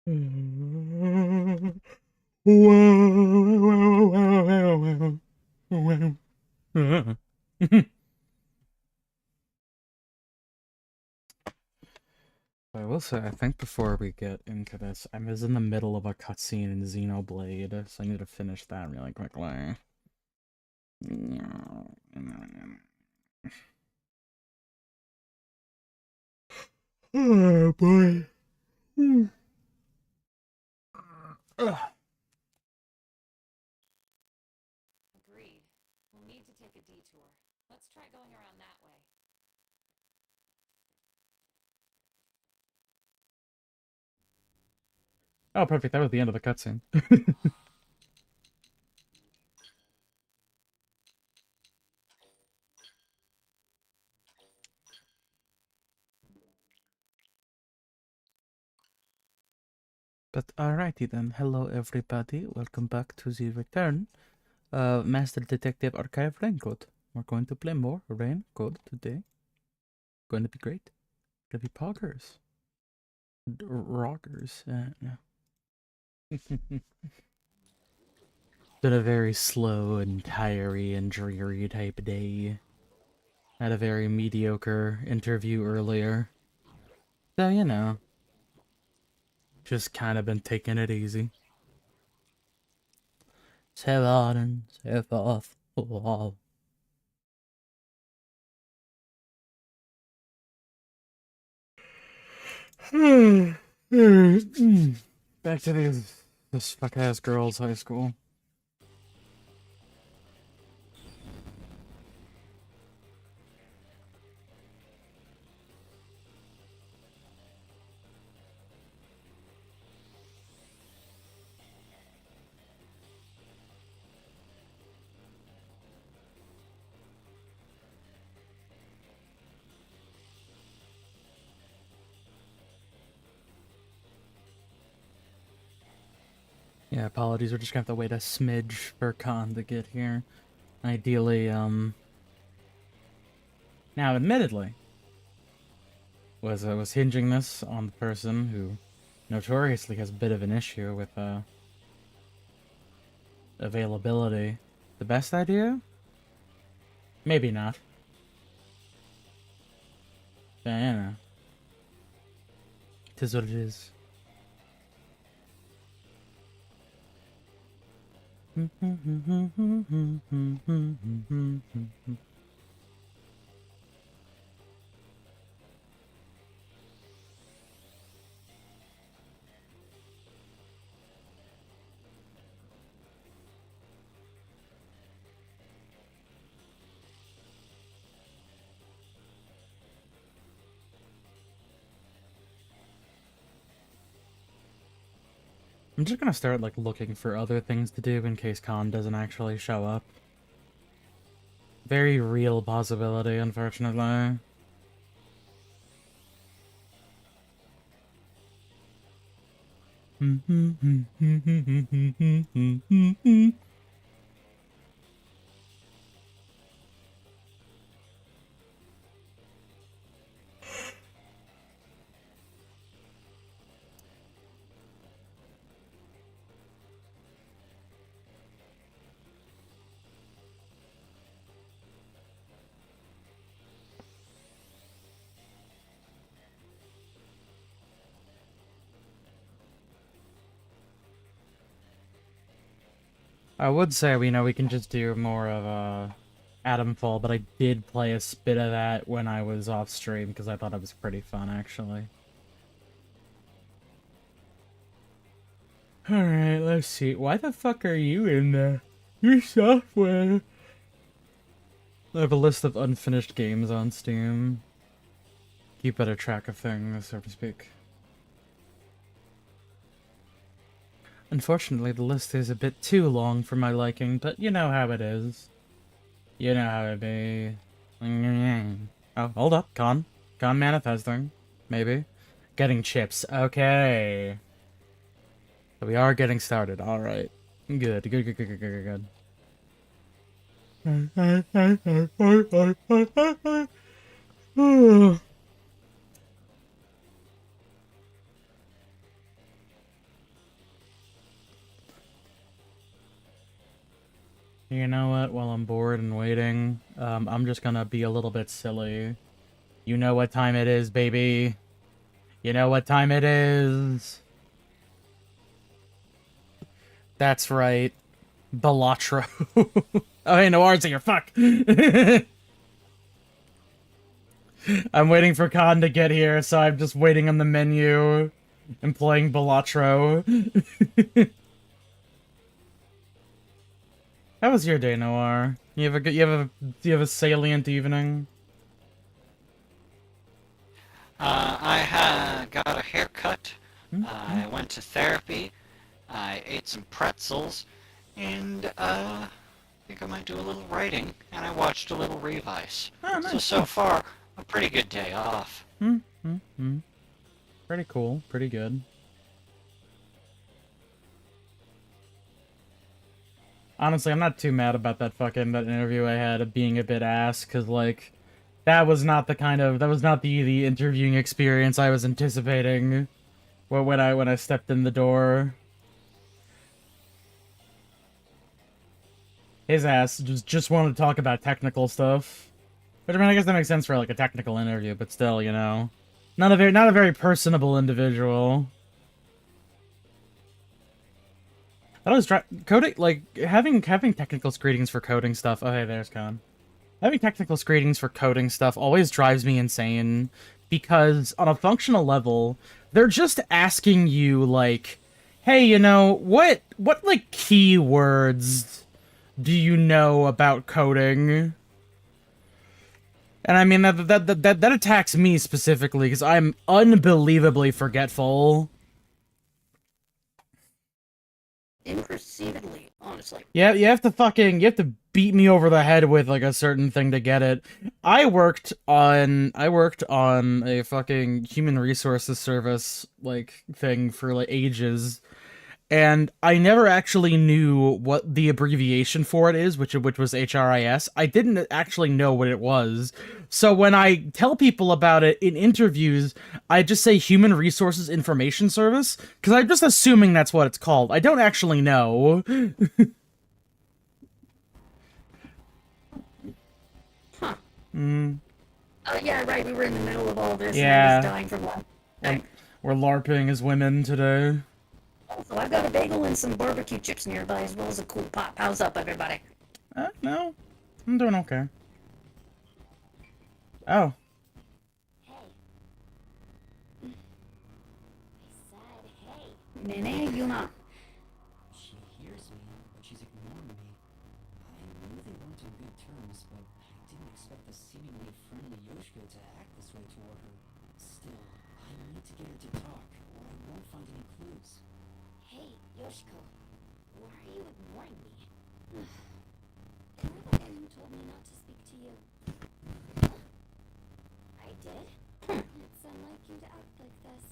I will say, I think before we get into this, I was in the middle of a cutscene in Xenoblade, so I need to finish that really quickly. Oh boy. Ugh. Agreed. We'll need to take a detour. Let's try going around that way. Oh, perfect. That was the end of the cutscene. But alrighty then. Hello everybody. Welcome back to the return of Master Detective Archive Raincoat. We're going to play more Raincoat today. Going to be great. Gonna be poggers. Rockers. Yeah. Been a very slow and tiring and dreary type day. Had a very mediocre interview earlier. So, you know, just kind of been taking it easy. So on and so forth. Wow. Back to this fuck ass girls' high school. Yeah, apologies. We're just gonna have to wait a smidge for Khan to get here. Ideally, now, admittedly, was hinging this on the person who notoriously has a bit of an issue with availability. The best idea? Maybe not. Yeah, you know. Tis what it is. I'm just gonna start like looking for other things to do in case Khan doesn't actually show up. Very real possibility, unfortunately. I would say we can just do more of Atomfall, but I did play a bit of that when I was off stream because I thought it was pretty fun actually. Alright, let's see. Why the fuck are you in your software? I have a list of unfinished games on Steam. Keep better track of things, so to speak. Unfortunately, the list is a bit too long for my liking, but you know how it is. You know how it be. Oh, hold up, Con manifesting. Maybe. Getting chips. Okay. So we are getting started. Alright. Good, good, good, good, good, good, good. You know what? While I'm bored and waiting, I'm just gonna be a little bit silly. You know what time it is, baby. You know what time it is. That's right. Balatro. Oh, hey, Noir's here. Fuck. I'm waiting for Khan to get here, so I'm just waiting on the menu and playing Balatro. How was your day, Noir? You have a good, do you have a salient evening? I got a haircut. Hmm? I went to therapy. I ate some pretzels, and I think I might do a little writing. And I watched a little Revice. Oh, nice. So far, a pretty good day off. Pretty cool. Pretty good. Honestly, I'm not too mad about that interview I had of being a bit ass, cause like, that was not the interviewing experience I was anticipating when I stepped in the door. His ass just wanted to talk about technical stuff. Which, I mean, I guess that makes sense for, like, a technical interview, but still, you know. Not a very personable individual. That always coding, like, having technical screenings for coding stuff. Oh, hey, there's Khan. Having technical screenings for coding stuff always drives me insane, because on a functional level, they're just asking you, like, hey, you know, what like, keywords do you know about coding? And I mean, that attacks me specifically, because I'm unbelievably forgetful. Imperceivably, honestly. Yeah, you have to beat me over the head with, like, a certain thing to get it. I worked on a fucking human resources service, like, thing for, like, ages. And I never actually knew what the abbreviation for it is, which was HRIS. I didn't actually know what it was. So when I tell people about it in interviews, I just say Human Resources Information Service, because I'm just assuming that's what it's called. I don't actually know. Huh. Mm. Oh, yeah, right, we were in the middle of all this, Yeah. and I was dying from one. We're LARPing as women today. Also, I've got a bagel and some barbecue chips nearby, as well as a cool pop. How's up, everybody? No. I'm doing okay. Oh. Hey. I said hey. Nene, Yuna. She hears me, but she's ignoring me. I knew they weren't on good terms, but I didn't expect the seemingly friendly Yoshiko to act this way toward her. Still, I need to get her to talk, or I won't find any clues. Hey, Yoshiko. Why are you ignoring me? You're the one who told me not to speak to you. I did? It's unlike you to act like this.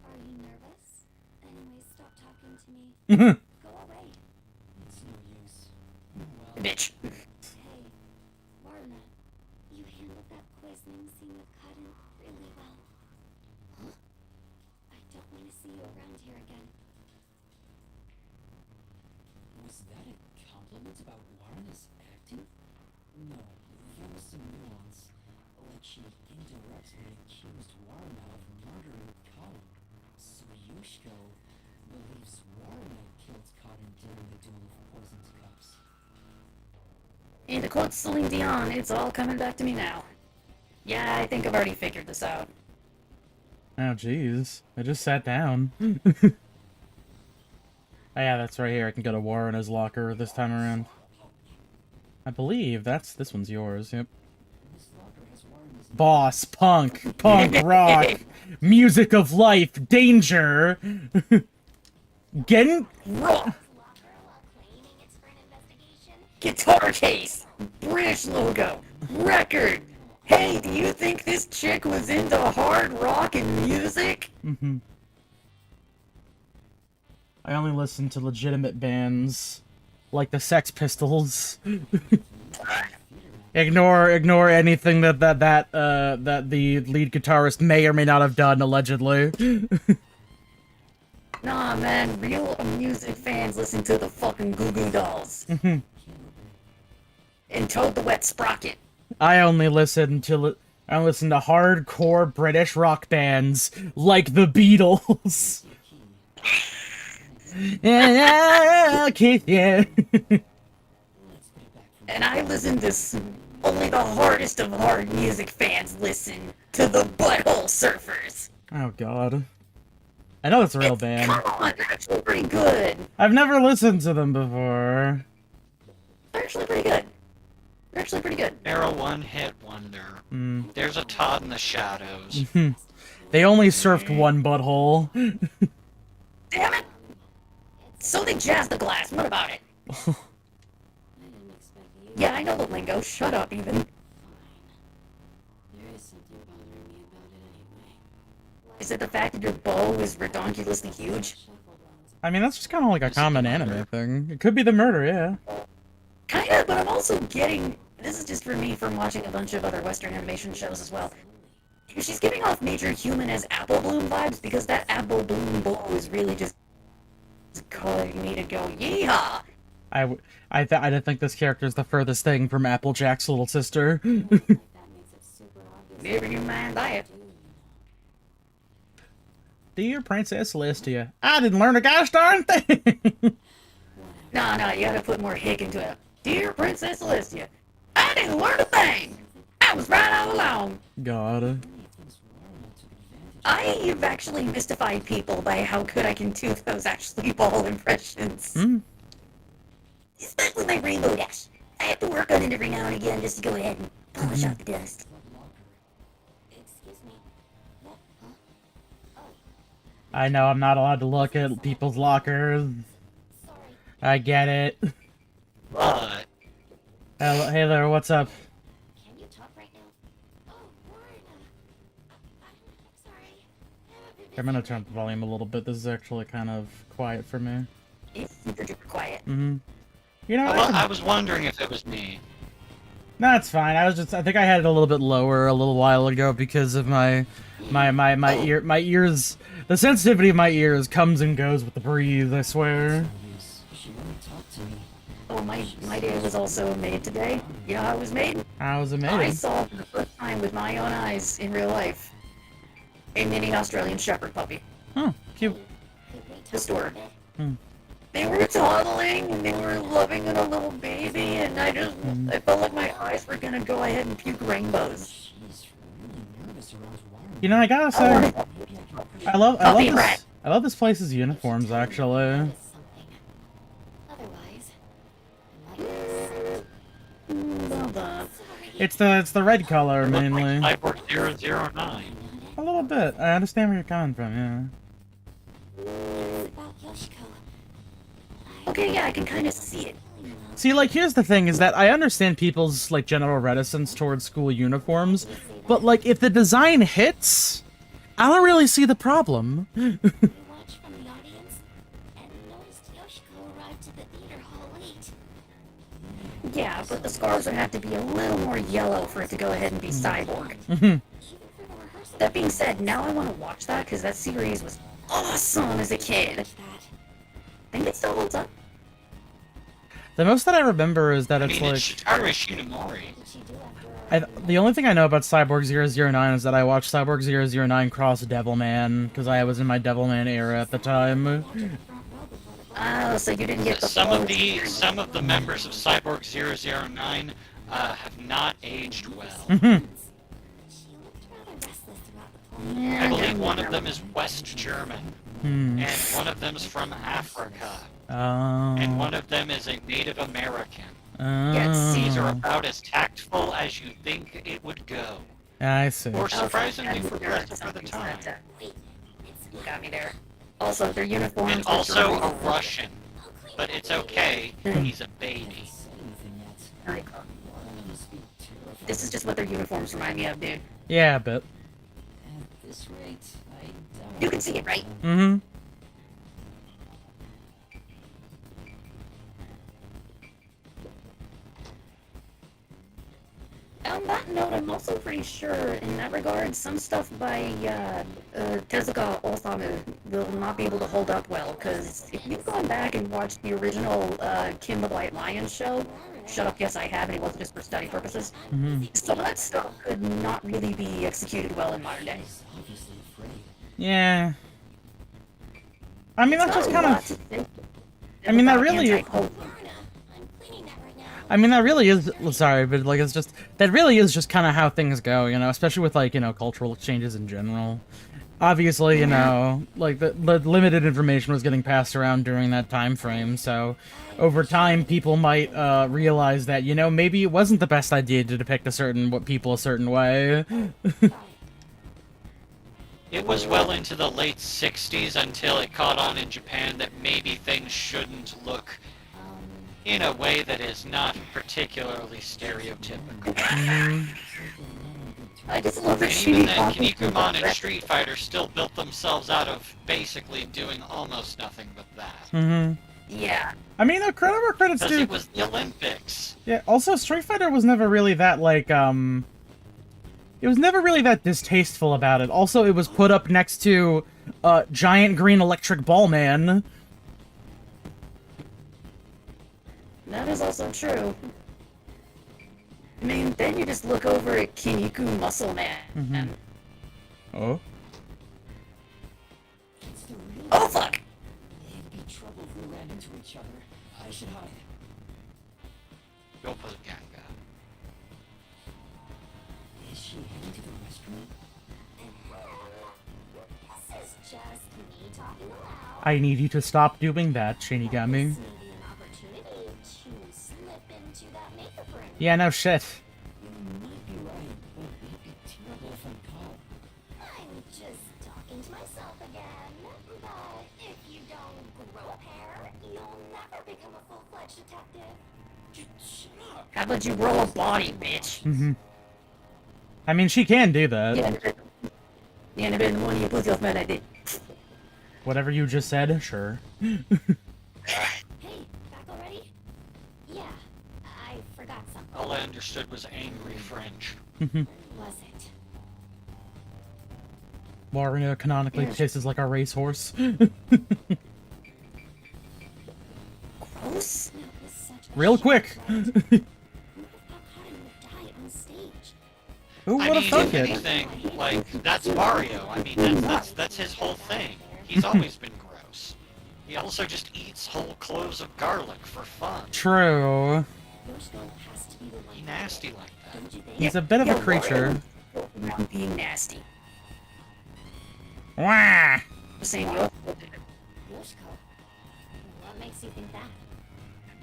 Are you nervous? Anyway, stop talking to me. Go away. It's no use. Well, Bitch. Hey, Warna. You handled that poisoning scene with Cotton really well. Huh? I don't want to see you around here again. was that a compliment about Warren's acting? No, there was some nuance. Like she indirectly accused Warren of murdering Cotton. So Yoshiko believes Warren killed Cotton during the duel of poisoned cups. And to quote Celine Dion, it's all coming back to me now. Yeah, I think I've already figured this out. Oh, jeez. I just sat down. Oh, yeah, that's right here. I can go to war in his locker this time around. I believe this one's yours, yep. Boss, punk rock, music of life, danger. Getting... Rock! Guitar case! British logo! Record! Hey, do you think this chick was into hard rock and music? I only listen to legitimate bands, like the Sex Pistols. Ignore anything that the lead guitarist may or may not have done, allegedly. Nah, man, real music fans listen to the fucking Goo Goo Dolls. and Toad the Wet Sprocket. I only listen to hardcore British rock bands like the Beatles. Yeah, Keith, yeah. And I listen to only the hardest of hard music fans listen to the Butthole Surfers. Oh god. I know it's a real band. Come on, they're actually pretty good. I've never listened to them before. They're actually pretty good. They're actually pretty good. They're a one-hit wonder. Mm. There's a Todd in the Shadows. They only surfed one butthole. Damn it! So they jazzed the glass. What about it? I didn't expect you. Yeah, I know the lingo. Shut up, even. There is something bothering me about it anyway. Is it the fact that your bow is redonkulously huge? I mean, that's just kind of like a common anime thing. It could be the murder, yeah. Kinda, but I'm also getting... This is just for me from watching a bunch of other Western animation shows as well. She's giving off Major Human as Apple Bloom vibes because that Apple Bloom bow is really just calling me to go yeehaw. I didn't think this character is the furthest thing from Applejack's little sister. Like that makes it super obvious. Never you mind that. Dear Princess Celestia, I didn't learn a gosh darn thing. No, you gotta put more hick into it. Dear Princess Celestia, I didn't learn a thing. I was right all along. God. I have actually mystified people by how good I can do those Ashley Ball impressions. Hmm. Especially my Rainbow Dash. I have to work on it every now and again just to go ahead and polish off the dust. Excuse me. What? Huh? I know I'm not allowed to look at people's lockers. Sorry. I get it. But Hello, hey there, what's up? Can you talk right now? Oh, Warren. I'm sorry. I'm gonna turn up the volume a little bit. This is actually kind of quiet for me. It's super duper quiet. Mm-hmm. You know, I was wondering if it was me. no, it's fine. I think I had it a little bit lower a little while ago because of my ears. The sensitivity of my ears comes and goes with the breeze, I swear. She won't talk to me. Oh, my day was also made today. You know how it was made? I was I amazed. saw for the first time with my own eyes in real life a mini Australian Shepherd puppy. Oh, cute. Could we The store. Hmm. They were toddling and they were loving on a little baby, and I felt like my eyes were gonna go ahead and puke rainbows. She's really nervous around Warren. You know, I gotta say, Maybe I can I Puppy rat. love this place's uniforms, actually. miss something? Otherwise, I might Well done. It's the red color It looked mainly. like Cyborg 009. A little bit. I understand where you're coming from. Yeah. It's about Yoshiko. Okay, yeah, I can kind of see it. See, like, here's the thing: is that I understand people's like general reticence towards school uniforms, but like, if the design hits, I don't really see the problem. We watched from the audience and noticed Yoshiko arrived to the theater hall late. Yeah, but the scars would have to be a little more yellow for it to go ahead and be cyborg. Even for the rehearsal. That being said, now I want to watch that because that series was awesome as a kid. That. Think it still holds up? The most that I remember is that I it's mean, like it's Shitaru Shinamori. What did she do after the only thing I know about Cyborg 009 is that I watched Cyborg 009 cross Devilman because I was in my Devilman era at the time. the front row before the Oh, so you didn't get the Some full of experience. some of the members of Cyborg 009 have not aged well. She looked rather restless throughout the play. Yeah, I believe yeah. one of them is West German, Hmm. and one of them is from Africa, Oh. and one of them is a Native American. These These are Oh. about as tactful as you think it would go, I see. or Oh, surprisingly yeah, progressive for the time. Wait, it's You got me there. Also, their uniforms And were also a terrific. Russian, but it's okay, he's a baby. say anything yet. Like, Warren must be terrified. this is just what their uniforms remind me of, dude. Yeah, a bit. At this rate, I doubt You can see it, right? Mm-hmm. On that note, I'm also pretty sure, in that regard, some stuff by Tezuka Osamu will not be able to hold up well, because if you've gone back and watched the original Kim the White Lion show, shut up, yes I have, and it wasn't just for study purposes. Hmm. Some of that stuff could not really be executed well in modern day. He's obviously afraid. Yeah. I mean, that's just kind of. I I mean, that really. Lorna, I'm cleaning that right now. I mean, that really is. Sorry, but like, it's just that really is just kind of how things go, you know. Especially with like cultural exchanges in general. Obviously, like the limited information was getting passed around during that time frame, so over time people might realize that maybe it wasn't the best idea to depict people a certain way. It was well into the late 60s until it caught on in Japan that maybe things shouldn't look in a way that is not particularly stereotypical. I just love that And she even then, Kinnikuman and Street Fighter still built themselves out of basically doing almost nothing but that. Mm-hmm. Yeah. I mean, credit where credit's Because due. it was the Olympics. Yeah. Also, Street Fighter was never really that It was never really that distasteful about it. Also, it was put up next to Giant Green Electric Ball Man. That is also true. I mean, then you just look over at Kinniku Muscle Man. Mhm. Oh. It's the real. Oh fuck! It'd be trouble if we ran into each other. I should hide. Go for the Ganga. Is she heading to the restroom? This is just me talking aloud. I need you to stop doing that, Shinigami. This may be an opportunity to slip into that makeup room. Yeah, no shit. You might be right, but it'd be terrible if I'm caught. I'm just talking to myself again. But if you don't grow up hair, you'll never become a full-fledged detective. Shut up! How about you grow a body, bitch? Mm-hmm. I mean, she can do that. Yeah, and been one of your pussy off man I did. Whatever you just said, sure. Hey, back already? Yeah, I forgot something. All I understood was angry French. Was it? Wario canonically Yes. pisses like a racehorse. Gross. No, it was such a Real shock, quick. right? Who would have thought Cotton would die on stage? Who I would have mean, thought if it? anything, like, that's Wario. I mean, that's his whole thing. He's always been gross. He also just eats whole cloves of garlic for fun. True. Yoshiko has to be the one. He nasty like that. Don't you think? He's a bit of a Yeah, creature. Wario around being nasty. Wah! Just saying, you Yoshiko, what makes you think that?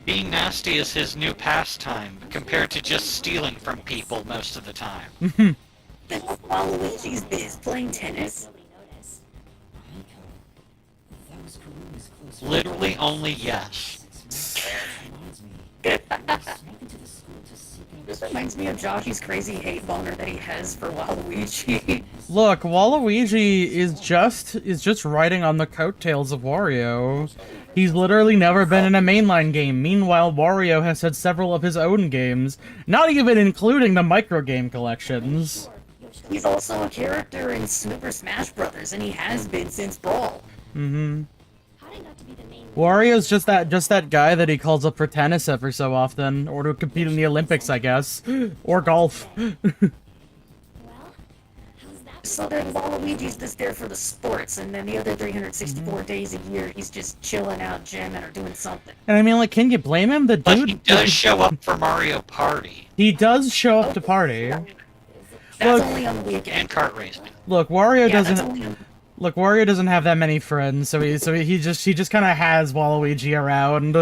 Being nasty is his new pastime, compared to just stealing from people most of the time. That's Waluigi's biz, playing tennis. Nobody noticed. Aiko. That was Karuma's close Literally only yes. reminds me. I snuck into the school to seek out This reminds me of Joshy's crazy hate boner that he has for Waluigi. Look, Waluigi is just riding on the coattails of Wario. He's literally never been in a mainline game. Meanwhile, Wario has had several of his own games, not even including the microgame collections. Yoshiko, He's also a character in Super Smash Bros., and he has been since Brawl. Mm-hmm. how did I got to be the main Wario's just that guy that he calls up for tennis every so often, or to compete in the Olympics, I guess, or golf. Well, how's that? So then Waluigi's just there for the sports, and then the other 364 days a year, he's just chilling out, jamming, or doing something. And I mean, like, can you blame him? The But he dude, does show up for Mario Party he does show up to party. That's Look- only on the weekend. and kart racing. Look, Wario Yeah, that's doesn't. only on... Look, Wario doesn't have that many friends, so he just kind of has Waluigi around.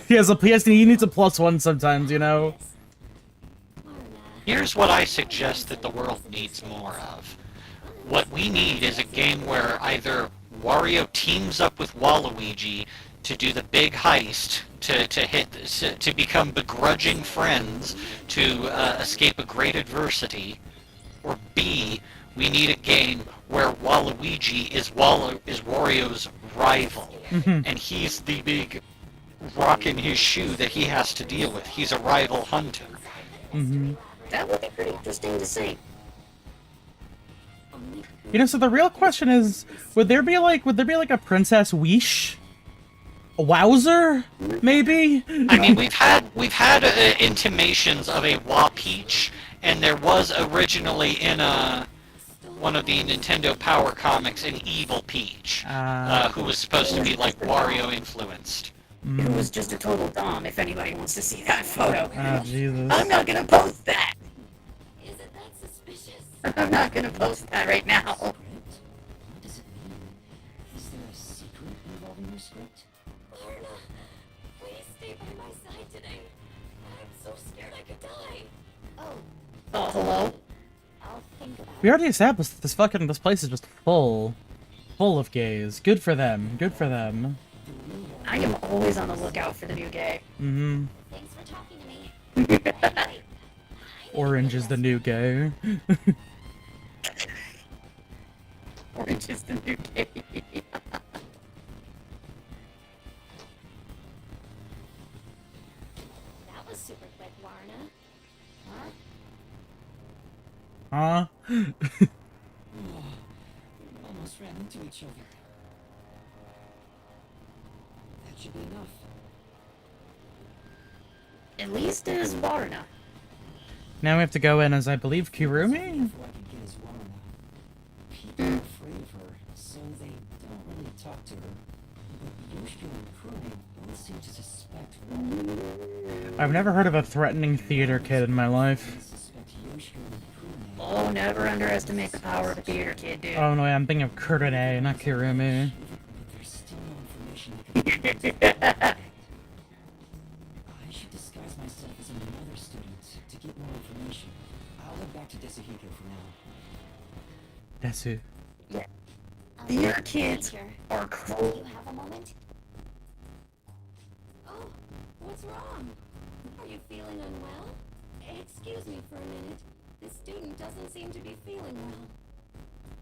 He needs a +1 sometimes, you know. Here's what I suggest that the world needs more of. What we need is a game where either Wario teams up with Waluigi to do the big heist, to become begrudging friends, to escape a great adversity, or B, we need a game where Waluigi is Wario's rival, and he's the big rock in his shoe that he has to deal with. He's a rival hunter. That would be pretty interesting to see. You know, so the real question is, would there be like a Princess Wish? Wowzer? Maybe? I mean, we've had intimations of a Wa Peach, and there was originally in one of the Nintendo Power comics an evil Peach, who was supposed to be like Wario influenced. Who was just a total dom, if anybody wants to see that photo. Oh, Jesus. I'm not gonna post that! Is it that suspicious? I'm not gonna post that right now. Script? What does it mean? Is there a secret involving your script? Lorna, please stay by my side today. I'm so scared I could die. Oh, Oh, hello? I'll think about We already established that this place is just full of gays. Good for them. Good for them. I am always on the lookout for the new gay. Mm-hmm. it. Thanks for talking to me. Anyway, Orange is the new gay. Orange is the new gay. that was super quick, Warna. Huh? Huh? We almost ran into each other. That should be enough. At least it is Warna. Now we have to go in as, I believe, Kirumi? Before I could get his Warna. People are afraid of her, so they don't really talk to her. But Yoshiko and Kurone both seem to suspect Warna. I've never heard of a threatening theater kid in my life. They suspect Yoshiko and Kurone. Oh, never underestimate the power of a theater kid, dude. Oh no, I'm thinking of Kurone, not Kirumi. But there's still no information I can get. I should disguise myself as another student to get more information. I'll head back to Desuhiko for now. Desu. Theater kids Teacher, are do cool. you have a moment? Oh, what's wrong? Are you feeling unwell? Excuse me for a minute. This student doesn't seem to be feeling well.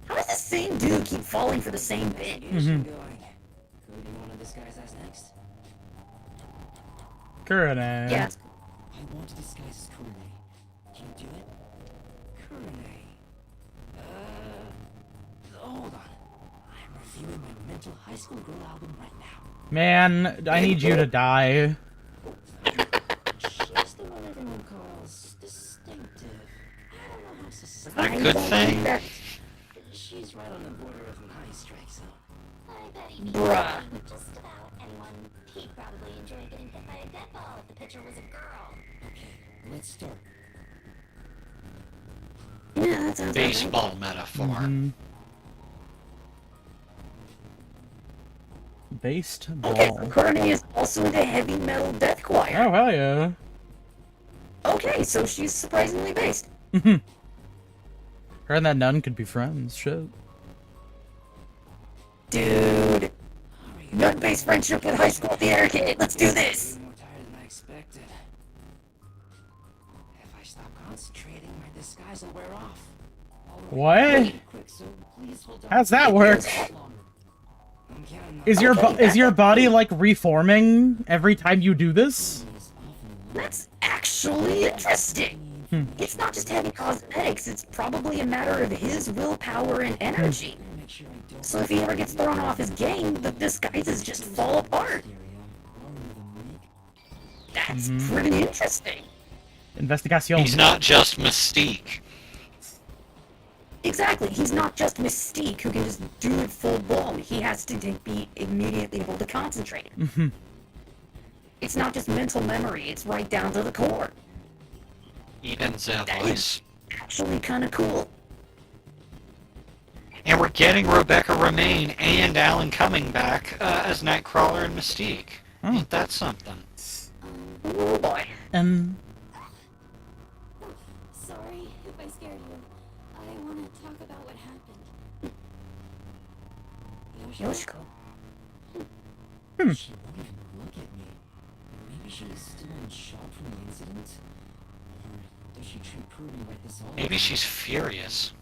How does the same dude keep falling for the same bit? Investigation going. Who do you want to disguise as next? Kurone. Yeah, I want to disguise as Kurone. Can you do it? Kurone. Hold on. I'm reviewing my mental high school girl album right now. Man, I need you to die. She's the one everyone calls distinctive. I don't know how to say A good thing. She's right on the border of my strike zone. I bet he beat Bruh. just about anyone. He'd probably enjoy getting hit by a dead ball if the pitcher was a girl. Okay, let's start. Yeah, that sounds about right. Baseball metaphor. Mhm. Based Okay, so ball. Kurone is also in the heavy metal death choir. Oh, hell yeah. Okay, so she's surprisingly based. Her and that nun could be friends. Shit. Dude, nun-based friendship with high school theater kid. Let's do this. More tired than I expected. If I stop concentrating, my disguise will wear off. I'll What? really quick, so please hold on. How's that work? I'm counting on Is your body like reforming every time you do this? is often That's actually interesting. It's not just heavy cosmetics, it's probably a matter of his willpower and energy. make sure I don't So if he ever gets thrown off his game, the disguises just fall apart. area or the meek. That's pretty interesting. Investigation. He's not just Mystique. Exactly, he's not just Mystique who can just do it full blown. He has to be immediately able to concentrate. It's not just mental memory, it's right down to the core. Even Zevoice. Actually kind of cool. And we're getting Rebecca Romaine and Alan Cumming back as Nightcrawler and Mystique. Ain't that something? Oh boy. Sorry if I scared you. I want to talk about what happened. Yoshiko. She won't even look at me. Maybe she's still in shock from the incident? Or does she treat Kurumi like this all the Maybe time? she's furious.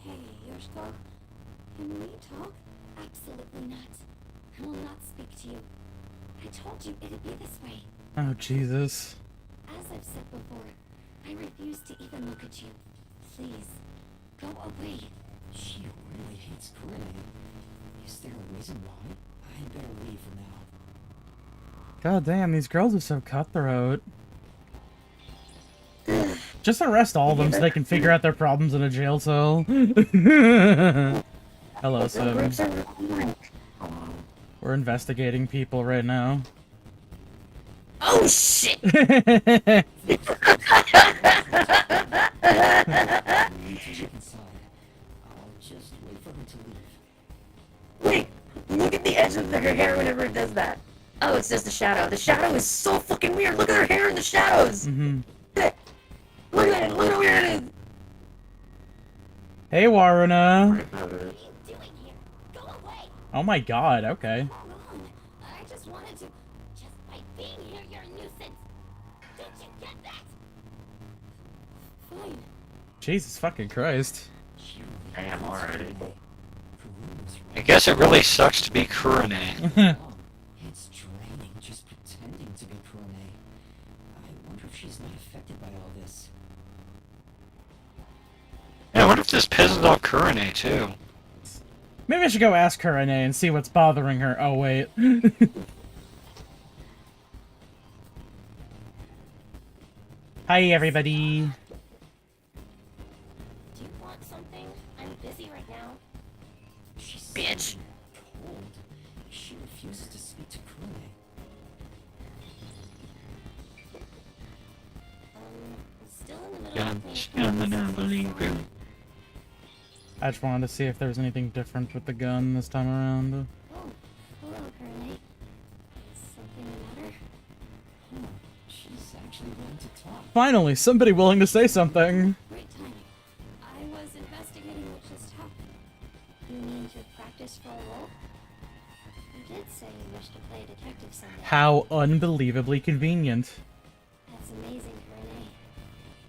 Hey, Yoshiko. Can we talk? Absolutely not. I will not speak to you. I told you it'd be this way. Oh, Jesus. As I've said before, I refuse to even look at you. Please, go away. She really hates Kurumi. Is there a reason why? I'd better leave for now. God damn, these girls are so cutthroat. Just arrest all of them so they can figure out their problems in a jail cell. Hello, Sim. We're investigating people right now. Oh shit! You need to look inside. I'll just wait for her to leave. Wait, look at the edge of her hair whenever it does that. Oh, it's just a shadow. The shadow is so fucking weird. Look at her hair in the shadows. Mm-hmm. Look at it. Look how weird it is. Hey, Waruna. What are you doing here? Go away! Oh my god, okay. Wrong. I just wanted to. Just by being here, you're a nuisance. Don't you get that? Fine. Jesus fucking Christ. I am already. I guess it really sucks to be Kurone. It's draining just pretending to be Kurone. I wonder if she's not affected by all this. Yeah, what if this pisses off Kurone too? Maybe I should go ask her, Renee, and see what's bothering her. Oh, wait. Hi, everybody. Do you want something? I'm busy right now. She's Bitch. so cold. She refuses to speak to Kurone. Still in the middle of things. I just wanted to see if there was anything different with the gun this time around. Oh, hello, Curly. Is something the matter? Huh. She's actually willing to talk. Finally, somebody willing to say something. Great timing. I was investigating what just happened. You mean to practice for a role? You did say you wish to play a detective someday. How unbelievably convenient. That's amazing, Curly.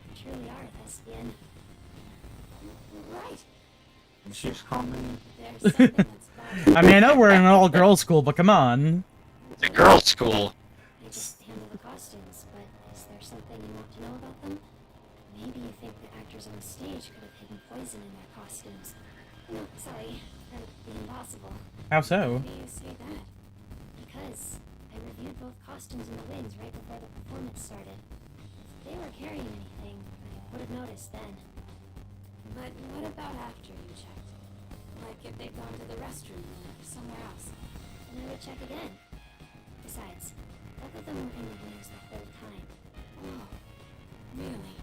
You truly are a thespian. Right. She's coming. There's something that's bothering I mean, I know we're in an all-girls school, but come on. The girls' school. I just handle the costumes, but is there something you want to know about them? Maybe you think the actors on stage could have hidden poison in their costumes. No, sorry, that would be impossible. How so? Why do you say that? Because I reviewed both costumes and the wigs right before the performance started. If they were carrying anything, I would have noticed then. But what about after you checked? Like if they'd gone to the restroom or somewhere else? Then I would check again. Besides, both of them were in the wigs the whole time. Oh, really?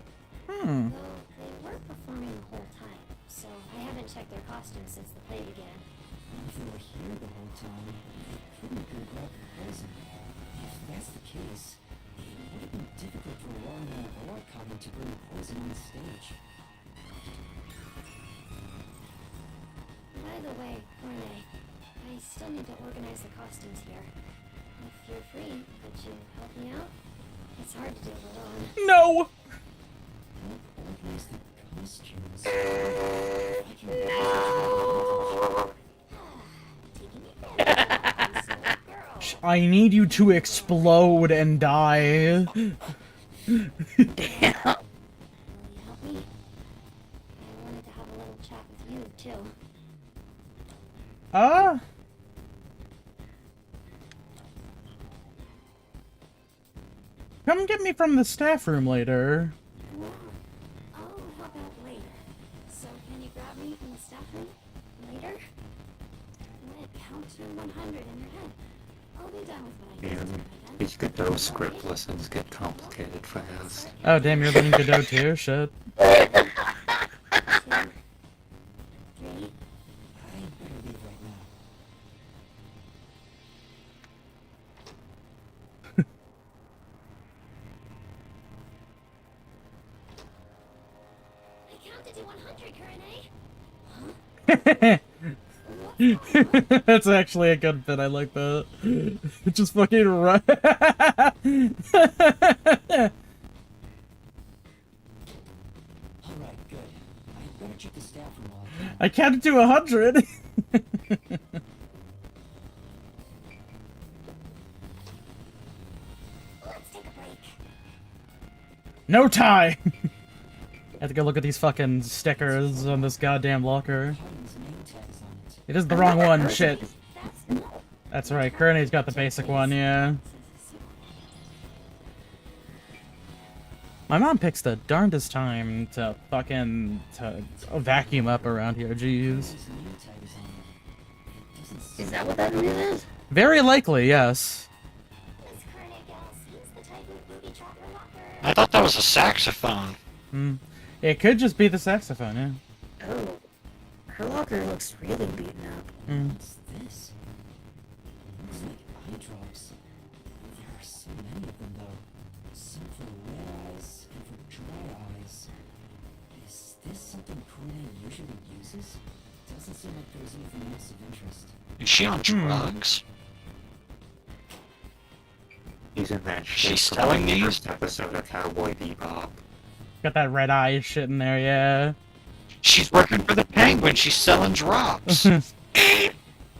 Hmm. Though they were performing the whole time, so I haven't checked their costumes since the play began. If they were here the whole time, Kurone could have grabbed the poison. If that's the case, it would have been difficult for Warren or Kami to bring poison on stage. By the way, Corne, I still need to organize the costumes here. If you're free, could you help me out? It's hard to do it alone. No! Help organize the costumes. I can Taking it there. So, girl. I need you to explode and die. Damn. Will you help me? I wanted to have a little chat with you, too. Come get me from the staff room later. Oh, how about later? So, can you grab me from the staff room? Later? Count to 100 in your head. I'll be done with what I need to do by then. These Godot script lessons get complicated fast. Oh, damn, you're learning Godot too? Shit. 2, 3. I better leave right now. I counted to 100, Kurane. That's actually a good bit. I like that. Just fucking run. Alright, good. I better check the staff room while I can. I counted to 100. Let's take a break. No time. I have to go look at these fucking stickers on this goddamn locker. Harden's name tags on it. It is the wrong one. Shit. That's no. That's right. Kurne's got the basic one. Yeah. So My mom picks the darndest time to vacuum up around here. Jeez. Those name tags on it. It doesn't Is say that what that noise is? Very likely, yes. Miss Carnigal seems the type of booby-trapper locker. I thought that was a saxophone. Hmm. It could just be the saxophone, yeah. Oh. Her locker looks really beaten up. Hmm. What's this? Looks like eye drops. There are so many of them, though. Some for red eyes and for dry eyes. Is this something Kurine usually uses? Doesn't seem like there's anything else of interest. Is she on drugs? He's in that She's shit from selling the these? first episode of Cowboy Bebop. Got that red eye shit in there, yeah. She's working for the Penguin. She's selling drops.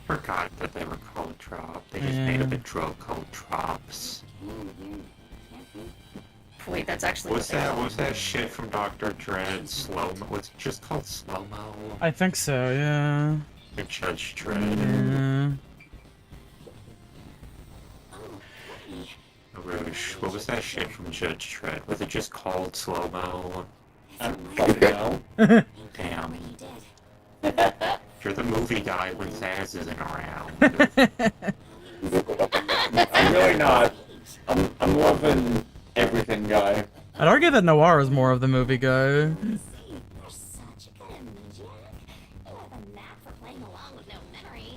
Forgot that they were called drop. They just made up Yeah. a drug called drops. Wait, that's actually What's what they that? call What's that shit from Dr. Dread? Slow-mo? What's it just called slow-mo? I think so, yeah. Or Judge Dredd? Yeah. Rouge. What was that shit from Judge Dredd? Was it just called slow-mo? I don't fucking know. Damn. What you did. You're the movie guy when Zaz isn't around. I'm really not. I'm loving everything, guy. I'd argue that Noir is more of the movie guy. You're such a good amnesiac. You have a knack for playing along with no memory.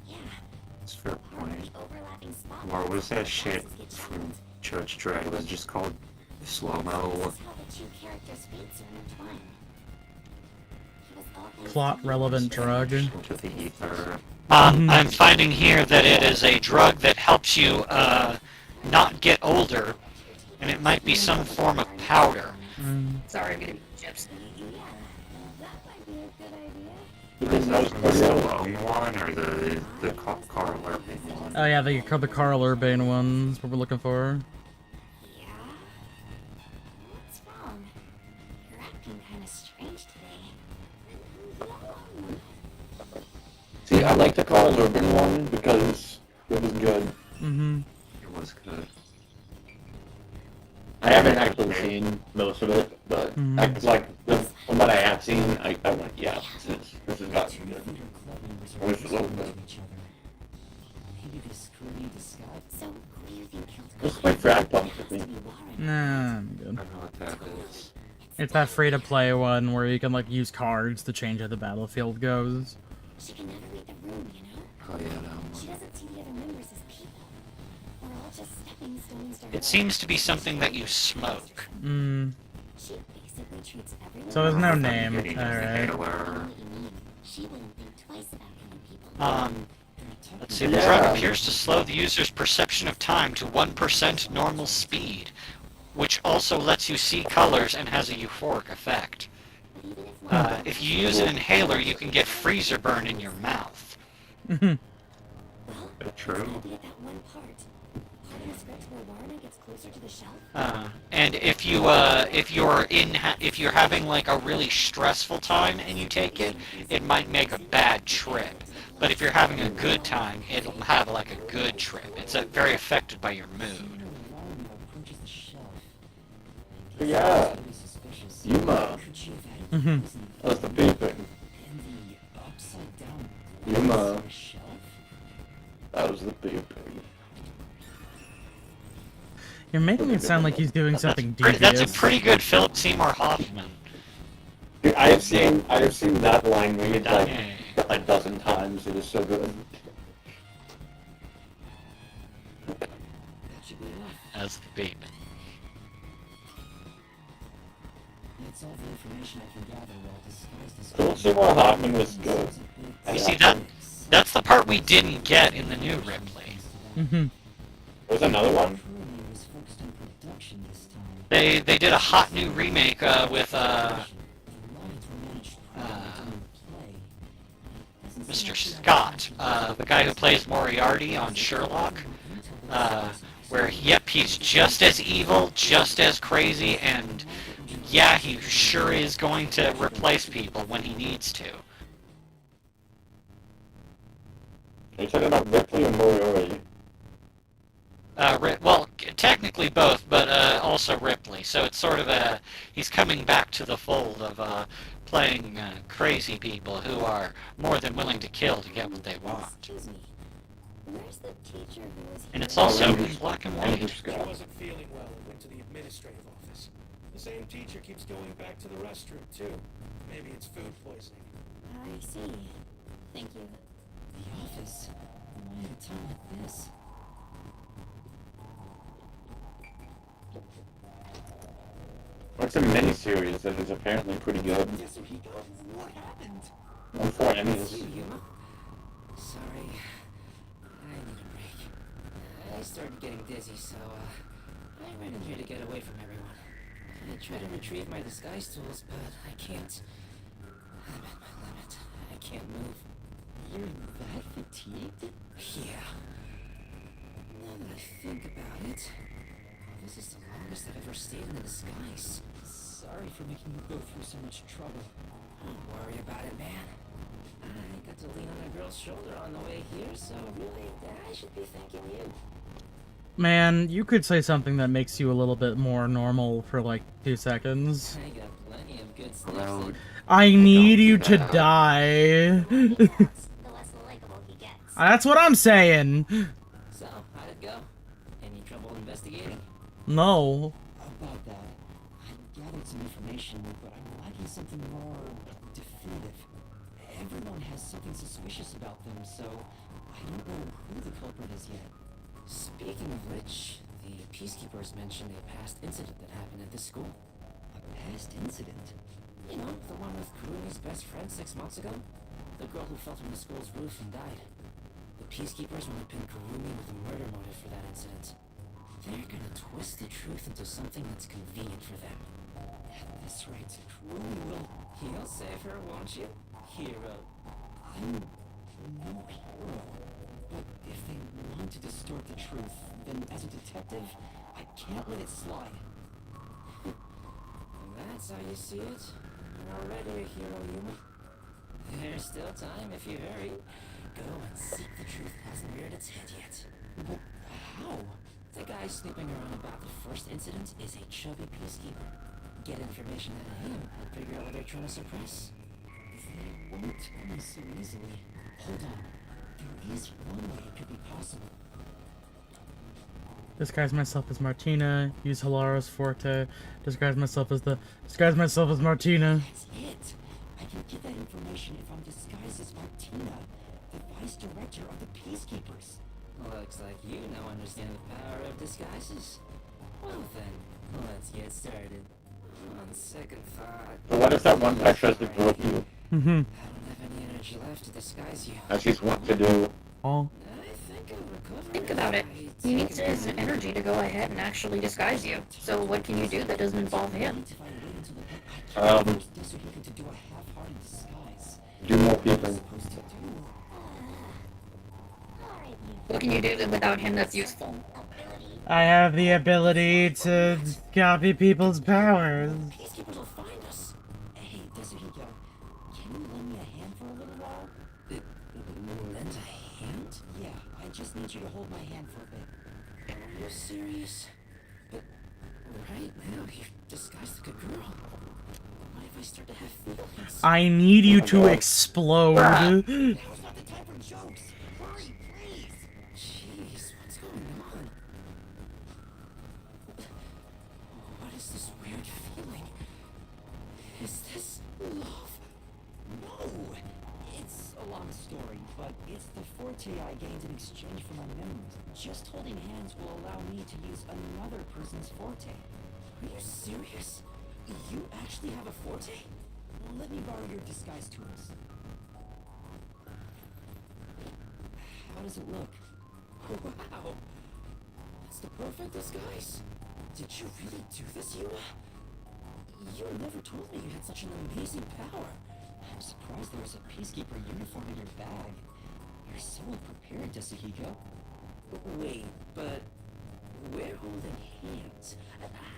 Yeah, That's a fair part of point. the overlapping spot. Or was that shit from Judge Dredd? Was it just called slow-mo? This is how the two characters' fates are intertwined. He was all things Plot to me, relevant drug. Into the ether. I'm finding here that it is a drug that helps you not get older, and it might be some form of powder. Sorry, I'm getting chips. Yeah, that might be a good idea. Because that was The pretty old. Stallone one or the Carl Urban one? Oh yeah, the Carl Urban one's what we're looking for. Yeah? What's wrong? You're acting kind of strange today. See, I like the Carl Urban one because it was good. Mm-hmm. It was good. I haven't actually seen most of it, but I like from what I have seen, I went, yeah, this is not too good. Their club members It was are a little responding bit. to each other. Maybe this Kurine disguise. So, who do you think killed This is like Drag Punk with me. to be Warren? Nah, I'm I good. don't know what that is. It's that free-to-play one where you can like use cards to change how the battlefield goes. She can never read the room, you know? Oh yeah, that She one. doesn't see the other members as people. We're all just stepping stones to her. It seems to be something that you smoke. Mm. She basically treats everyone. So there's no I'm name. getting the Alright. inhaler. She wouldn't think twice about killing people. Let's see, the drug appears to slow the user's perception of time to 1% normal speed, which also lets you see colors and has a euphoric effect. But even if one If you use an inhaler, you can get freezer burn in your mouth. well, That's it's true. gonna be at that one part. Part of the script where Warren gets closer to the shelf. And if you're having like a really stressful time and you take it, it might make a bad trip. But if you're having a good time, it'll have like a good trip. It's very affected by your mood. Warren approaches the shelf. Yeah, Really suspicious. Yuma. Could she have had a poison That's the beeping. in the upside down Yuma. glass on the shelf? That was the beeping. You're making it sound like he's doing something That's devious. a pretty good Philip Seymour Hoffman. Dude, I have seen that line read like Yeah. a dozen times. It is so good. That should be enough. As the baby. That's all the information I can gather while disguised as Philip Seymour Hoffman was good. You see that's the part we didn't get in the new Ripley. Mm-hmm. There's another one. Kurine was focused on production this time. They did a hot new remake with The lines were managed properly during the play. Doesn't seem Mr. like Scott, the guy who plays Moriarty on Sherlock. Where yep, he's just as evil, just as crazy, and yeah, he sure is going to replace people when he needs to. Are you talking about Ripley or Moriarty? Well, technically both, but also Ripley. So it's sort of he's coming back to the fold of playing crazy people who are more than willing to kill to get what they want. Excuse me. Where's the teacher who was And it's here? also in black and Andrew white. She Scott. wasn't feeling well and went to the administrative office. The same teacher keeps going back to the restroom, too. Maybe it's food poisoning. I see. Thank you. The office? Why at a time like this? It's a miniseries that is apparently pretty good. Yasuhiko, what happened? Won 4 Emmys. Yuma? Sorry. I need a break. I started getting dizzy, so, I ran in here to get away from everyone. I tried to retrieve my disguise tools, but I can't. I'm at my limit. I can't move. You're that fatigued? Yeah. Now that I think about it, this is the longest I've ever stayed in a disguise. Sorry for making you go through so much trouble. Don't worry about it, man. I got to lean on a girl's shoulder on the way here, so really, I should be thanking you. Man, you could say something that makes you a little bit more normal for like 2 seconds. I got plenty of good sniffs Road. in. I need you to die. The less likable he gets. That's what I'm saying. So, how'd it go? Any trouble investigating? No. About that, I gathered some information, but I'm lacking something more definitive. Everyone has something suspicious about them, so I don't know who the culprit is yet. Speaking of which, the peacekeepers mentioned a past incident that happened at this school. A past incident? You know, the one with Kurumi's best friend 6 months ago? The girl who fell from the school's roof and died. The peacekeepers want to pin Kurumi with a murder motive for that incident. They're gonna twist the truth into something that's convenient for them. At this rate, Kurumi will... You'll save her, won't you? Hero. I'm no hero. But if they want to distort the truth, then as a detective, I can't let it slide. That's how you see it. You're already a hero, Yuma. There's still time if you hurry. Go and seek the truth hasn't reared its head yet. But how? The guy snooping around about the first incident is a chubby peacekeeper. Get information out of him and figure out what they're trying to suppress. They won't tell me so easily. Hold on. There is one way it could be possible. Disguise myself as Martina. Use Hilara's forte. Disguise myself as Martina. That's it. I can get that information if I'm disguised as Martina, the vice director of the Peacekeepers. Looks like you now understand the power of disguises. Well then, let's get started. On second thought, So why does that one guy tries to blow you, Mm-hmm. I don't have any energy left to disguise you. as he's wont to do? Oh. I think I'll recover. Think about it. He needs his energy to go ahead and actually disguise you. So what can you do that doesn't involve him? If I wait until the I can't force Desuhiko to do a half-hearted disguise. Do more What am I people. supposed to do? Alright, you What can you do without him that's useful? ability. I have the ability to copy people's powers. Peacekeepers will find us. Hey, Desuhiko, can you lend me a hand for a little while? Lend a hand? Yeah, I just need you to hold my hand for a bit. Are you serious? But right now you're disguised like a girl. What if I start to have feelings? I need you to explode. Now's not the time for jokes. Hurry, please. Jeez, what's going on? What is this weird feeling? Is this love? No! It's a long story, but it's the forte I gained in exchange for my memories. Just holding hands will allow me to use another person's forte. Are you serious? You actually have a forte? Let me borrow your disguise tools. How does it look? Wow! That's the perfect disguise! Did you really do this, Yuma? You never told me you had such an amazing power. I'm surprised there was a peacekeeper uniform in your bag. You're so prepared, Desuhiko. Wait, but we're holding hands.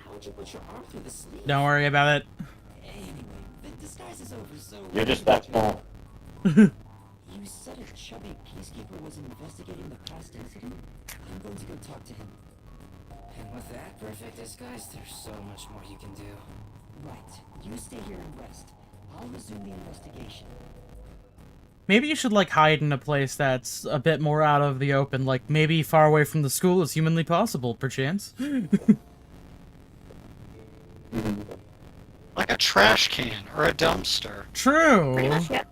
How'd you put your arm through the sleeve? Don't worry about it. Anyway, the disguise is over, so... You're just that small. You said a chubby peacekeeper was investigating the past incident? I'm going to go talk to him. And with that perfect disguise, there's so much more you can do. Right. You stay here and rest. I'll resume the investigation. Maybe you should, like, hide in a place that's a bit more out of the open, like, maybe far away from the school as humanly possible, perchance. Like a trash can or a dumpster. True! Pretty much, yeah.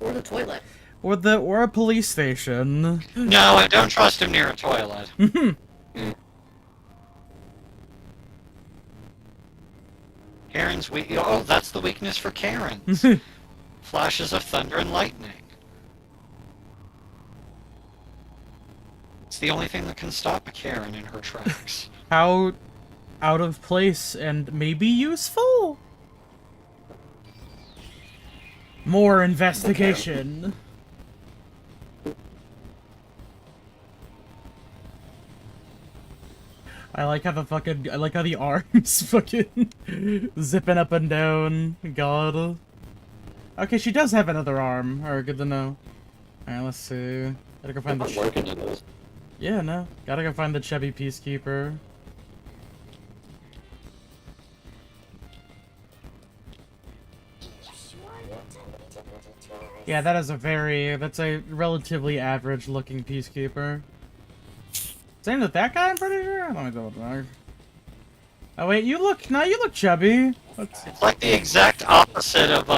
Or the toilet. Or a police station. No, I don't trust him near a toilet. Karen's weak. Oh, that's the weakness for Karen's. Flashes of thunder and lightning. It's the only thing that can stop a Karen in her tracks. How out of place and maybe useful? More investigation. I like how the arms fucking zipping up and down. God. Okay, she does have another arm. Alright, good to know. Alright, let's see. Gotta go find I'm the working on this. Yeah, no. Gotta go find the chubby peacekeeper. Yeah, that's a relatively average looking peacekeeper. Same with that guy, I'm pretty sure? Let me double check. Oh wait, you look chubby. It's like the exact opposite of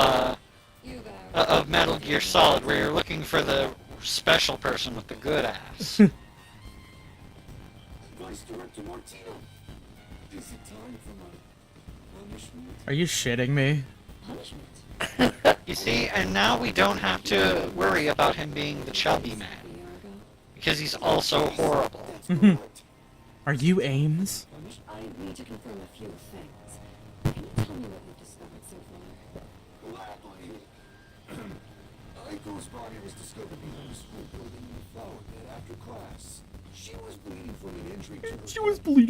Metal Gear Solid, where you're looking for the special person with the good ass. Vice Director Martino, is it time for my punishment? Are you shitting me? Punishment? You see, and now we don't have to worry about him being the chubby man. Because he's also horrible. Are you Ames? I need to confirm a few things. Can you tell me what you've discovered so far? Gladly. Aiko's body was discovered behind the school building in the flower bed after class. She was bleeding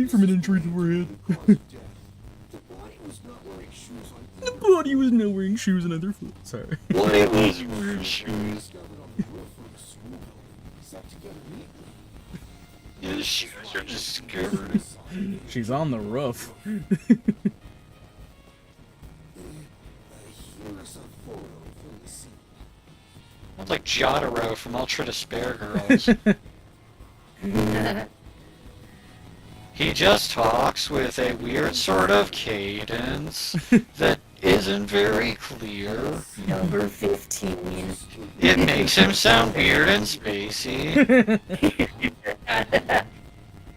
from an injury to her head. to her head. Cause of death. The body was not wearing shoes on The body was not wearing shoes on either foot. Sorry. What it was wearing shoes. discovered on the roof of the school building. Stuck together neatly. His shoes are discovered. She's on the roof. Here's a photo from the scene. Sounds like Jotaro from Ultra Despair Girls. He just talks with a weird sort of cadence that isn't very clear. Number 15. It makes him sound weird and spacey.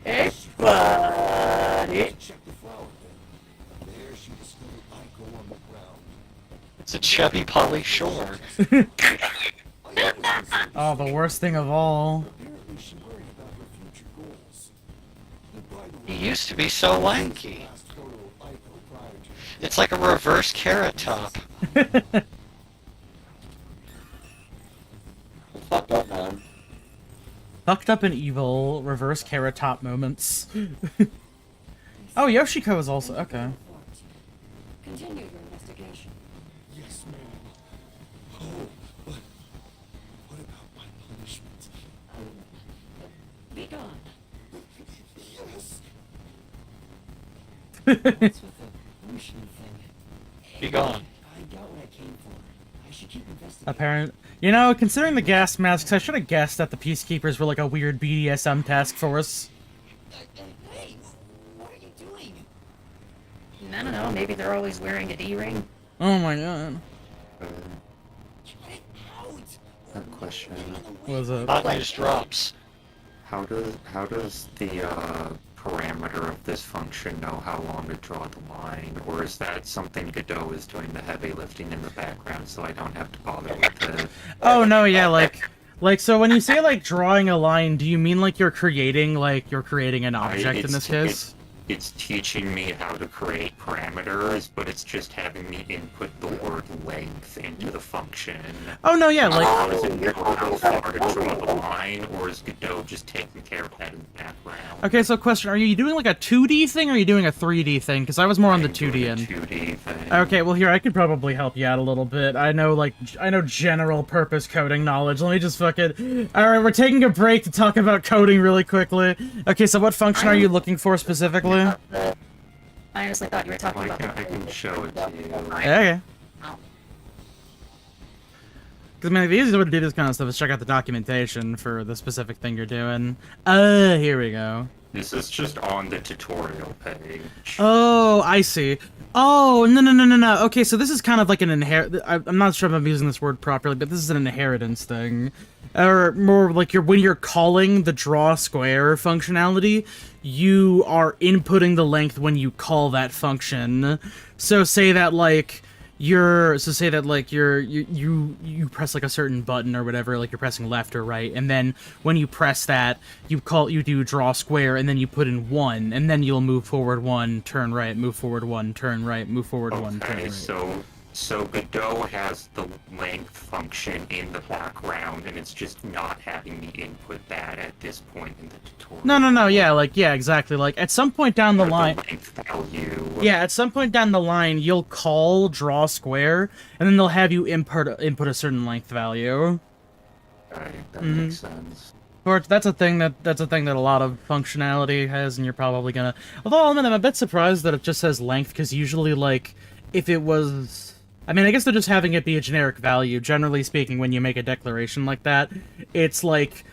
Hey, buddy. Check the flower bed. There she discovered Aiko on the ground. It's a chubby Polly Shore. Oh, the worst thing of all. Apparently she worried about her future goals. And by the He way, used to be so lanky. last photo of Aiko prior to It's like a reverse Carrot Top. Fucked up, man. Fucked up and evil, reverse Carrot Top moments. Oh, Yoshiko is also okay. Continue your investigation. yes, ma'am. Oh, but what about my punishment? Be gone. Yes. What's with the pollution thing? Be gone. I got what I came for. I should keep investigating. Apparent. You know, considering the gas masks, I should have guessed that the peacekeepers were like a weird BDSM task force. Hey, what are you doing? I don't know, maybe they're always wearing a D-ring. Oh my god. Get out! A question. Was it? Hot news drops. How does the parameter of this function know how long to draw the line, or is that something Godot is doing the heavy lifting in the background, so I don't have to bother with it? Oh no, yeah, like so when you say like drawing a line, do you mean like you're creating an object in this case? it's teaching me how to create parameters, but it's just having me input the word length into the function. Oh no, yeah, like How does it know how far to draw the line, or is Godot just taking care of that in the background? okay. So question: are you doing like a 2D thing, or are you doing a 3D thing? Because I was more on the I'm doing 2D a end. 2D thing. Okay, well here I could probably help you out a little bit. I know general purpose coding knowledge. Let me just fucking. All right, we're taking a break to talk about coding really quickly. Okay, so what function are you looking for specifically? I honestly thought you were talking about I can show it to you. Okay. Because, man, the easiest way to do this kind of stuff is check out the documentation for the specific thing you're doing. Here we go. This is just on the tutorial page. Oh, I see. Oh, no. Okay, so this is kind of like an I'm not sure if I'm using this word properly, but this is an inheritance thing. Or more like when you're calling the draw square functionality, you are inputting the length when you call that function. So say that like you press like a certain button or whatever, like you're pressing left or right, and then when you press that, you do draw square, and then you put in 1, and then you'll move forward 1, turn right, move forward 1, turn right, move forward 1, turn right. So Godot has the length function in the background, and it's just not having me input that at this point in the tutorial. No, yeah, exactly. Like, at some point down the line... length value. Yeah, at some point down the line, you'll call draw square, and then they'll have you input a certain length value. Okay, that makes sense. Or that's a thing that a lot of functionality has, and you're probably gonna... Although, I'm a bit surprised that it just says length, because usually, like, if it was... I mean, I guess they're just having it be a generic value. Generally speaking, when you make a declaration like that, it's like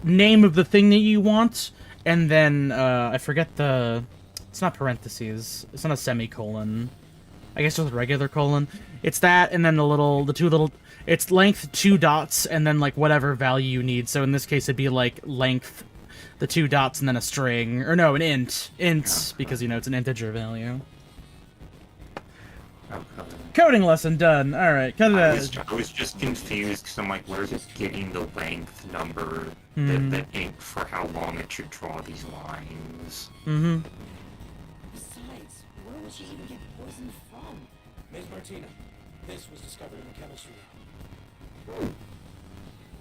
name of the thing that you want, and then I forget the. It's not parentheses. It's not a semicolon. I guess just a regular colon. It's that, and then the two little. It's length 2 dots, and then like whatever value you need. So in this case, it'd be like length, the 2 dots, and then a string, or no, an int, because it's an integer value. Okay. Coding lesson done. All right, cut it out. I was just confused because I'm like, where's it getting the length number, the ink for how long it should draw these lines? Besides, where would she even get poison from? Ms. Martina, this was discovered in the chemistry lab.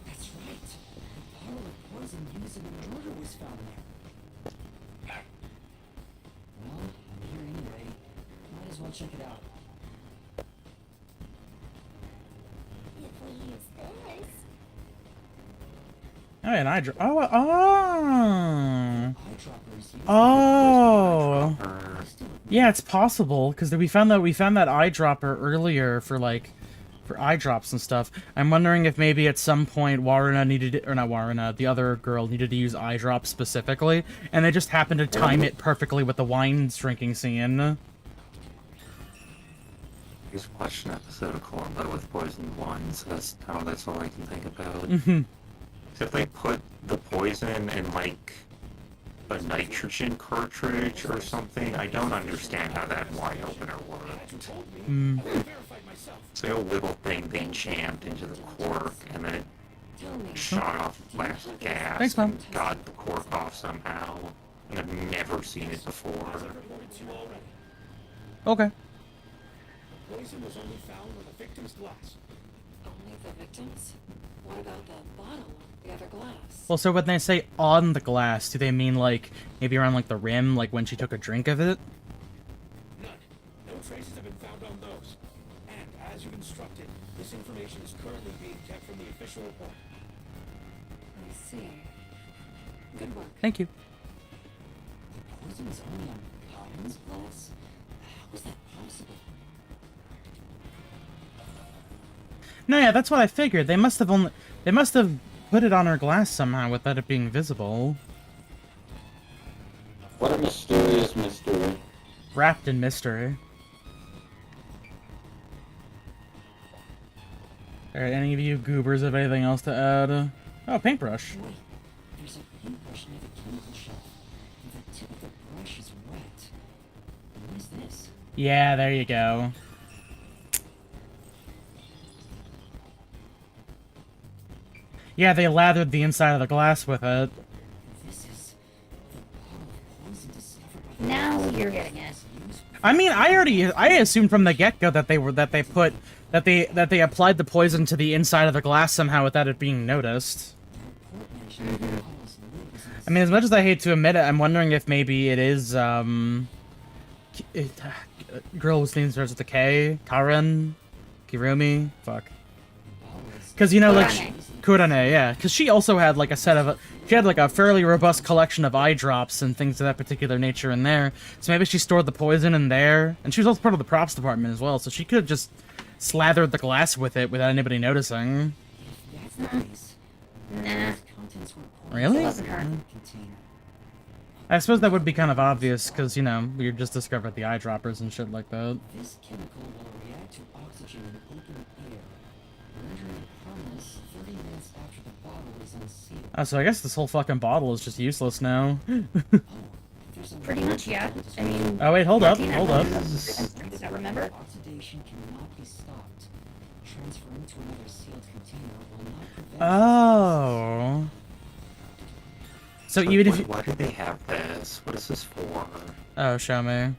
That's right. A bottle of poison used in the murder was found there. Well, I'm here anyway. Might as well check it out. If we use this... Oh, and Eyedroppers Oh. Yeah, it's possible because we found that eyedropper earlier for eye drops and stuff. I'm wondering if maybe at some point the other girl needed to use eye drops specifically, and they just happened to time it perfectly with the wine drinking scene. Just watched an episode of Columbo with poisoned wine, so that's all I can think about. If they put the poison in like a nitrogen cartridge or something, I don't understand how that wine opener worked. It's like a little thing they jammed into the cork, and then it shot off plastic gas. Thanks, Mom. And got the cork off somehow. And I've never seen it before. Okay. Poison was only found on the victim's glass. Only the victims? What about the bottle, the other glass? Well, so when they say on the glass, do they mean like maybe around like the rim, like when she took a drink of it? None. No traces have been found on those. And as you've instructed, this information is currently being kept from the official report. I see. Good work. Thank you. The poison's only on Colin's glass? How is that possible? No, yeah, that's what I figured. They must have put it on her glass somehow without it being visible. What a mysterious mystery. Wrapped in mystery. Alright, any of you goobers have anything else to add? Oh, paintbrush. Wait, there's a paintbrush near the chemical shelf. The tip of the brush is wet. What is this? Yeah, there you go. Yeah, they lathered the inside of the glass with it. This is the bottle of poison discovered by the... Now you're getting at. I mean, I assumed from the get-go that they applied the poison to the inside of the glass somehow without it being noticed. I mean, as much as I hate to admit it, I'm wondering if maybe it is, girl whose name starts with a K? Karen? Kirumi? Fuck. Because, you know, like, Kurane, yeah. Because she also had, like, she had, like, a fairly robust collection of eye drops and things of that particular nature in there. So maybe she stored the poison in there. And she was also part of the props department as well, so she could have just slathered the glass with it without anybody noticing. Nah. Really? It wasn't her. I suppose that would be kind of obvious, because, you know, we just discovered the eyedroppers and shit like that. This chemical will react to oxygen in open air, rendering it harmless 30 minutes after the bottle is unsealed. Oh, so I guess this whole fucking bottle is just useless now. Pretty much, yeah. I mean... Oh, wait, hold up, Martina hold up. Does that remember? Oxidation cannot be stopped. Transferring to another sealed container will not prevent... Oh. So even if you... Why do they have this? What is this for? Oh, show me.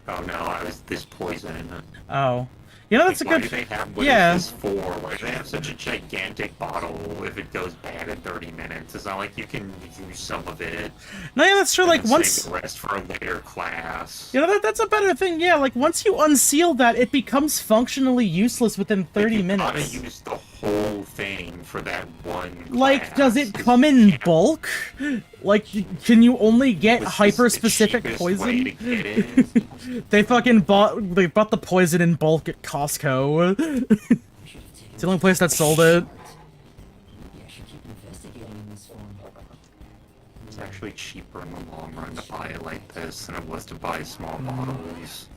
Oh no, this poison. Oh. You know, that's a Why good... do they have, what Yeah. is this for? Why do they have such a gigantic bottle if it goes bad in 30 minutes? It's not like you can use some of it. No, yeah, that's true, like, and once... save the rest for a later class. You know, that's a better thing, yeah, like, once you unseal that, it becomes functionally useless within 30 You minutes. gotta use the whole thing for that one Like, class. does it come in bulk? Like, can you only get This is hyper-specific the cheapest poison? way to get it. They bought the poison in bulk at Costco. It's the only place that sold it. Yeah, I should keep investigating in this form. It's actually cheaper in the long run to buy it like this than it was to buy small bottles.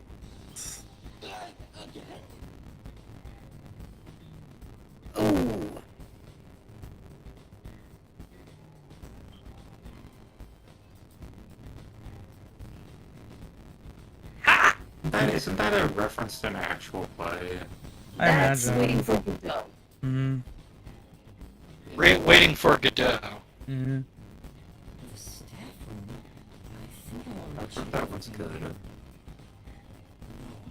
Ooh. Isn't that a reference to an actual play? I That's imagine. waiting for Godot. Mm-hmm. Waiting for Godot. Mm-hmm. The staff room. I think I I already thought that was good. No,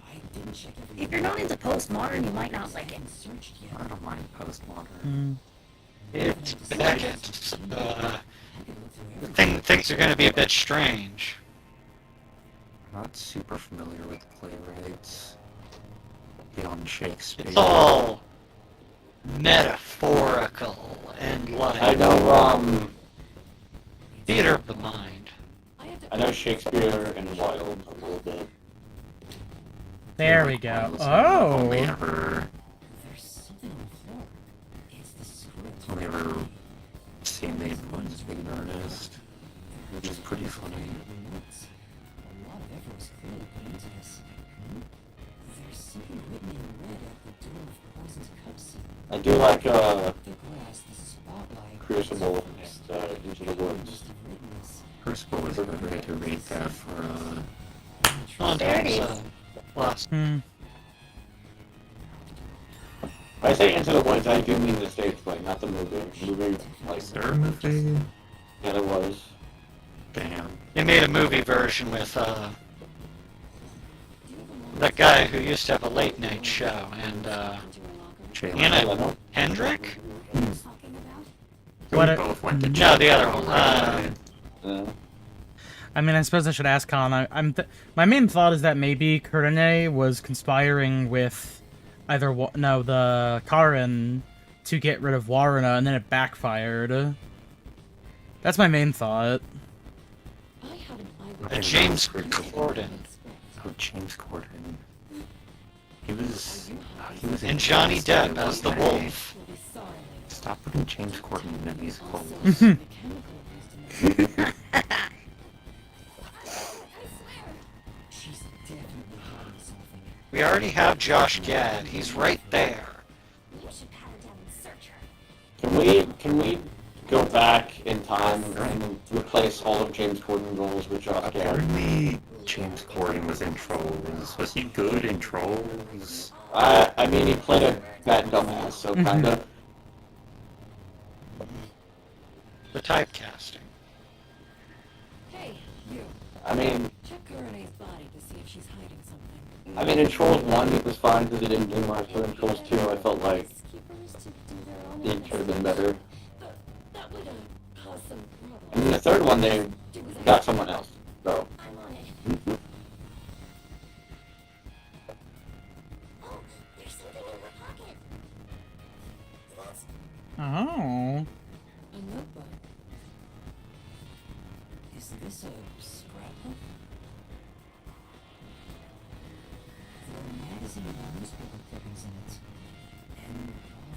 I didn't check every. If you're not into postmodern, you might not like it. Searched yet. I don't mind postmodern. Mm-hmm. It's Beckett. Things are going to be a bit strange. I'm not super familiar with playwrights beyond Shakespeare. It's all metaphorical and like I know, theater of the mind. I know Shakespeare and Wilde a little bit. There we go. I've only Oh. ever, There's something on the floor. It's the script. only ever seen the influence being earnest, which is pretty funny. A lot of effort was clearly put into this. There's something written in red at the door of Poison's cup scene. I do like, The glass, the spotlight. Crucible and, Into the Woods. Must have written this. Crucible was a good way to read that for, On There it is. last. Hmm. When I say Into the Woods, I do mean the stage play, not the movie. The movie, like, is there a movie? yeah, there was. Damn. They made a movie version with that guy who used to have a late night show and Jalen. Anna Hendrick? Talking about? We What both went to No, the other one. I mean, I suppose I should ask Colin. My main thought is that maybe Kurane was conspiring with either the Karen to get rid of Waruna, and then it backfired. That's my main thought. I have an eyewitness. James Corden. Oh, James Corden. He was And in Johnny James Depp as the Corden. wolf. Will be sorry. Stop putting James Corden in the musicals. The chemical used in the She's definitely hiding something. We already have Josh Gad. He's right there. You should pat her down and search her. Can we go back in time and replace all of James Corden roles with Josh Gad? Apparently, James Corden was in Trolls. Was he good in Trolls? I mean, he played a bad dumbass, so kinda. The typecasting. Hey, you. I mean, Check Kurene's body to see if she's hiding something. I mean, in Trolls 1 it was fine because it didn't do much, but in Trolls 2 I felt like Keepers to do their own it could have been better. That would cause some problems. I mean, the third one they got someone else, so. I'm on it. Oh, there's something in her pocket. That's Oh. A notebook. Is this a scrapbook? There are magazine and newspaper clippings in it, and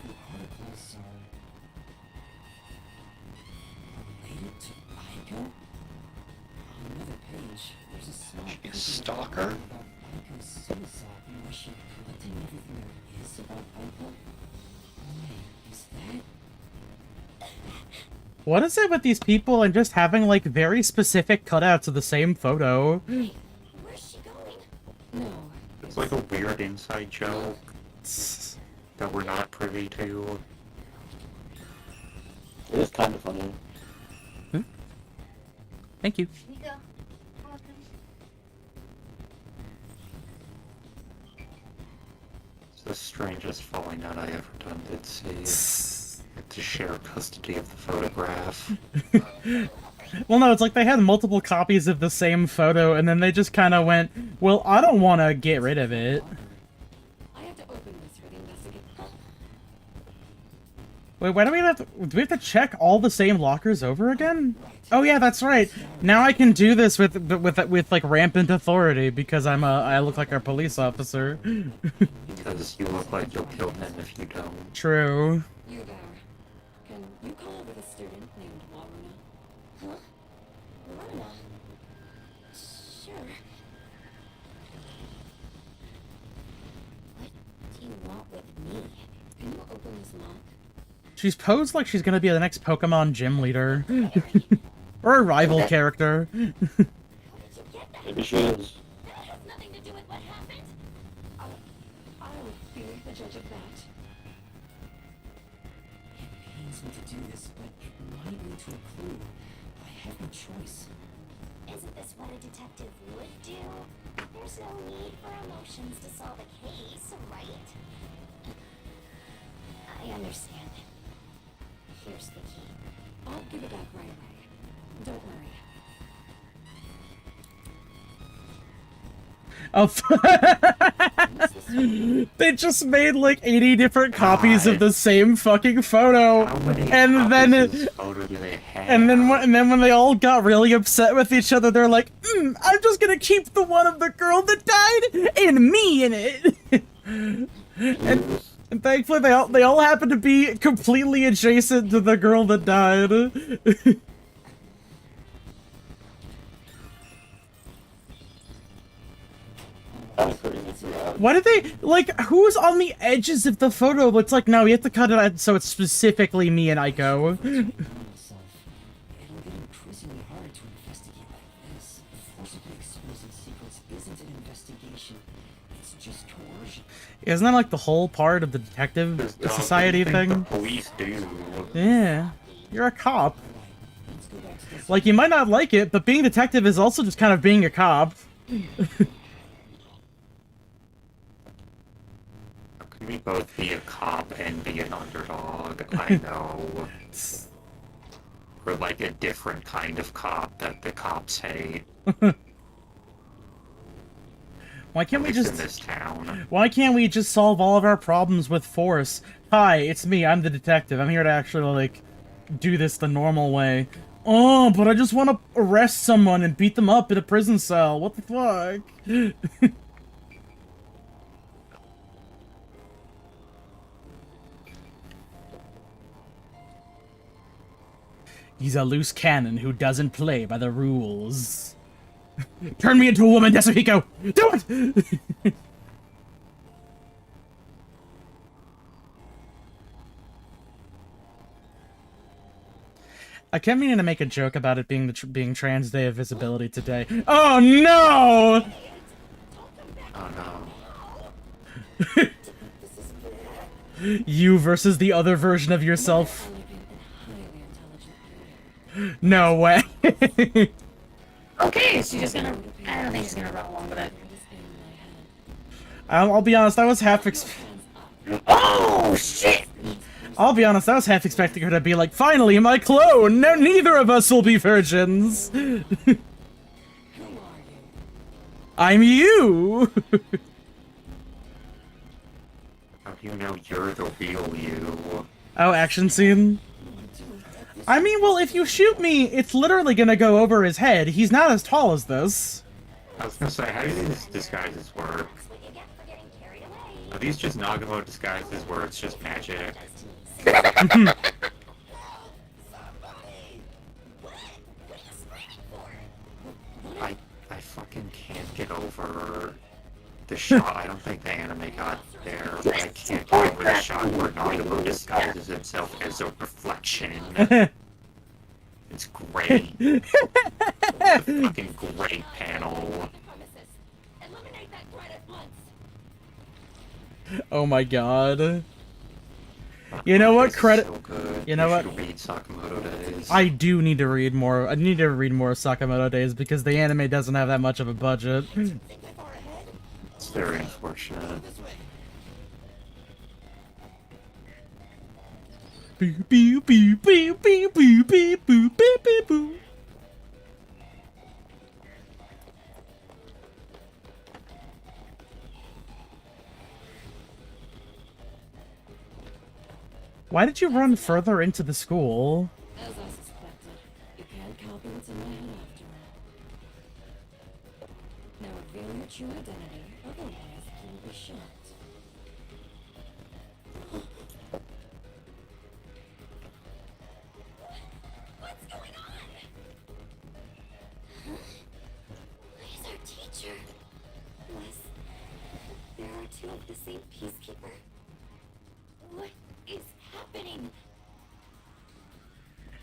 all the articles are related to Aiko. On another page, there's a small She a clipping stalker? about Aiko's suicide. Was she collecting everything there is about Aiko? Wait, is that? What is it with these people and just having, like, very specific cutouts of the same photo? where's she going? No. It's like a weird inside joke that we're not privy to. It is kind of funny. Thank you. Here you go. Welcome. It's the strangest falling out I ever done did see. To share custody of the photograph. Well, no, it's like they had multiple copies of the same photo, and then they just kind of went, well, I don't want to get rid of it. I have to open this for the investigation. Wait, why do we have to check all the same lockers over again? Oh yeah, that's right. Now I can do this with like rampant authority because I look like a police officer. Because you look like you'll kill him if you don't. True. You there. Can you call over the student named Waruna? Huh? Lana. Sure. What do you want with me? Can you open this lock? She's posed like she's gonna be the next Pokemon gym leader. Or a rival character. How did you get that? Maybe she is. That has nothing to do with what happened. I'll be the judge of that. It pains me to do this, but it might lead to a clue. I have no choice. Isn't this what a detective would do? There's no need for emotions to solve a case, right? I understand. Here's the key. I'll give it back right away. Don't worry. Oh, they just made like 80 different copies of the same fucking photo, How many and then copies of this photo do they have? and then when they all got really upset with each other, they're like, I'm just gonna keep the one of the girl that died and me in it. And thankfully they all happen to be completely adjacent to the girl that died. Why did they, like, who's on the edges of the photo? It's like, no, we have to cut it out so it's specifically me and Aiko. Myself. It'll get increasingly harder to investigate like this. Forcibly exposing secrets isn't an investigation. It's just coercion. Isn't that like the whole part of the detective Just society what do you think thing? the police do. Yeah. You're a cop. Let's go back to this. Like, you might not like it, but being a detective is also just kind of being a cop. Can we both be a cop and be an underdog? I know. We're like a different kind of cop that the cops hate. Why can't we At least just... in this town. Why can't we just solve all of our problems with force? Hi, it's me, I'm the detective. I'm here to actually, like, do this the normal way. Oh, but I just want to arrest someone and beat them up in a prison cell. What the fuck? He's a loose cannon who doesn't play by the rules. Turn me into a woman, Yasuhiko! Do it! I kept meaning to make a joke about it being the being Trans Day of Visibility today. Oh no! Oh no. You versus the other version of yourself. Only been a highly intelligent breeder. No way. Okay, is she just gonna... I don't think she's gonna run along with it. I'll be honest, I was half Oh, shit! I'll be honest, I was half expecting her to be like, finally, my clone! No, neither of us will be virgins! I'm you! How do you know you're the real you? Oh, action scene? I mean, well, if you shoot me, it's literally gonna go over his head. He's not as tall as this. I was gonna say, how do these disguises work? Are these just Nagamo disguises where it's just magic? I fucking can't get over the shot. I don't think the anime got there, but I can't get over the shot where Nagamo disguises himself as a reflection. It's great. It's a fucking great panel. Oh my god. You know what? Credit. So good. You know what? Should read Sakamoto Days. I do need to read more. I need to read more Sakamoto Days because the anime doesn't have that much of a budget. It's very unfortunate. Boo boo boo boo boo boo boo boo boo boo. Why did you run further into the school? As I suspected, you can't copy what's in my head after all. Now reveal your true identity, otherwise you will be shot. What's going on? Where's our teacher? There are two of the same peacekeeper. What is happening?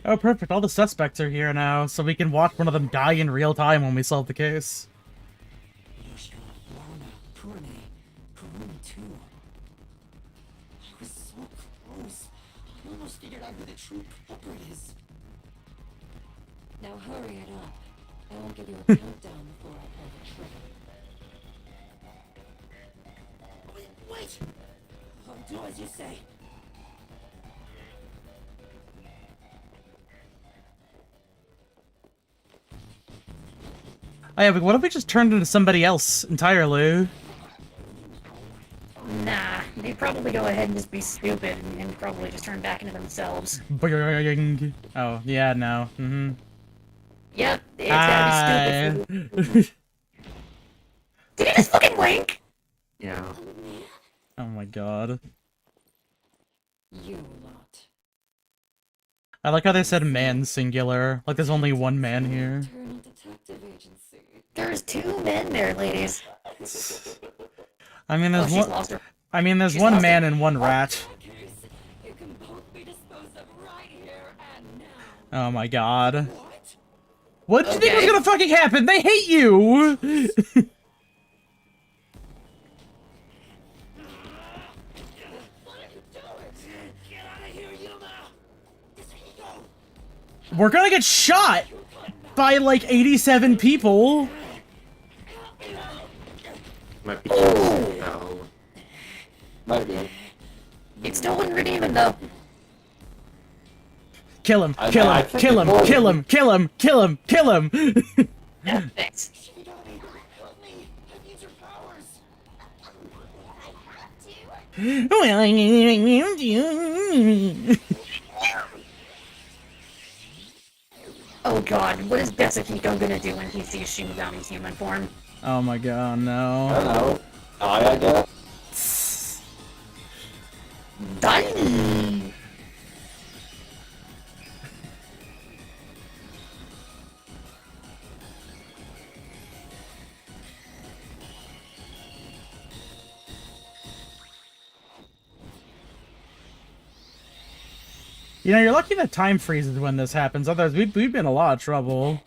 Oh, perfect. All the suspects are here now, so we can watch one of them die in real time when we solve the case. Yoshika, Lana, Purane, Karumi too. I was so close. I almost figured out who the true culprit is. Now hurry it up. I won't give you a countdown before I pull the trigger. Wait! I'll do as you say. Oh yeah, but what if we just turned into somebody else entirely? Nah, they'd probably go ahead and just be stupid and probably just turn back into themselves. Boing. Oh, yeah, no. Mm-hmm. Yep, it's gotta be stupid. Did he just fucking wink? Yeah. Oh my god. You lot. I like how they said man singular. Like there's only one man here. Turn detective agency. There's two men there, ladies. I mean, Oh, there's she's one. lost her. I mean, there's She's one lost man and one rat. You can both be disposed of right here and now. Oh my god. What? What did you think was Okay. gonna fucking happen? They hate you! What are you doing? Get out of here, Yuma! We're gonna get shot by like 87 people. Might be decent, though. Might be. It still wouldn't redeem him, though. Kill him, I kill him, think kill him, it was- kill him, kill him, kill him, kill him. Yeah, thanks. Help me! I need your powers! Well, I need you. Oh god, what is Besakiko gonna do when he sees Shinigami's human form? Oh my god, I don't no. know. I guess. Done! You know, you're lucky that time freezes when this happens. Otherwise, we'd be in a lot of trouble.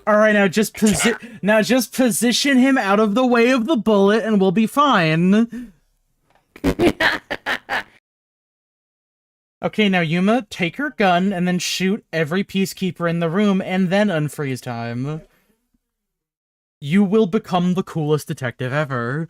All right, now just position him out of the way of the bullet, and we'll be fine. Okay, now Yuma, take her gun and then shoot every peacekeeper in the room and then unfreeze time. You will become the coolest detective ever.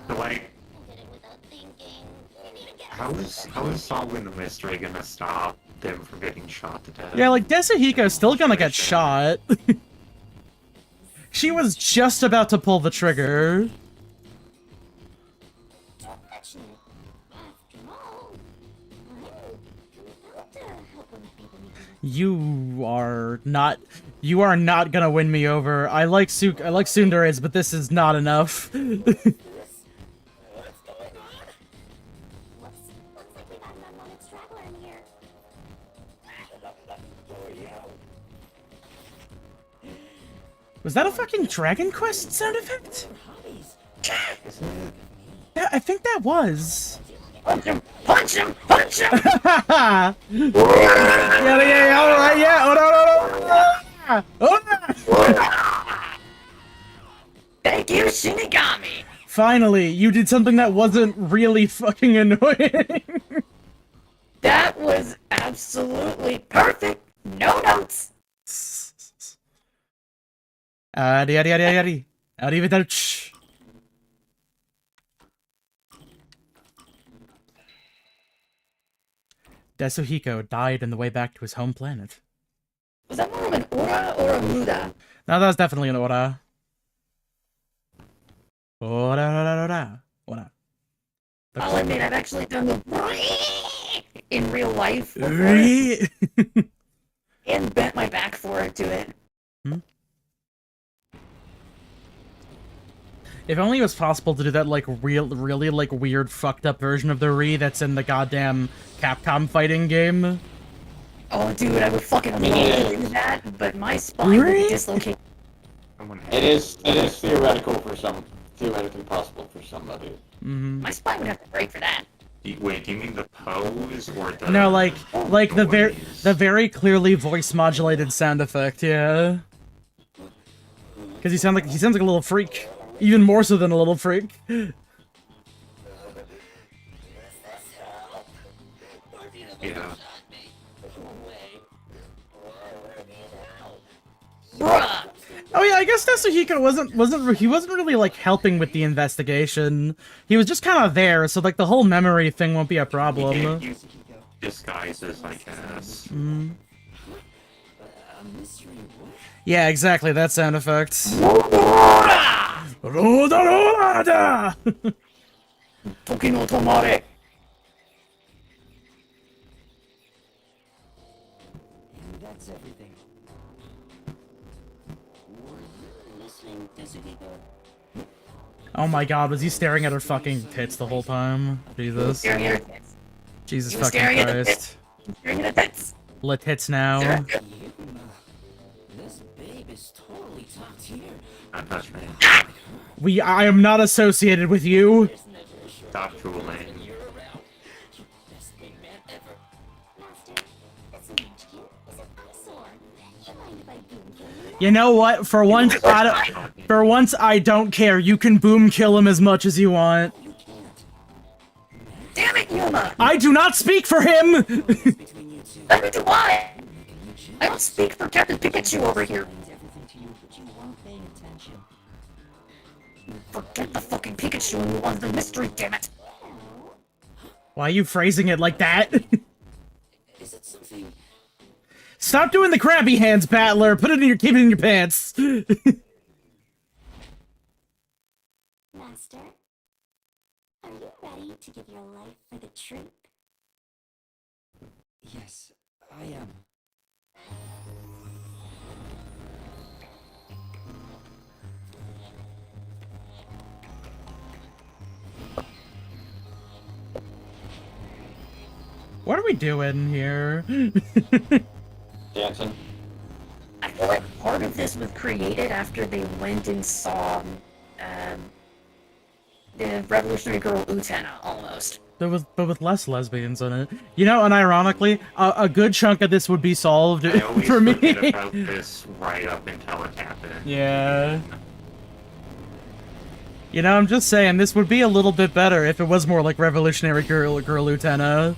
So, like, I did it without thinking. We need to get how is solving the mystery gonna stop them from getting shot to death? Yeah, like, Desuhiko's still gonna get shot. She was just about to pull the trigger. After all, I'm out to help when people need me. You are not gonna win me over. I like Sundare's, but this is not enough. What's going on? Looks like we got an unwanted straggler in here. Was that a fucking Dragon Quest sound effect? Yeah, I think that was. Punch him! Punch him! Punch him! Yeah, alright, yeah. Oh, no. Oh, Thank you, Shinigami! finally, you did something that wasn't really fucking annoying. That was absolutely perfect! No notes! Arrivederci. Arrivederci. Desuhiko died on the way back to his home planet. Was that more of an aura or a Muda? No, that was definitely an Ora. Ora. I'll admit, I've actually done the in real life before, and bent my back for it to it. If only it was possible to do that, like, really, like, weird, fucked up version of the Ri that's in the goddamn Capcom fighting game. Oh, dude, I would fucking love to do that, but my spine would be dislocated. It is theoretically possible for somebody. My spine would have to break for that. Wait, do you mean the pose or the... No, like the very clearly voice modulated sound effect, yeah. Because he sounds like a little freak, even more so than a little freak. Yeah. Bruh! Oh yeah, I guess Desuhiko wasn't really like helping with the investigation. He was just kind of there, so like the whole memory thing won't be a problem. You disguises, I guess. Yeah, exactly, that sound effect. Toki no Tomare! And that's everything. Were you listening, Desuhiko? Oh my god, was he staring at her fucking tits the whole time? Jesus. Staring at her tits. Jesus He was fucking staring at the Christ. Staring at the tits. Lit tits now. Yuma, this babe is totally top tier. Don't touch me. I am not associated with you. Stop fooling. Best thing man ever. Master, this munchkin is an eyesore. You mind if I boom kill you? You know what? For once I don't care. You can boom kill him as much as you want. You can't. Damn it, Yuma! I do not speak for him! Between you two. Neither do I! I don't speak for Captain Pikachu over here. Means everything to you, but you weren't paying attention. Forget the fucking Pikachu and move on to the mystery, damn it! Why are you phrasing it like that? Is it something? Stop doing the crabby hands, Battler. Keep it in your pants. Master, are you ready to give your life for the troop? Yes, I am. What are we doing here? Jackson. I feel like part of this was created after they went and saw the Revolutionary Girl Utena, almost. but with less lesbians in it. You know, unironically, a good chunk of this would be solved I always for me. forget about this right up until it happened. Yeah. You know, I'm just saying, this would be a little bit better if it was more like Revolutionary Girl Utena.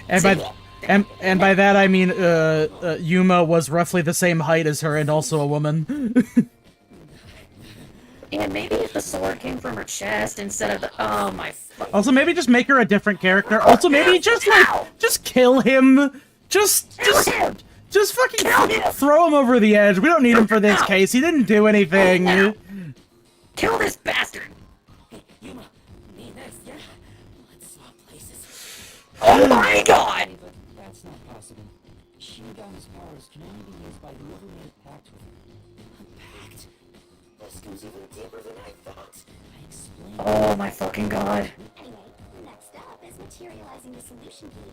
And by that I mean, Yuma was roughly the same height as her and also a woman. And maybe if the sword came from her chest instead of the. Oh my. Also, maybe just make her a different character. Also, maybe just kill him. Just fucking throw him over the edge. We don't need him for this case. He didn't do anything. Kill this bastard! Yuma, me next, yeah? Let's swap places. Oh my god! But that's not possible. Shinigami's powers can only be used by whoever made a pact with her. A pact? This goes even deeper than I thought. I explained. Oh my fucking god. Anyway, next up is materializing the solution key.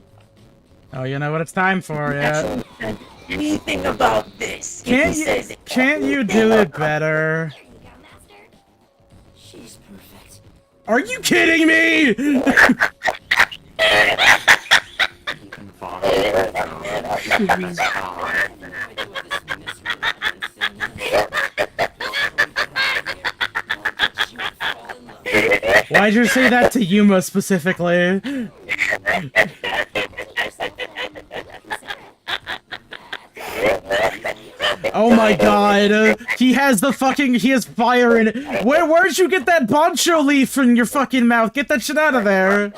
Oh, you know what it's time for, yeah. Actually, said anything about this. Can't you do it better? Here you go, Master. She's perfect. Are you kidding me? You can vomit. Why'd you say that to Yuma specifically? Oh my god, he has fire in it. Where'd you get that poncho leaf in your fucking mouth? Get that shit out of there.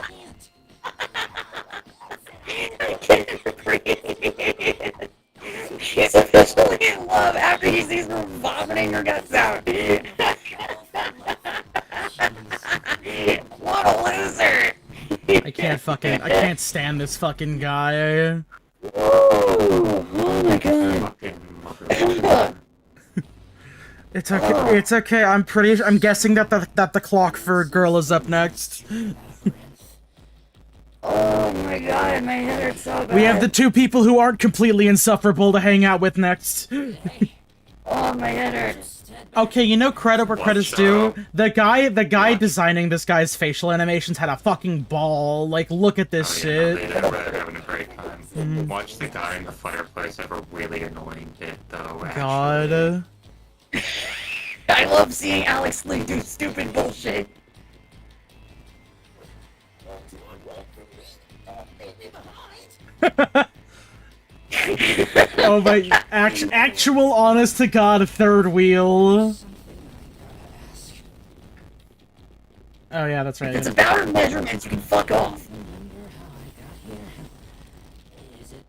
He's officially in love after he sees her vomiting her guts out. What a loser! I can't stand this fucking guy. Oh my god. It's okay. It's okay. I'm guessing that the clock for girl is up next. Oh my god, my head hurts so bad. We have the two people who aren't completely insufferable to hang out with next. Oh, my head hurts. Okay, you know, credit where credit's due. The guy designing this guy's facial animations had a fucking ball. Like, look at this shit. They were having a great time. Watch the guy in the fireplace have a really annoying bit, though. Actually. God. I love seeing Alex Lee do stupid bullshit. Oh my, actual honest to god third wheel. Oh yeah, that's right. If it's about her measurements, you can fuck off. Is it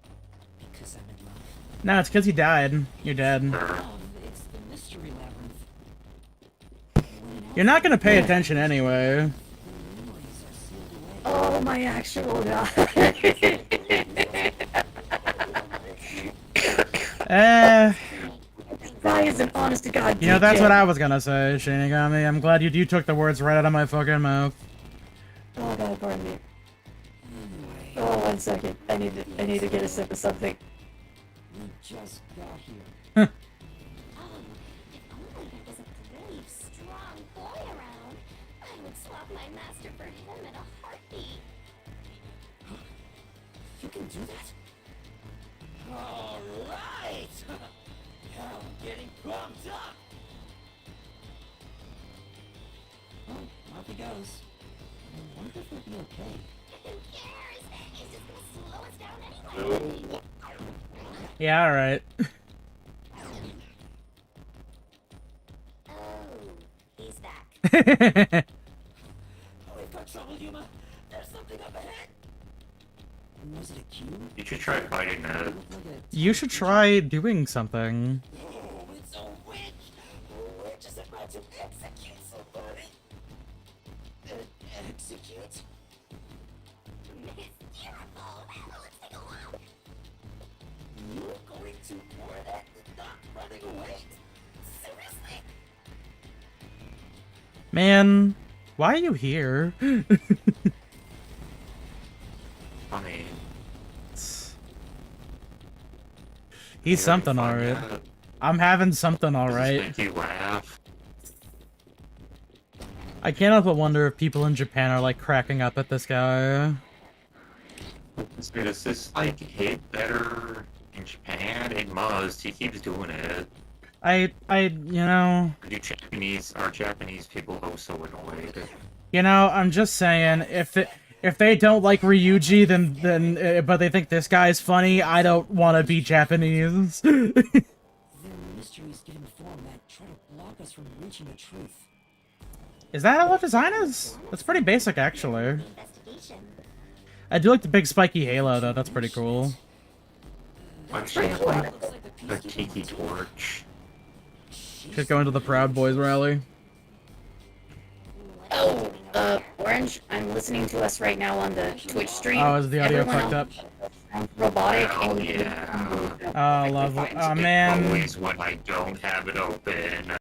because I'm in love? No, it's because he died. You're dead. It's the mystery labyrinth. You're not gonna pay attention anyway. Oh my actual god. Guy is an honest to god. You know, that's DJ. what I was gonna say, Shinigami. I'm glad you took the words right out of my fucking mouth. Oh god, pardon me. Oh, 1 second. I need to get a sip of something. You just got here. If only there was a brave, strong boy around, I would swap my master for him in a heartbeat. You can do that? Alright! I'm getting pumped up! Well, off he goes. I wonder if he'll be okay. Who cares? He's just gonna slow us down anyway. Yeah, alright. Oh, he's back. We've got trouble, Yuma! There's something up ahead! Was it a cube? You should try fighting that. Looked like a... You should try doing something. Oh, it's a witch! Witch is about to execute somebody! Execute? Hysterical. Let's take a look. You're going to pour that not running away? Seriously? Man, why are you here? Funny. He's something alright. I'm having something Does this alright. make you laugh? I can't help but wonder if people in Japan are like cracking up at this guy. Does this like hit better in Japan? It must. He keeps doing it. You know, Are Japanese people oh so annoyed? I'm just saying, if they don't like Ryuji, then but they think this guy's funny, I don't want to be Japanese. There are mysteries given form that try to block us from reaching the truth. Is that how what design is? That's pretty basic, actually. Investigation. I do like the big spiky halo, though. That's pretty cool. Let's say like a tiki torch. Should go into the Proud Boys rally. Oh, Orange, I'm listening to us right now on the Twitch stream. Oh, is the audio Everyone fucked up? else robotic Oh and yeah. Oh, lovely. Oh, man. Always when I don't have it open.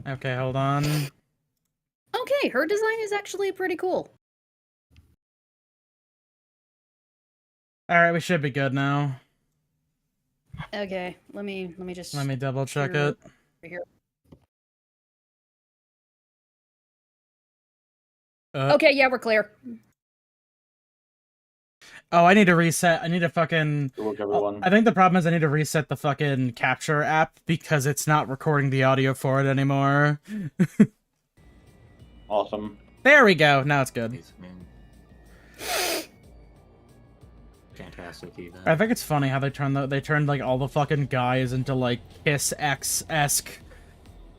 Okay, hold on. Okay, her design is actually pretty cool. Alright, we should be good now. Okay, let me just Let me double check Here. it. here. Okay, yeah, we're clear. Oh, I need to reset. I need to fucking... Good work, everyone. I think the problem is I need to reset the fucking capture app because it's not recording the audio for it anymore. Awesome. There we go. Now it's good. Fantastic even. I think it's funny how they turned like all the fucking guys into like Kiss X-esque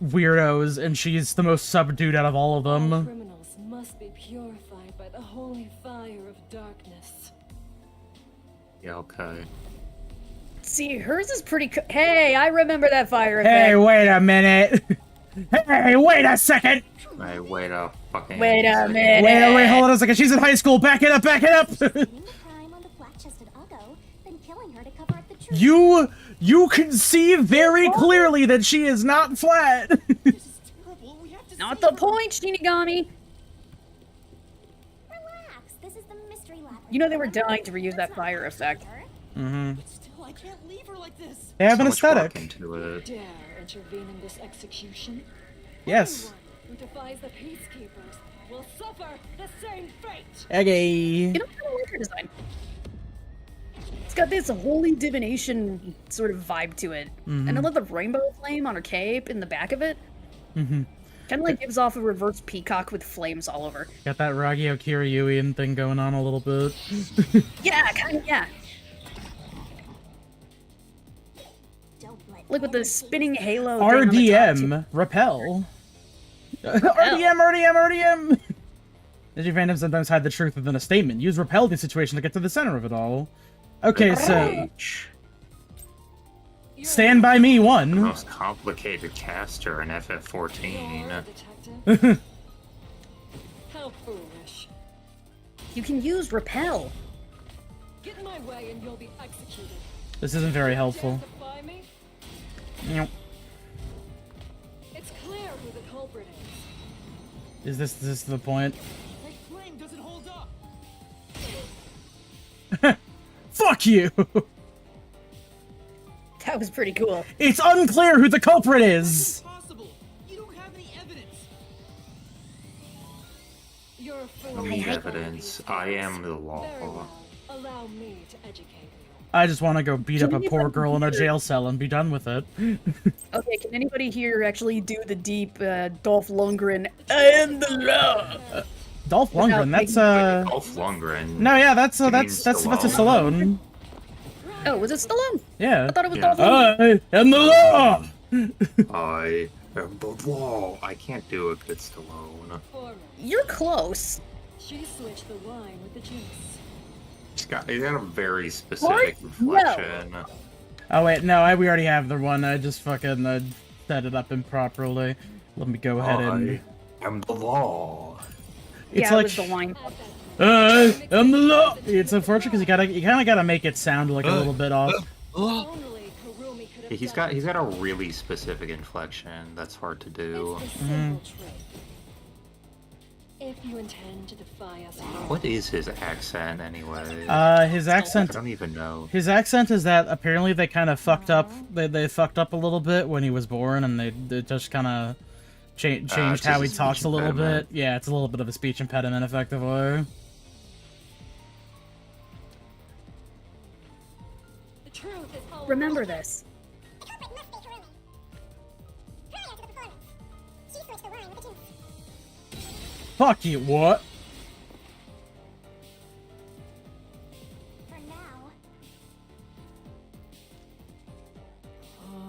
weirdos, and she's the most subdued out of all of All them. criminals must be purified by the holy fire of darkness. Yeah, okay. See, hers is pretty Hey, I remember that fire Hey, effect. wait a minute. Hey, wait a second. Hey, wait a fucking Wait a second. minute. Wait, hold on a second. She's in high school. Back it up, back it up. Pinning the crime on the flat-chested Uggo, then killing her to cover up the truth. You can see very clearly that she is not flat. Not the point, Shinigami. Relax, this is the mystery lab. You know they were dying to reuse that fire effect. Mm-hmm. Still, I can't leave her like this. They have an So much work aesthetic. into it. Dare intervene in this execution? Yes. Anyone who defies the peacekeepers will suffer the same fate. Okay. You know, I kind of like her design. It's got this holy divination sort of vibe to it. And I love the rainbow flame on her cape in the back of it. Mm-hmm. Kind of like gives off a reverse peacock with flames all over. Got that Ragio Kiryuian thing going on a little bit. Yeah, kind of, yeah. Like with the spinning halo. thing on the top, too. RDM, repel. RDM. Digi fandom sometimes hide the truth within a statement. Use repel in the situation to get to the center of it all. Okay, so Stand By Me The 1. most complicated caster in FF14. Detective? How foolish. You can use repel. Get in my way and you'll be executed. This isn't very helpful. Defy me? Meow. It's clear who the culprit is. Is this the point? That flame doesn't hold up. Fuck you! That was pretty cool. It's unclear who the culprit is! Impossible. You don't have any evidence. You're a fool. No need evidence. I am the law. Very well. Allow me to educate you. I just want to go beat up a Can poor anybody girl in a hear- jail cell and be done with it. Okay, can anybody here actually do the deep Dolph Lundgren and the law? Dolph Lundgren, that's Dolph Lundgren. No, yeah, that's You that's mean a Stallone. Oh, was it Stallone? Yeah. I thought it was Yeah. Dolph Lundgren. I am the law! I am the law. I can't do a good Stallone. Former. You're close. She switched the wine with the juice. He's got a very specific inflection. Oh wait, no, we already have the one. I just fucking set it up improperly. Let me go ahead and. I am the law. It's Yeah, it like was the wine. I am the law. It's unfortunate because you kind of gotta make it sound like a little bit off. Only Kurumi could have He's got a really specific inflection that's hard to do. It's a simple trick. If you intend to defy us, What is his accent anyway? His I accent. don't even know. His accent is that apparently they kind of fucked up. They fucked up a little bit when he was born, and they just kind of changed it's how he just a talks speech a little impediment. bit. Yeah, it's a little bit of a speech impediment, effectively. the truth is all Remember this. Fuck you, what?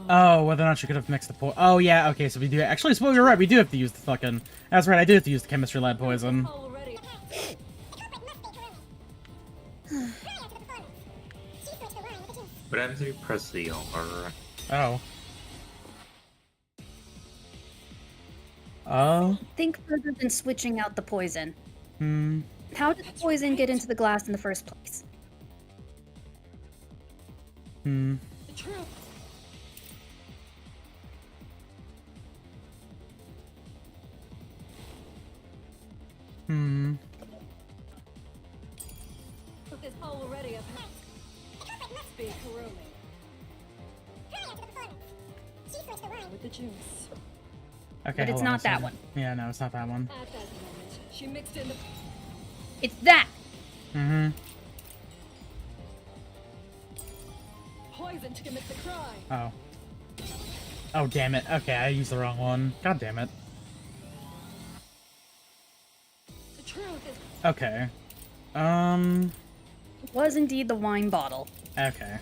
Oh, whether or not you could have mixed the Oh, yeah, okay, so we do... Actually, so you're right, we do have to use the fucking... That's right, I do have to use the chemistry lab poison. already. What happens if you press the R? Oh. Oh? Think further than switching out the poison. Hmm. How did the poison get into the glass in the first place? Hmm. The truth. Hmm. Truth is already apparent. Speak, Kurumi. With the juice. Okay, But it's hold on not a that second. one. Yeah, no, it's not that one. At that moment, she mixed in the It's that! Mm-hmm. poison to commit the crime. Oh. Oh, damn it. Okay, I used the wrong one. God damn it. The truth is Okay. It was indeed the wine bottle. Okay.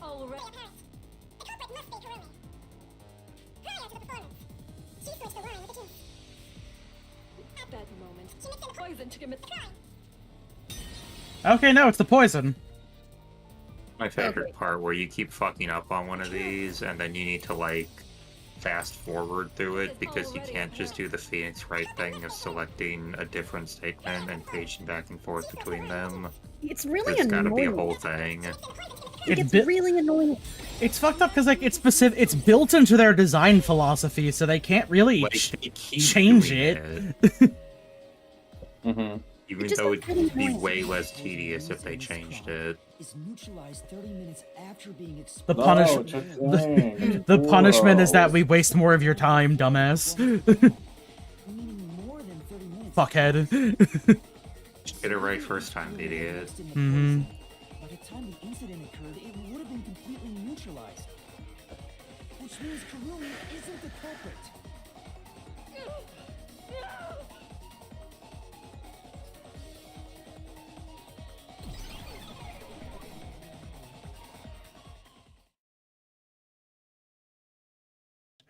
already. At that moment, poison to commit the crime. Okay, no, it's the poison. My favorite part where you keep fucking up on one of these and then you need to like fast forward through it because you can't just do the Phoenix Wright thing of selecting a different statement and paging back and forth between them. It's really There's annoying. gotta be a whole thing. It's really annoying. It's fucked up because like it's specific. It's built into their design philosophy, so they can't really Like, they keep change doing it. Even just though looks it'd really be annoying. way less tedious if they changed it. Is neutralized 30 minutes after being The exposed. punish No, just saying. the punishment is that Whoa. we waste more of your time, dumbass. Meaning more than 30 minutes. Fuckhead. Just get it right first time, idiot. Mhm. By the time the incident occurred, it would have been completely neutralized. Which means Kurumi isn't the culprit.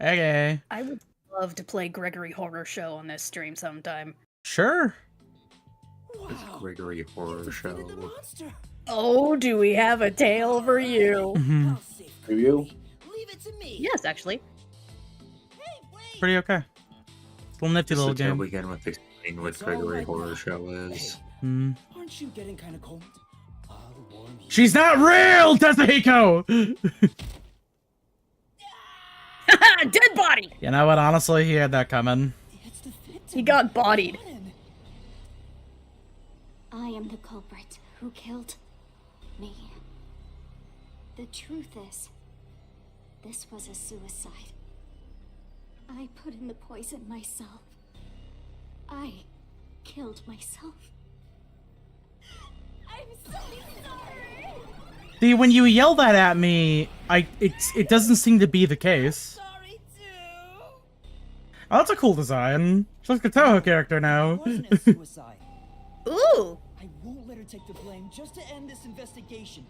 Okay. I would love to play Gregory Horror Show on this stream sometime. Sure. This Gregory Horror Show. Oh, do we have a tale for you? Mhm. Do you? Yes, actually. Pretty okay. Little nifty little Until game. we begin with explaining what Gregory Horror Show is. Hmm. Aren't you getting kind of cold? I'll warm you. She's not real, Tetsuhiko! Dead body! You know what? Honestly, he had that coming. He got bodied. I am the culprit who killed me. The truth is, this was a suicide. I put in the poison myself. I killed myself. I'm so sorry. See, when you yell that at me, it doesn't seem to be the case. Sorry too. Oh, that's a cool design. She's like a Toho character now. Wasn't a suicide. Ooh! I won't let her take the blame just to end this investigation.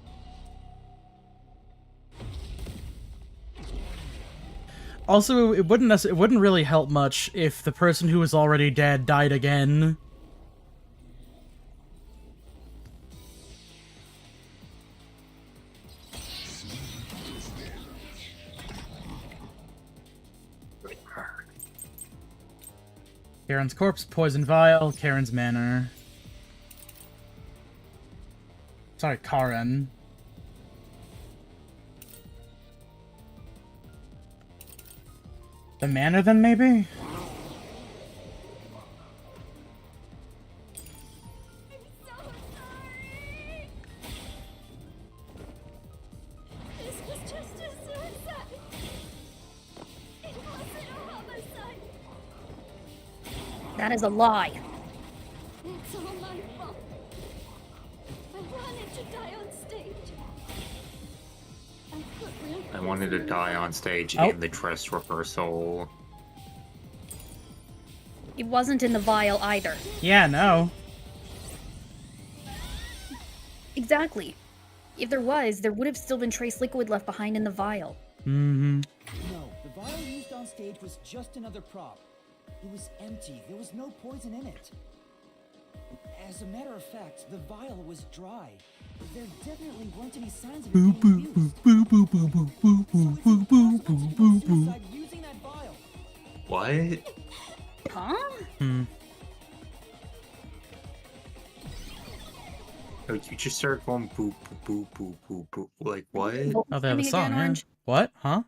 Also, it wouldn't really help much if the person who was already dead died again. Karen's corpse, poison vial, Karen's manor. Sorry, Karen. The manor, then, maybe? That is a lie. It's all my fault. I wanted to die on stage. I wanted to die on stage Oh. in the dress rehearsal. It wasn't in the vial either. Yeah, no. Exactly. If there was, there would have still been trace liquid left behind in the vial. Mm-hmm. No, the vial used on stage was just another prop. It was empty. There was no poison in it. As a matter of fact, the vial was dry. There definitely weren't any signs of it being used. Boo boo boo boo boo boo boo boo boo boo boo. Suicide using that vial. What? Huh? Hmm. Oh, you just started going boo boo boo boo boo boo. Like what? Oh, they have a Sing song, again, yeah. Orange? What? Huh?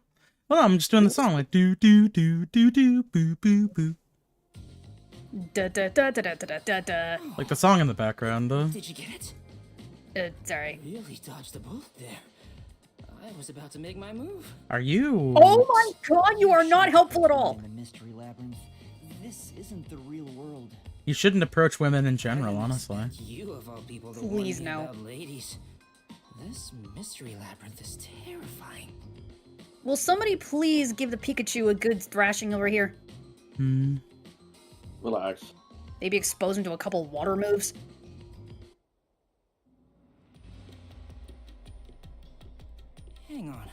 Well, I'm just doing the song like do do do do do boo boo boo. Da da da da da da da da. Like the song in the background. Did you get it? Sorry. Really dodged the bullet there. I was about to make my move. Are you? Oh my god, you are not helpful at all. In the mystery labyrinth, this isn't the real world. You shouldn't approach women in general, honestly. You of all people to Please warn me no. about ladies. This mystery labyrinth is terrifying. Will somebody please give the Pikachu a good thrashing over here? Hmm. Relax. Maybe expose him to a couple water moves? Hang on.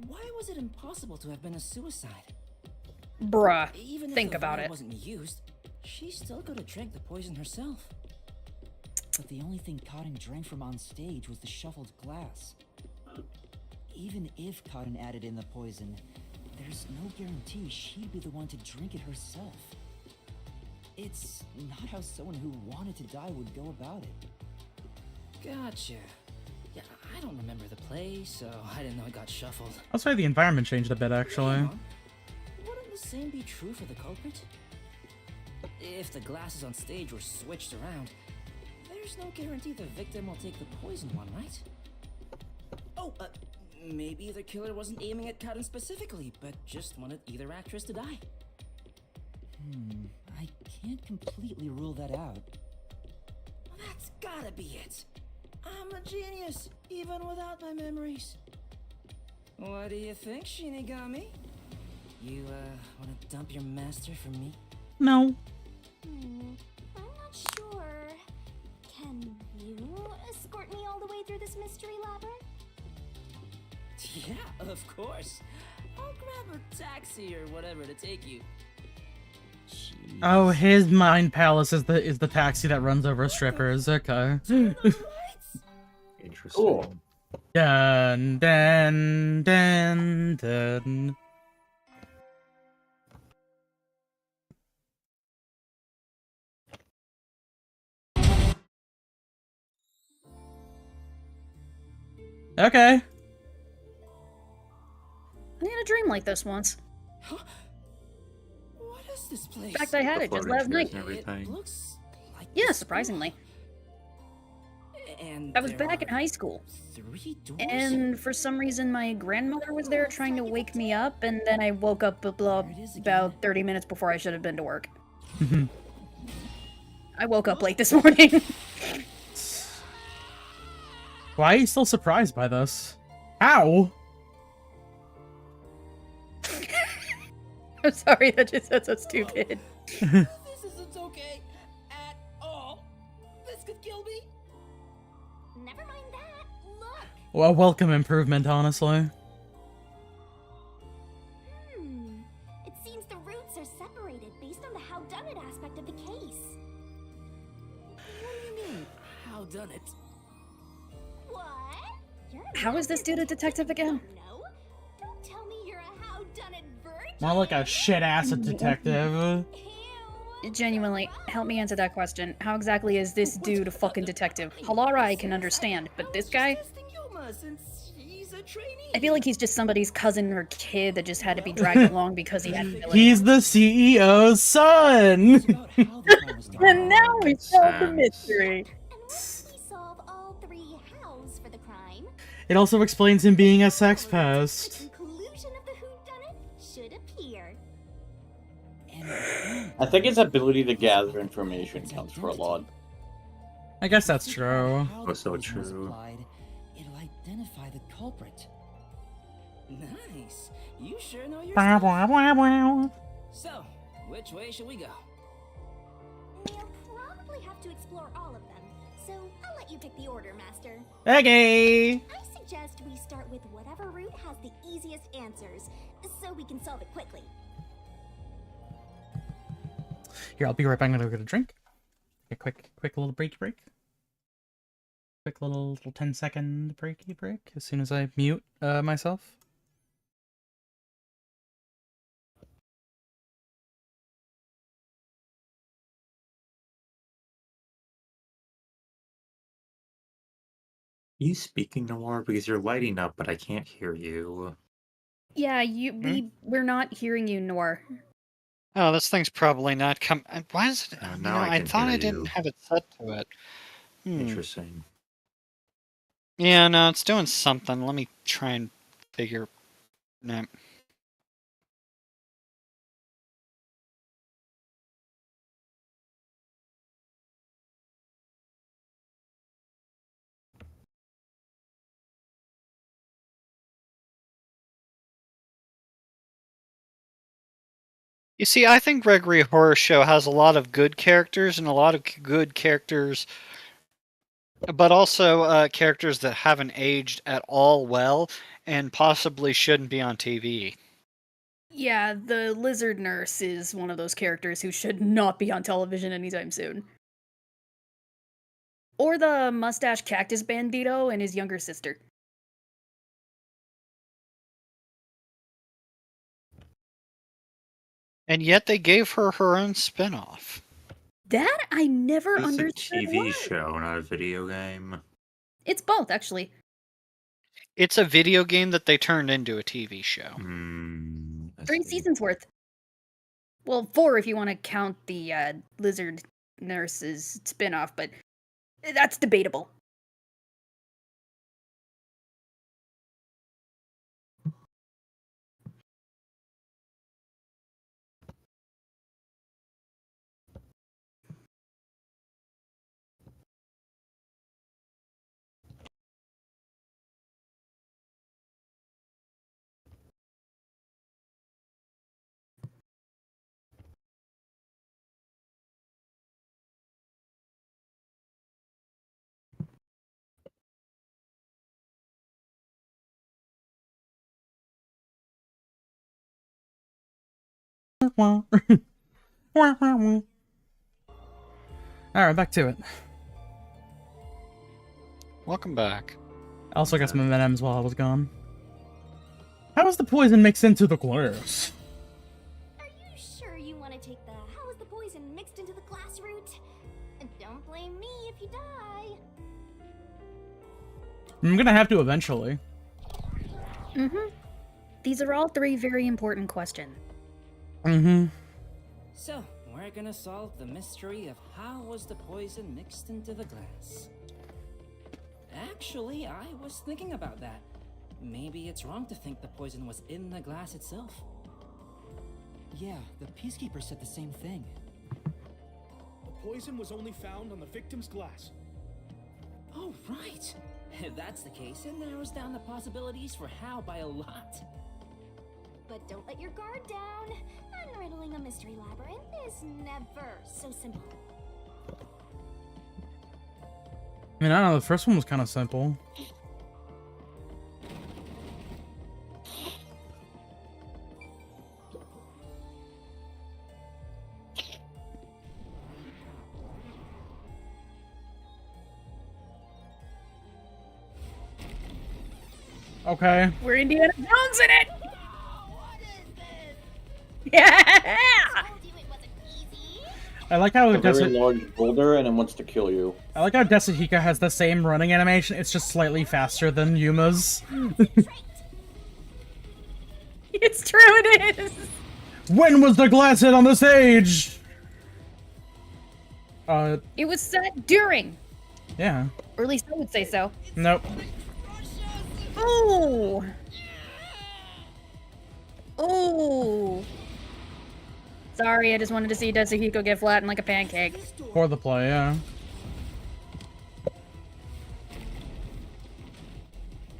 Why was it impossible to have been a suicide? Bruh, Even if think the about vial it. wasn't used, she still could have drank the poison herself. But the only thing Cotton drank from on stage was the shuffled glass. Even if Cotton added in the poison, there's no guarantee she'd be the one to drink it herself. It's not how someone who wanted to die would go about it. Gotcha. Yeah, I don't remember the play, so I didn't know it got shuffled. I'll say the environment changed a bit, actually. Hang on. Wouldn't the same be true for the culprit? If the glasses on stage were switched around, there's no guarantee the victim will take the poison one, right? Oh, maybe the killer wasn't aiming at Cotton specifically, but just wanted either actress to die. I can't completely rule that out. That's gotta be it. I'm a genius, even without my memories. What do you think, Shinigami? You, wanna dump your master for me? No. I'm not sure. Can you escort me all the way through this mystery labyrinth? Yeah, of course. I'll grab a taxi or whatever to take you. Oh, his mind palace is the taxi that runs over strippers. Okay. Interesting. Cool. Dun dun dun dun. Okay. I had a dream like this once. What is this place? In fact, I had it just last night. And everything. It looks like Yeah, this surprisingly. And I was there back in are high school. 3 doors. And for some reason, my grandmother was there trying to wake me up, and then I woke up about 30 minutes before I should have been to work. I woke up late this morning. Why are you still surprised by this? How? I'm sorry, that just sounds so stupid. This isn't okay at all. This could kill me. Never mind that. Look. Well, welcome improvement, honestly. It seems the roots are separated based on the howdunit aspect of the case. What do you mean? How done it? What? You're a How is this dude a detective again? No. Don't tell me you're a howdunit virgin. More like a shit-ass detective. Genuinely, help me answer that question. How exactly is this dude a fucking detective? Halara I can understand, but this guy? Testing Yuma since he's a trainee. I feel like he's just somebody's cousin or kid that just had to be dragged along because he had an ability. He's the CEO's son! About how the plan was done. And now we solved the Sense. mystery. And once we solve all 3 hows for the crime, It also explains him being a sex the pest. conclusion of the whodunit should appear. And I think its ability to gather information counts for a lot. I guess that's true. How the so poison was true. applied, it'll identify the culprit. Nice. You sure know your Blah, stuff. blah, blah, blah. So, which way should we go? We'll probably have to explore all of them, so I'll let you pick the order, Master. Okay. I suggest we start with whatever route has the easiest answers, so we can solve it quickly. Here, I'll be right back. I'm gonna go get a drink. A quick little break. Quick little 10-second break as soon as I mute myself. You speaking, Noir? Because you're lighting up, but I can't hear you. Yeah, we're not hearing you, Nor. Oh, this thing's probably not come. Why is it? Oh, You now know, I I can thought hear I didn't you. have it set to it. Interesting. Yeah, no, it's doing something. Let me try and figure. No. You see, I think Gregory Horror Show has a lot of good characters and a lot of good characters, but also characters that haven't aged at all well and possibly shouldn't be on TV. Yeah, the lizard nurse is one of those characters who should not be on television anytime soon. Or the mustache cactus bandito and his younger sister. And yet they gave her her own spin-off. That I never It's a understood. TV why. show, not a video game. It's both, actually. It's a video game that they turned into a TV show. I 3 see. seasons worth. Well, 4 if you want to count the lizard nurse's spin-off, but that's debatable. Alright, back to it. Welcome back. I also got some M&Ms while I was gone. How is the poison mixed into the glass? Are you sure you want to take the how is the poison mixed into the glass route? And don't blame me if you die. I'm gonna have to eventually. Mm-hmm. These are all 3 very important questions. Mm-hmm. So, we're gonna solve the mystery of how was the poison mixed into the glass. Actually, I was thinking about that. Maybe it's wrong to think the poison was in the glass itself. Yeah, the Peacekeeper said the same thing. The poison was only found on the victim's glass. Oh, right. If that's the case, it narrows down the possibilities for how by a lot. But don't let your guard down. Unriddling a mystery labyrinth is never so simple. I mean, I don't know, the first one was kind of simple. Okay. We're Indiana Jones in it! Yeah! I like how A very Desi- large boulder, and it wants to kill you. I like how Desahika has the same running animation, it's just slightly faster than Yuma's. It's true, it is! When was the glass hit on the stage? It was set during. Yeah. Or at least I would say so. Nope. Oh! Oh! Sorry, I just wanted to see Tetsuhiko get flattened like a pancake. For the play, yeah.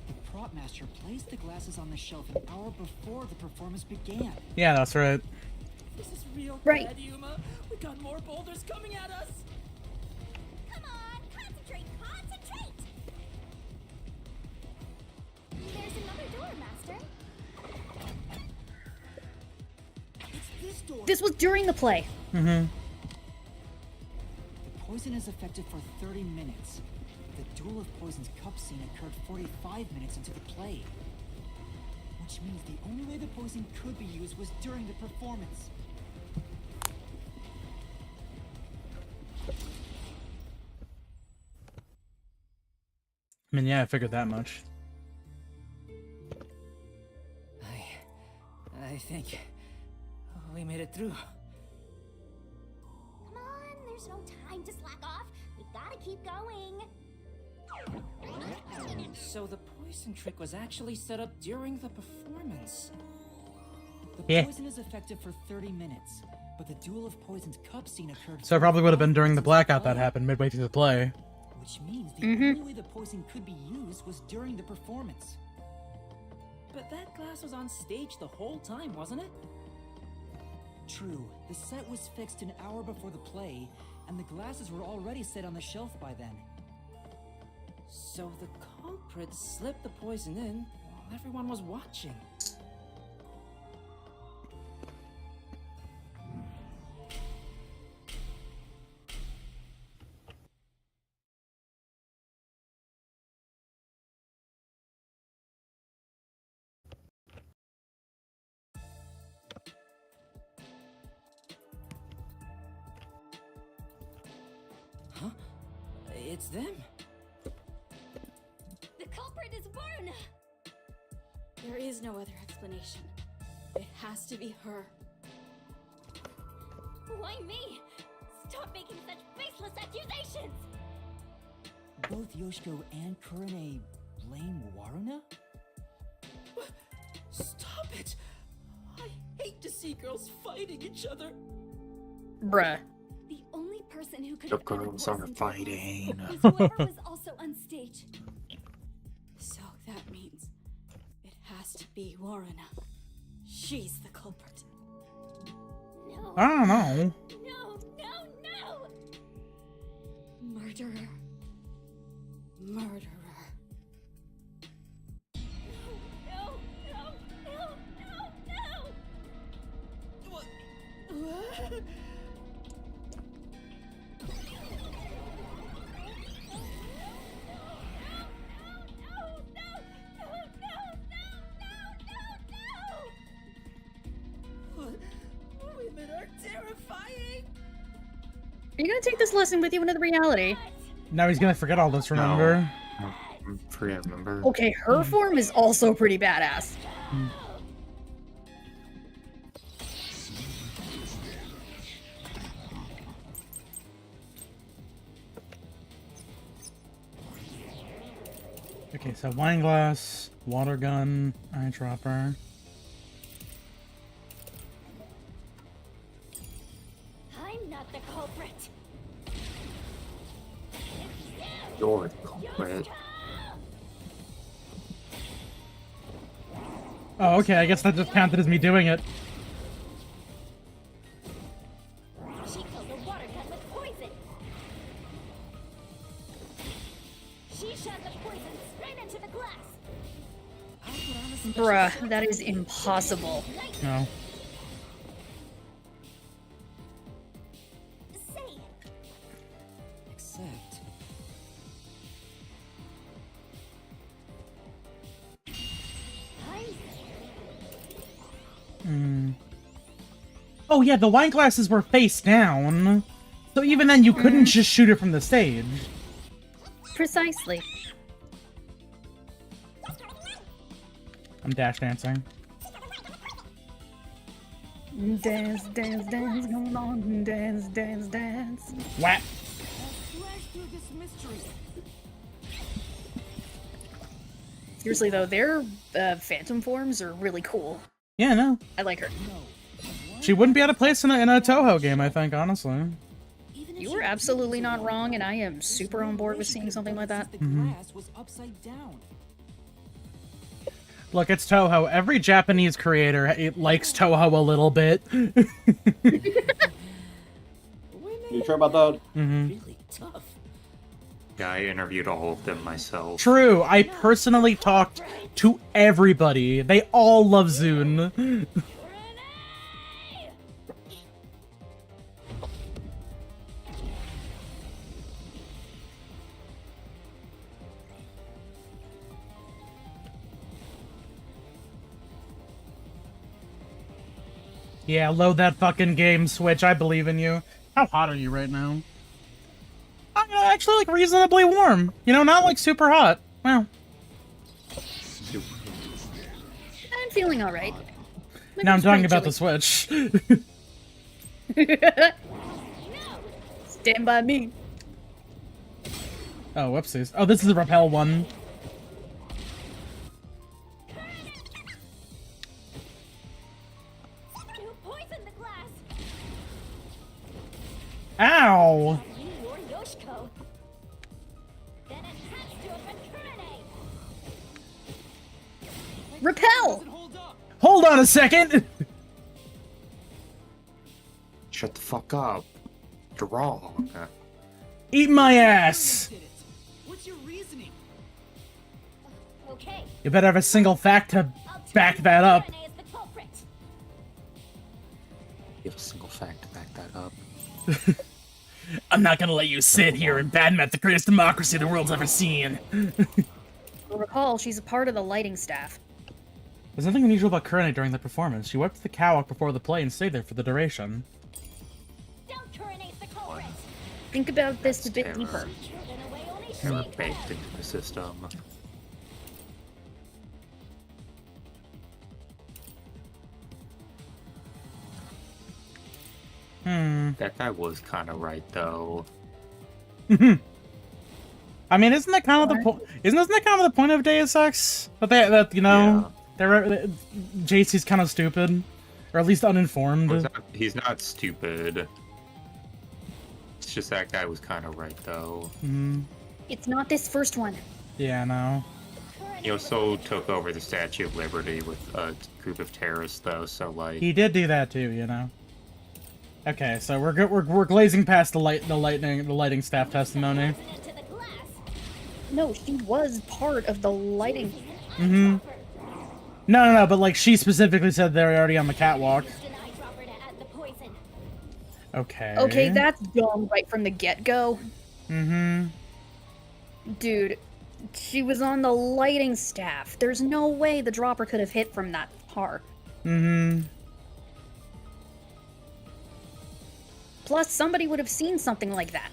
The prop master placed the glasses on the shelf an hour before the performance began. Yeah, that's right. This is real Right. bad, Yuma. We got more boulders coming at us. Come on, concentrate, concentrate! There's another door, Master. This was during the play. Mm-hmm. The poison is effective for 30 minutes. The Duel of Poison's cup scene occurred 45 minutes into the play. Which means the only way the poison could be used was during the performance. I mean, yeah, I figured that much. I think we made it through. Come on, there's no time to slack off. We gotta keep going. So the poison trick was actually set up during the performance. The Yeah. poison is effective for 30 minutes, but the Duel of Poison's cup scene occurred. So it probably would have been during the 45 blackout that minutes happened midway through the play. into the play, which means the only way the poison could be used was during the performance. But that glass was on stage the whole time, wasn't it? True, the set was fixed an hour before the play, and the glasses were already set on the shelf by then. So the culprit slipped the poison in while everyone was watching. Huh? It's them. The culprit is Varna. There is no other explanation. It has to be her. Why me? Stop making such baseless accusations! Both Yoshiko and Kurane blame Waruna? Stop it! I hate to see girls fighting each other. Bruh. The only person who could The have added girls are poison to fighting. was whoever was also on stage. So that means it has to be Waruna. She's the culprit. No. I don't know. No, no, no! Murderer. Murderer. No, no, no, no, no! What? Women are terrifying! Are you gonna take this lesson with you into the reality? Now he's gonna forget all this, remember? No, forget, remember? Okay, her form is also pretty badass. Okay, so wine glass, water gun, eyedropper. I'm not the culprit. You're the culprit. Oh, okay, I guess that just counted as me doing it. She killed the water gun with poison. She shot the poison straight into the glass. Bruh, that is impossible. No. Say, Except... Oh yeah, the wine glasses were face down. So even then you couldn't just shoot it from the stage. Precisely. I'm dash dancing. Dance, dance, dance, going on, dance, dance, dance. Whap! Slash through this mystery. Seriously though, their phantom forms are really cool. Yeah, no. I like her. No. As She wouldn't be out of place in a Toho game, I think, honestly. You were absolutely not wrong, and I am super on board with seeing something like that. Glass was upside down. Look, it's Toho. Every Japanese creator likes Toho a little bit. You sure about that? Really tough. Yeah, I interviewed all of them myself. True, I personally talked to everybody. They all love Zune. Yeah, load that fucking game, Switch. I believe in you. How hot are you right now? I'm actually, like, reasonably warm. You know, not, like, super hot. Well. I'm feeling alright. Now I'm talking about the Switch. Stand by me. Oh, whoopsies. Oh, this is the Repel one. Ow! Repel! Hold on a second! Shut the fuck up. You're wrong. Eat my ass! What's your reasoning? Okay. You better have a single fact to back that up. You have a single fact to back that up. I'm not gonna let you sit here and badmouth the greatest democracy the world's ever seen. Recall, she's a part of the lighting staff. There's nothing unusual about Kurane during the performance. She wiped the catwalk before the play and stayed there for the duration. Think about this a bit deeper. Never baked into the system. That guy was kind of right, though. I mean, isn't that kind of the point? Isn't that kind of the point of Deus Ex? That you know, JC's kind of stupid, or at least uninformed. He's not stupid. It's just that guy was kind of right, though. It's not this first one. Yeah, no. He also took over the Statue of Liberty with a group of terrorists, though. So like, He did do that too, you know. Okay, so we're glazing past the lighting staff testimony. No, she was part of the lighting. No, but like she specifically said they're already on the catwalk. Okay. Okay, that's dumb right from the get-go. Dude, she was on the lighting staff. There's no way the dropper could have hit from that far. Plus, somebody would have seen something like that.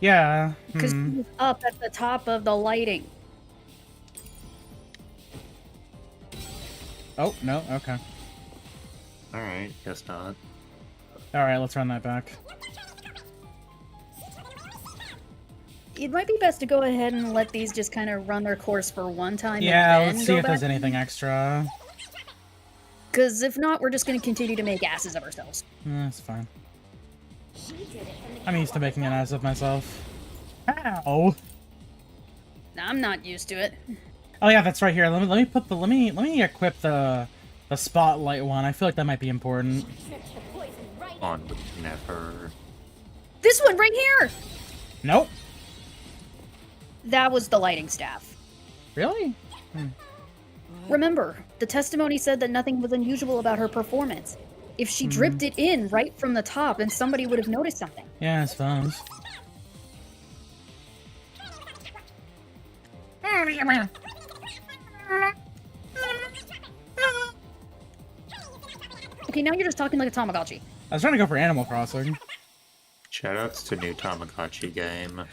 Yeah. Because she was up at the top of the lighting. Oh, no, okay. alright, guess not. Alright, let's run that back. It might be best to go ahead and let these just kind of run their course for one time. Yeah, and then let's see go if there's back. anything extra. Because if not, we're just going to continue to make asses of ourselves. That's fine. I'm used to making an ass of myself. Ow! I'm not used to it. Oh yeah, that's right here. Let me equip the spotlight one. I feel like that might be important. On would never. This one right here! Nope. That was the lighting staff. Really? Remember, the testimony said that nothing was unusual about her performance. If she dripped it in right from the top, then somebody would have noticed something. Yeah, I suppose. Okay, now you're just talking like a Tamagotchi. I was trying to go for Animal Crossing. Shoutouts to new Tamagotchi game.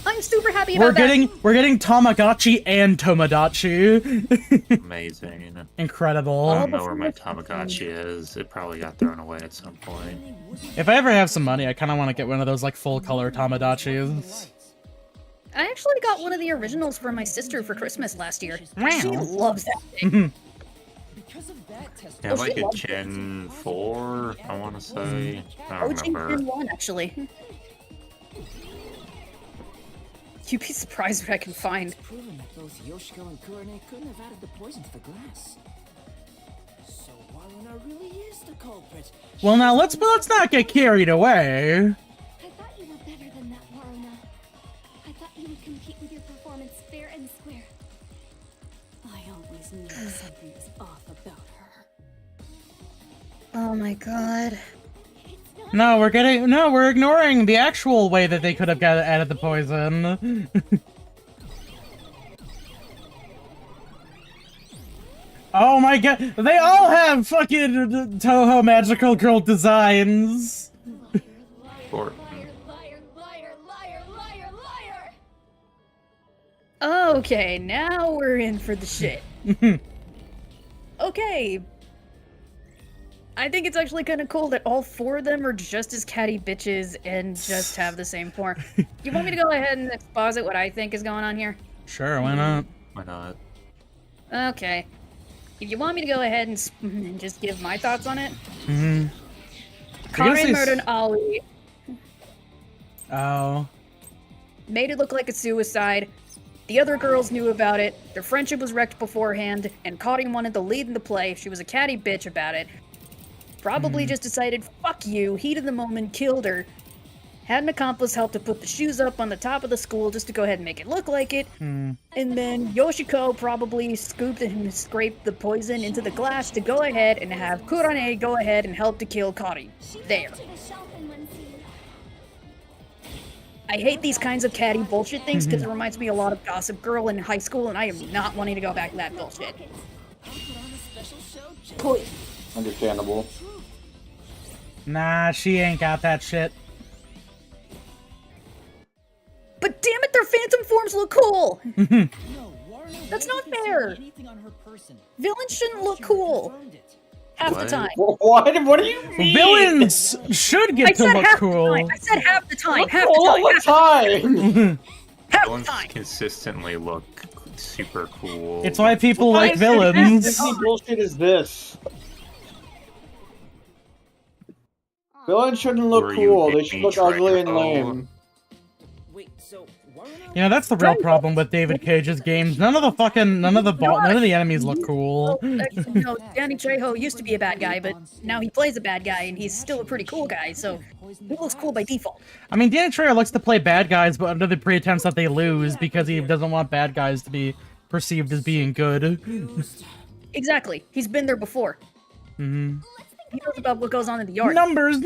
I'm super happy about We're getting Tamagotchi and Tomodachi. Amazing. Incredible. I don't know where my Tamagotchi is. It probably got thrown away at some point. If I ever have some money, I kind of want to get one of those like full color Tamagotchis. I actually got one of the originals for my sister for Christmas last year. Wow. She loves that thing. Because of that, Yeah, like in Gen 4, I want to say. I don't OG remember. Gen 1, actually. You'd be surprised what I can find. Proven that both Yoshiko and Kurane couldn't have added the poison to the glass. So Waruna really is the culprit. Well, now let's not get carried away. I thought you were better than that, Waruna. I thought you would compete with your performance fair and square. I always knew something was off about her. Oh my god. No, we're ignoring the actual way that they could have added the poison. Oh my god, they all have fucking Toho Magical Girl designs. Okay, now we're in for the shit. Okay. I think it's actually kind of cool that all four of them are just as catty bitches and just have the same porn. You want me to go ahead and exposit what I think is going on here? Sure, why not? Why not? Okay. If you want me to go ahead and just give my thoughts on it, Mm-hmm. Karen murdered Ali, Oh. made it look like a suicide. The other girls knew about it. Their friendship was wrecked beforehand, and Karin wanted the lead in the play. She was a catty bitch about it. Probably just decided, fuck you, heat of the moment, killed her. Had an accomplice help to put the shoes up on the top of the school just to go ahead and make it look like it. And then Yoshiko probably scooped and scraped the poison into the glass to go ahead and have Kurane go ahead and help to kill Karin. There. I hate these kinds of catty bullshit things because it reminds me a lot of Gossip Girl in high school, and I am not wanting to go back to that bullshit. Understandable. Nah, she ain't got that shit. But damn it, their phantom forms look cool! That's not fair! Villains shouldn't look cool. Half the time. What do you mean? Villains should get to look cool. I said half the time. Half All the the time. time. Villains consistently look super cool. It's why people What like kind of villains. bullshit is this? Villains shouldn't look Were you cool. They Danny should look ugly and Trejo? lame. You know, that's the real problem with David Cage's games. None of the enemies look cool. No, Danny Trejo used to be a bad guy, but now he plays a bad guy, and he's still a pretty cool guy, so he looks cool by default. I mean, Danny Trejo likes to play bad guys, but under the pretense that they lose because he doesn't want bad guys to be perceived as being good. Exactly. He's been there before. Mm-hmm. He knows about what goes on in the yard. Numbers!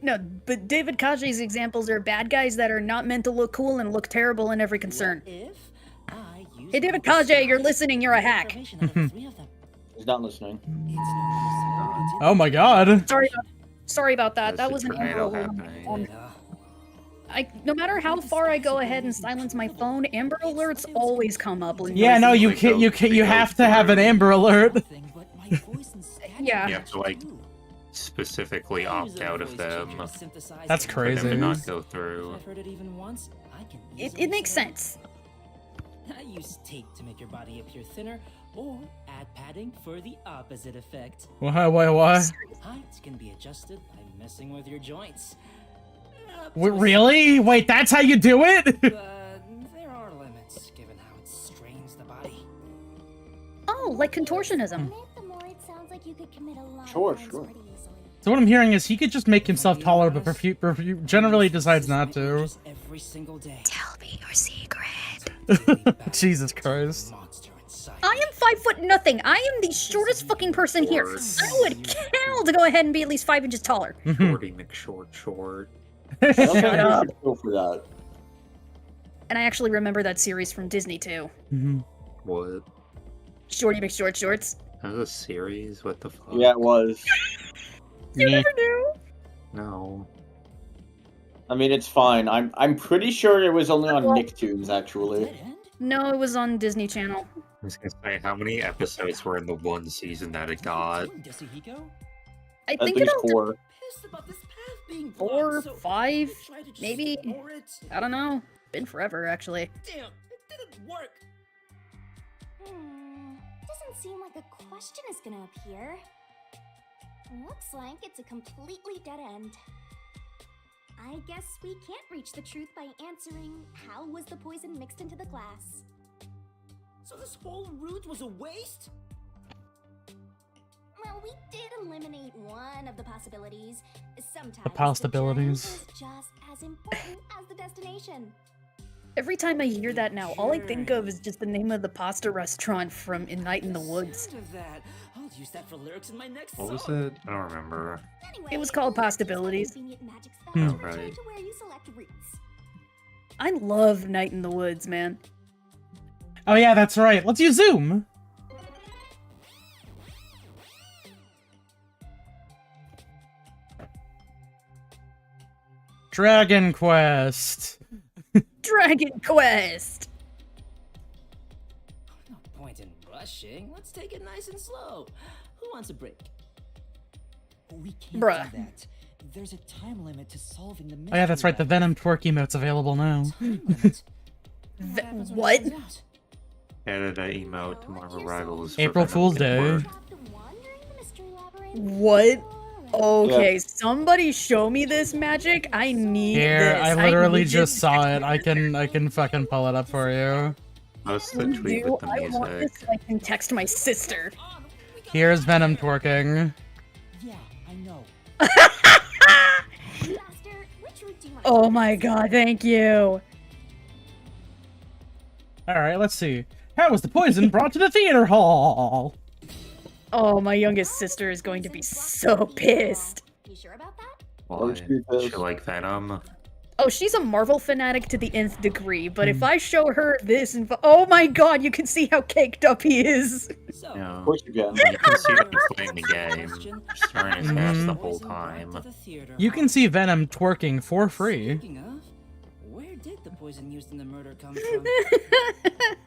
No, but David Kage's examples are bad guys that are not meant to look cool and look terrible in every concern. Hey, David Kage, you're listening, you're a hack. He's not listening. Oh my god. Sorry about that. That was an tornado Amber happening. No matter how far I go ahead and silence my phone, Amber Alerts always come up. Yeah, no, you have to have an Amber Alert. Yeah. You have to, like, specifically opt out of them. That's For them to crazy. not go through. I've heard it even once. I can It makes sense. I use tape to make your body appear thinner, or add padding for the opposite effect. Why? Height can be adjusted by messing with your joints. Really? Wait, that's how you do it? But there are limits, given how it strains the body. Oh, like contortionism. The more it sounds like you could commit a lot Sure, of crimes sure. pretty easily. So what I'm hearing is he could just make himself taller, but generally decides not to. Every single day. Tell me your secret. Jesus Christ. I am 5 foot nothing. I am the shortest fucking person here. I would kill to go ahead and be at least 5 inches taller. Shorty McShort. I don't think Shut you up. should go for that. And I actually remember that series from Disney too. What? Shorty McShort Shorts. That was a series? What the fuck? Yeah, it was. You never knew. No. I mean, it's fine. I'm pretty sure it was only on Nicktoons, actually. No, it was on Disney Channel. I was gonna say, how many episodes were in the one season that it got? I At think least it 4. Pissed about this path being 4, blocked, so 5, I tried to just maybe. ignore it. I don't know. Been forever, actually. Damn, it didn't work. Doesn't seem like a question is gonna appear. Looks like it's a completely dead end. I guess we can't reach the truth by answering how was the poison mixed into the glass. So this whole route was a waste? Well, we did eliminate one of the possibilities. Sometimes The possibilities. The journey is just as important as the destination. Every time I hear that now, all I think of is just the name of the pasta restaurant from In Night in the Woods. Sound of that. I'll use that for lyrics in my next What was song. it? I don't remember. Anyway, It was called let's just Possibilities. convenient magic spell Hmm. to return Right. to where you select routes. I love Night in the Woods, man. Oh yeah, that's right. Let's use Zoom. Dragon Quest. Dragon Quest! No point in rushing. Let's take it nice and slow. Who wants a break? We can't Bruh. do that. There's a time limit to solving the mystery. Oh yeah, that's right. The lab. Venom twerk emote's available now. What? Added an emote to Marvel Rivals. for April Venom Fool's Kid Day. Word. What? Okay, somebody show me this magic. I need Here, this. I literally need just this. saw it. I can fucking pull it up for you. Post the tweet Do with the I want music. this so I can text my sister. Here's Venom twerking. Yeah, I know. Oh my god, thank you. Alright, let's see. How was the poison brought to the theater hall? Oh, my youngest sister is going to be so pissed. You sure about that? Why? She like Venom? Oh, she's a Marvel fanatic to the nth degree, but if I show her this and oh my god, you can see how caked up he is. Yeah. Of course you can. You can see him playing the game. Staring his ass the whole time. You can see Venom twerking for free. Speaking of, where did the poison used in the murder come from?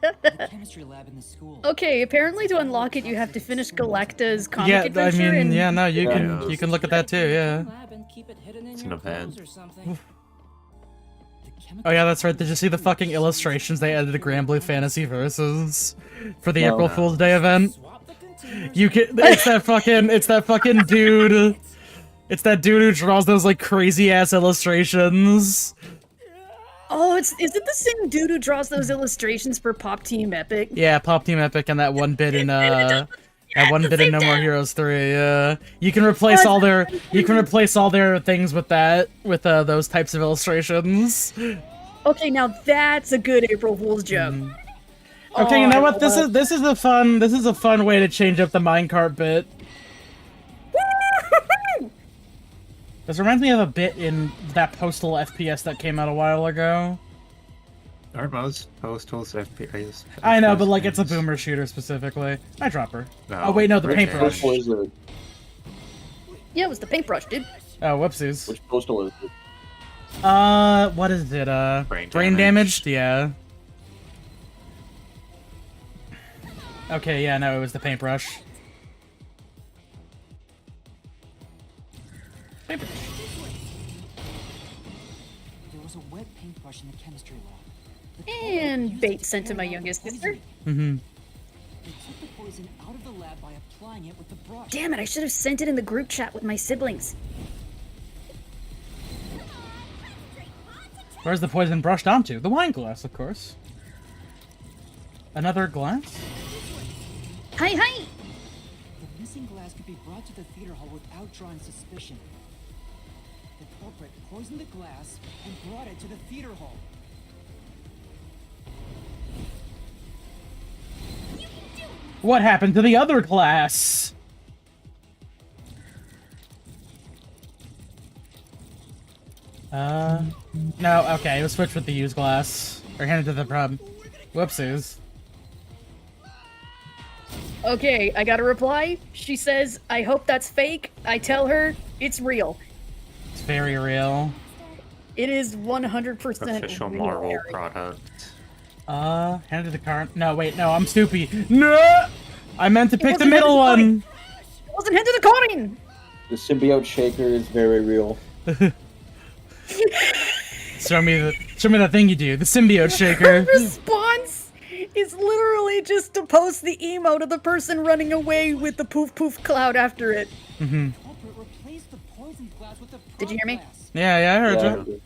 The chemistry lab in the school. Okay, apparently to unlock it, you have to finish Galacta's comic Yeah, I adventure mean, and... yeah, no, you Yeah. can look at that too, yeah. It's an event. Oh yeah, that's right. Did you see the fucking illustrations they added to Granblue Fantasy Versus for the No. April Fool's Day event? You can. It's that fucking dude. It's that dude who draws those like crazy ass illustrations. Oh, is it the same dude who draws those illustrations for Pop Team Epic? Yeah, Pop Team Epic and that one bit in that one bit in No More Heroes 3. You can replace all their things with those types of illustrations. Okay, now that's a good April Fool's joke. Okay, you know what? This Oh, is a fun way to change up the minecart bit. This reminds me of a bit in that Postal FPS that came out a while ago. Are most Postals FPS? I know, but like it's a boomer shooter specifically. I drop her. No. Oh wait, no, the Which paintbrush. What is it? Yeah, it was the paintbrush, dude. Oh, whoopsies. Which postal is it? What is it? Brain Brain damage. damaged? Yeah. Okay, yeah, no, it was the paintbrush. Paintbrush. There was a wet paintbrush in the chemistry lab. And bait sent to my youngest sister. Mm-hmm. They took the poison out of the lab by applying it with the brush. Damn it, I should have sent it in the group chat with my siblings. Where's the poison brushed onto? The wine glass, of course. Another glass? Hi, hi! The missing glass could be brought to the theater hall without drawing suspicion. The culprit poisoned the glass and brought it to the theater hall. What happened to the other glass? No, okay, it was switched with the used glass. Or handed to the problem. Whoopsies. Okay, I got a reply. She says, I hope that's fake. I tell her, it's real. It's very real. It is 100% Official real, Marvel Eric. product. Handed to the car. No, wait, no, I'm stupid. No! I meant to pick the wasn't middle handed to one! It wasn't handed to Corin! The symbiote shaker is very real. Show me that thing you do, the symbiote shaker. Her response is literally just to post the emote of the person running away with the poof poof cloud after it. Mm-hmm. Did you hear me? Yeah, I heard you.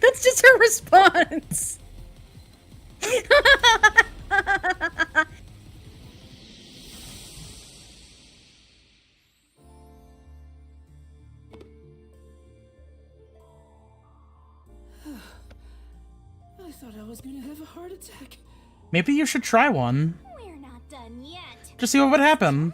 That's just her response. I thought I was gonna have a heart attack. Maybe you should try one. We're not done yet. Just see what would happen.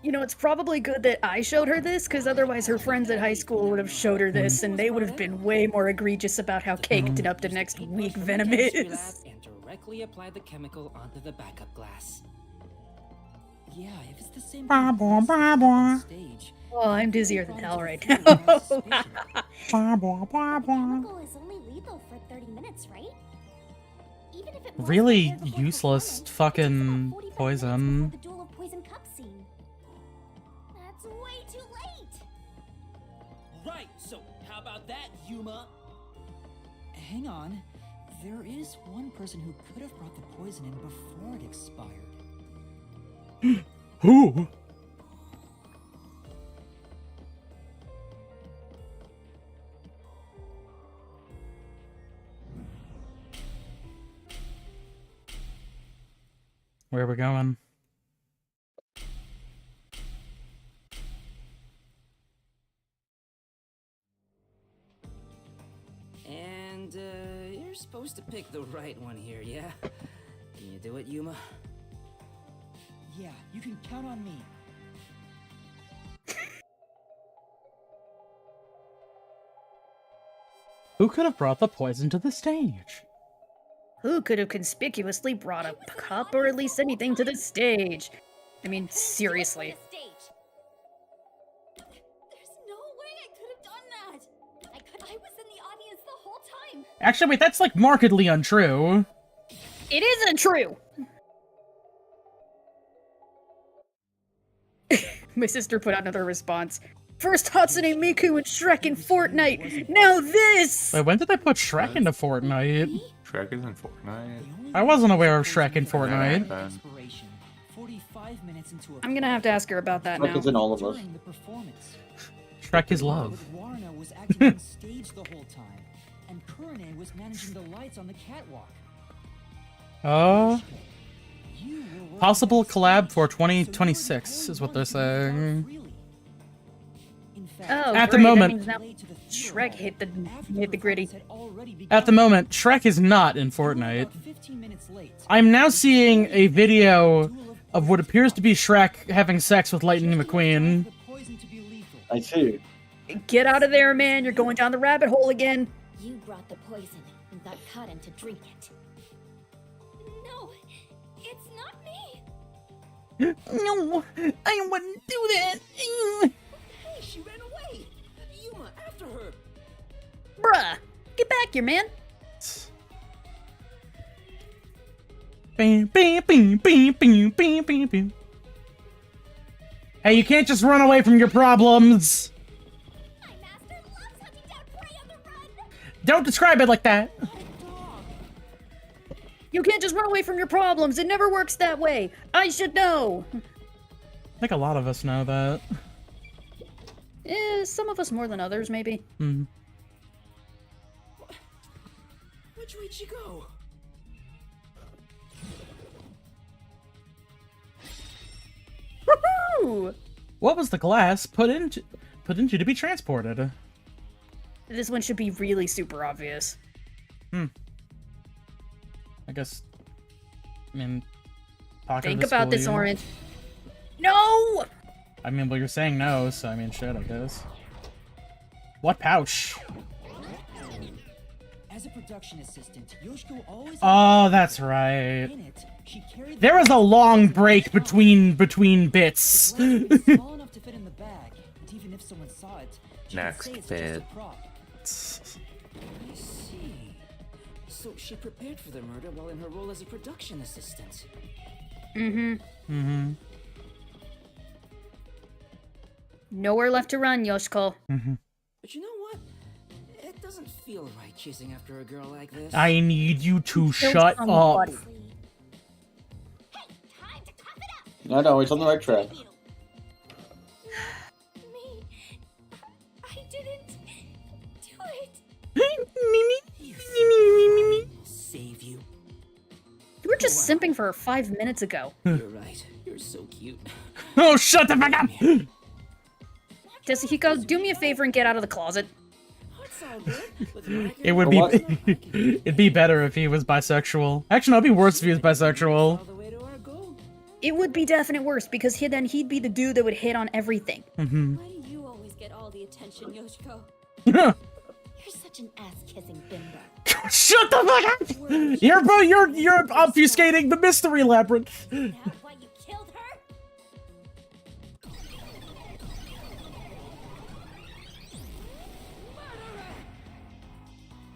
You know, it's probably good that I showed her this, because otherwise her friends at high school would have showed her this, and they would have been way more egregious about how caked and up to next week Venom is. And directly apply the chemical onto the backup glass. Yeah, if it's the same stage. Oh, I'm dizzier than hell right now. Chemical is only lethal for 30 minutes, right? Even if it was Really prepared before useless performance, fucking it's about 45 poison. minutes before the Duel of Poison Cup scene. That's way too late. Right, so how about that, Yuma? Hang on. There is one person who could have brought the poison in before it expired. Who? Where are we going? And, you're supposed to pick the right one here, yeah? Can you do it, Yuma? Yeah, you can count on me. Who could have brought the poison to the stage? Who could have conspicuously brought a cup or at least anything to the stage? I mean, seriously. There's no way I could have done that. I was in the audience the whole time. Actually, wait, that's like markedly untrue. It isn't true! My sister put out another response. First Hatsune Miku and Shrek in Fortnite, now this! Wait, when did they put Shrek into Fortnite? Shrek is in Fortnite. I wasn't aware of Shrek in Fortnite. I'm gonna have to ask her about that now. Shrek is in all of us. Shrek is love. Warna was acting on stage the whole time, and Kurane was managing the lights on the catwalk. Possible collab for 2026 is what they're saying. Oh, At the great, moment- that means now Shrek hit the gritty. At the moment, Shrek is not in Fortnite. I'm now seeing a video of what appears to be Shrek having sex with Lightning McQueen. I see. Get out of there, man. You're going down the rabbit hole again. You brought the poison and got Cotton to drink it. No, it's not me. No, I wouldn't do that. Hey, she ran away. Yuma, after her. Bruh, get back here, man. Bing, bing, bing, bing, bing, bing, bing, bing. Hey, you can't just run away from your problems. My master loves hunting down prey on the run. Don't describe it like that. You can't just run away from your problems. It never works that way. I should know. I think a lot of us know that. Some of us more than others, maybe. Hmm. Which way'd she go? Woohoo! What was the glass put into to be transported? This one should be really super obvious. I guess. I mean, pocket Think of the about this, school, Orange. No! I mean, well, you're saying no, so I mean, shit, I guess. What pouch? As a production assistant, Yoshiko always Oh, that's right. in it. She carried There was a long break between bits. the glass was small enough to fit in the bag, and even if someone saw it, she could Next say it's bit. just a prop. I see. So she prepared for the murder while in her role as a production assistant. Nowhere left to run, Yoshiko. But you know what? It doesn't feel right chasing after a girl like this. I need you to shut up. No, he's on the right track. I didn't do it. Save you. You were just simping for her 5 minutes ago. You're right. You're so cute. Oh, shut the fuck up! Tetsuhiko, do me a favor and get out of the closet. It would be it'd be better if he was bisexual. Actually, no, it'd be worse if he was bisexual. It would be definite worse because then he'd be the dude that would hit on everything. Why do you always get all the attention, Yoshiko? You're such an ass-kissing bimbo. Shut the fuck up! You're obfuscating the mystery labyrinth. Why you killed her?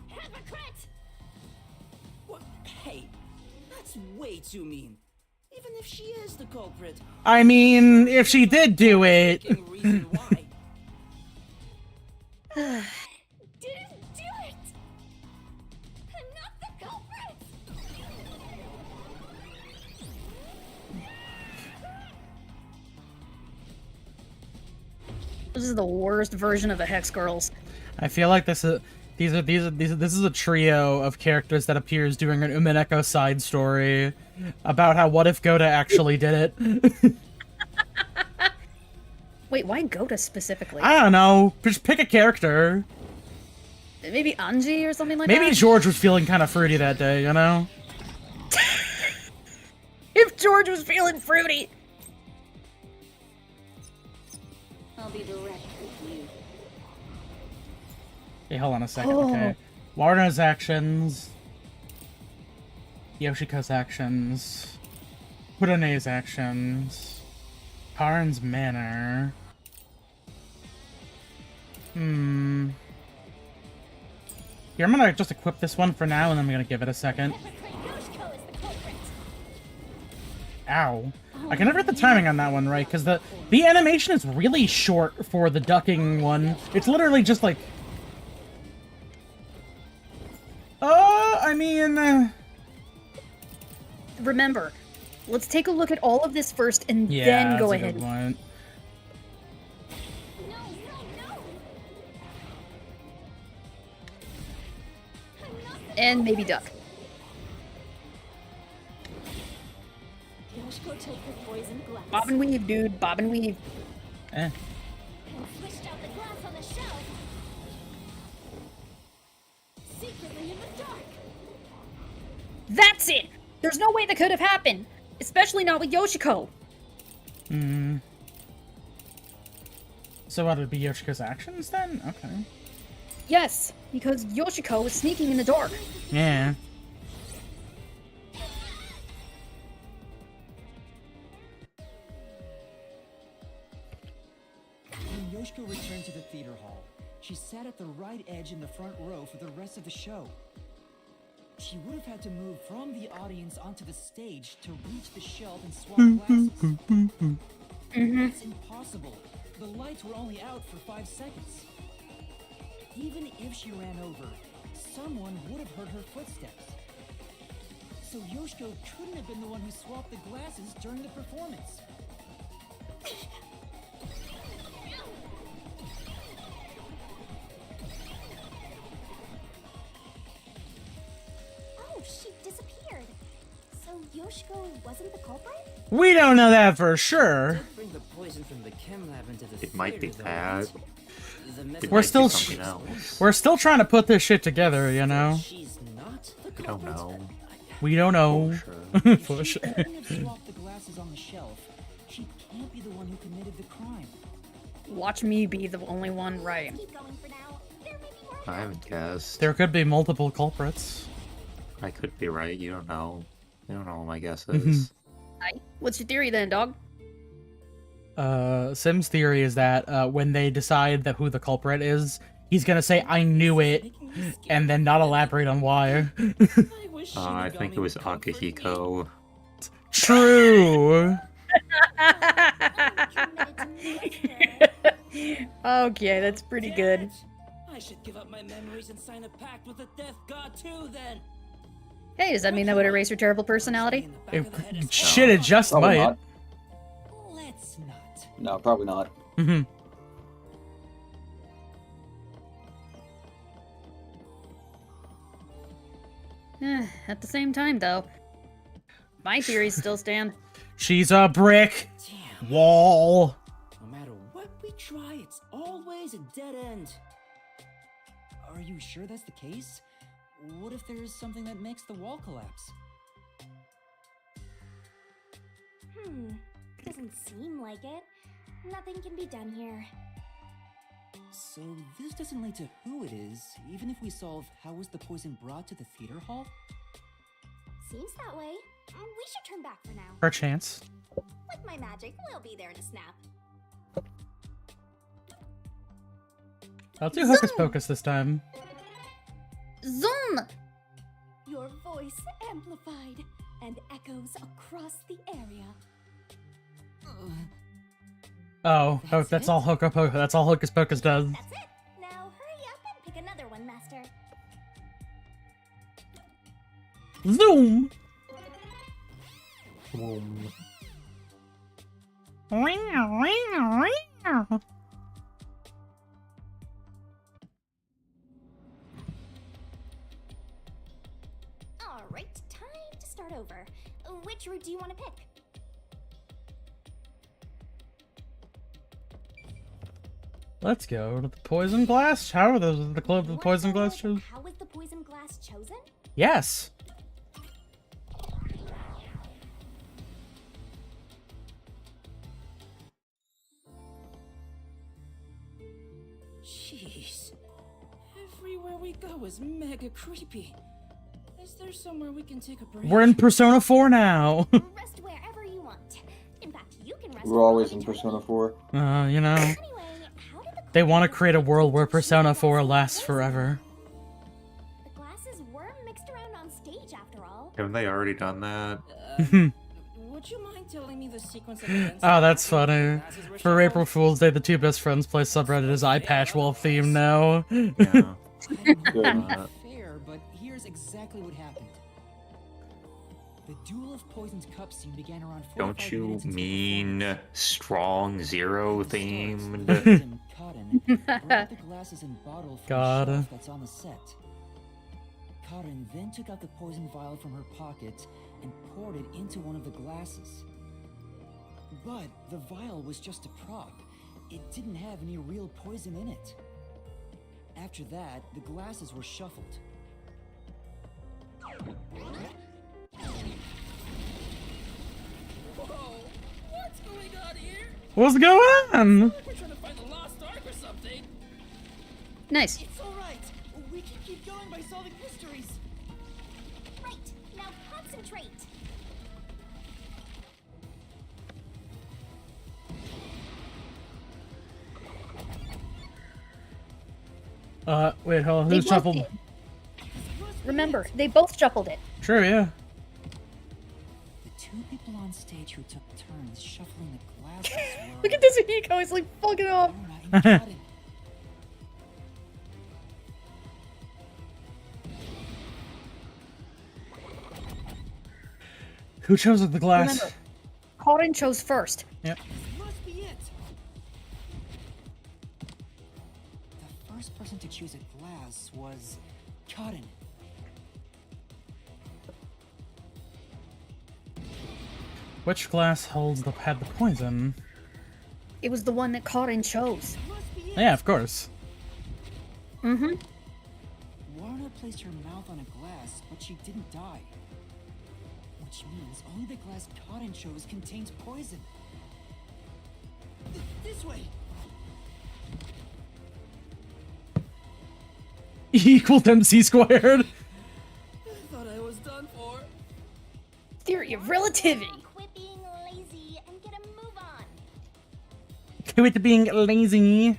Hypocrite! What? Hey, that's way too mean. Even if she is the culprit. I mean, if she did do it. Didn't do it! I'm not the culprit! This is the worst version of the Hex Girls. I feel like this is a trio of characters that appears during an Umineko side story about how what if Gota actually did it. Wait, why Gota specifically? I don't know. Just pick a character. Maybe Anji or something like Maybe that? George was feeling kind of fruity that day, you know? If George was feeling fruity! I'll be direct with you. Hey, hold on a second, Oh. okay. Warner's actions. Yoshiko's actions. Kurone's actions. Karin's manner. Here, I'm gonna just equip this one for now, and then I'm gonna give it a second. Ow. I can never get the timing on that one right, because the animation is really short for the ducking one. It's literally just like... I mean... Remember, let's take a look at all of this first and Yeah, then go that's a ahead. good point. And maybe duck. Yoshiko took the poison glass Bob and weave, dude. Bob and weave. Eh. And switched out the glass on the shelf. Secretly in the dark. That's it! There's no way that could have happened! Especially not with Yoshiko! So what would be Yoshiko's actions then? Okay. Yes, because Yoshiko was sneaking in the dark. Yeah. When Yoshiko returned to the theater hall, she sat at the right edge in the front row for the rest of the show. She would have had to move from the audience onto the stage to reach the shelf and swap glasses. It's impossible. The lights were only out for 5 seconds. Even if she ran over, someone would have heard her footsteps. So Yoshiko couldn't have been the one who swapped the glasses during the performance. Oh, she disappeared. So Yoshiko wasn't the culprit? We don't know that for sure. Bring the poison from the chem lab into the It might be theater, though, bad. right? The method- We're still something else. we're still trying to put this shit together, you know. She's not the We don't know. We don't know. For If she sure. couldn't have swapped the glasses on the shelf, she can't be the one who committed the crime. Watch me be the only one right. Keep going for now. There may be more. I haven't guessed. There could be multiple culprits. I could be right. You don't know. You don't know what my guess is. What's your theory then, dog? Sim's theory is that when they decide that who the culprit is, he's gonna say, "I knew it," and then not elaborate on why. I think it was Akihiko. True. Okay, that's pretty good. I should give up my memories and sign a pact with the Death God too, then. Hey, does that mean that would erase your terrible personality? Shit, it just Probably might. not. Let's not. No, probably not. Mm-hmm. At the same time, though, my theories still stand. She's a brick wall. No matter what we try, it's always a dead end. Are you sure that's the case? What if there's something that makes the wall collapse? Doesn't seem like it. Nothing can be done here. So this doesn't lead to who it is, even if we solve how was the poison brought to the theater hall? Seems that way. We should turn back for now. Perchance. With my magic, we'll be there in a snap. I'll do Hocus Pocus this time. Zoom! Your voice amplified and echoes across the area. Oh, that's all Hocus Pocus. That's all Hocus Pocus does. That's it. Now hurry up and pick another one, Master. Zoom. Alright, time to start over. Which route do you want to pick? Let's go to the Poison Glass Tower. The club of the Poison Glass Tower. How was the poison glass chosen? Yes. Jeez. Everywhere we go is mega creepy. Is there somewhere we can take a break? We're in Persona 4 now. Rest wherever you want. In fact, you can rest. We're always in Persona 4. You know. They want to create a world where Persona 4 lasts forever. The glasses were mixed around on stage after all. Haven't they already done that? Would you mind telling me the sequence of events? Oh, that's funny. For April Fool's Day, the two best friends play subreddit as Eye Patch Wolf theme now. Yeah. Not fair, but here's exactly what happened. The Duel of Poisoned Cup scene began around 45 Don't you minutes into the mean Strong Zero themed? Tim Cotton brought the glasses and bottle from God. the shelf that's on the set. Cotton then took out the poison vial from her pocket and poured it into one of the glasses. But the vial was just a prop. It didn't have any real poison in it. After that, the glasses were shuffled. Whoa! What's going on here? What's going on? We're trying to find the lost ark or something. Nice. It's alright! We can keep going by solving mysteries! Right, now concentrate. Wait, hold on. They Who's both shuffled? did. Remember, they both shuffled it. True, yeah. The two people on stage who took turns shuffling the glasses were... Look at this Hiko, he's like fucking off. and Cotton. Who chose the glass? Remember, Cotton chose first. Yep. Must be it! The first person to choose a glass was Cotton. Which glass had the poison? It was the one that Cotton chose. Yeah, of course. Mm-hmm. Warner placed her mouth on a glass, but she didn't die. Which means only the glass Cotton chose contains poison. This way! E equals MC squared. I thought I was done for. Theory of relativity. Quit being lazy and get a move on. Quit being lazy.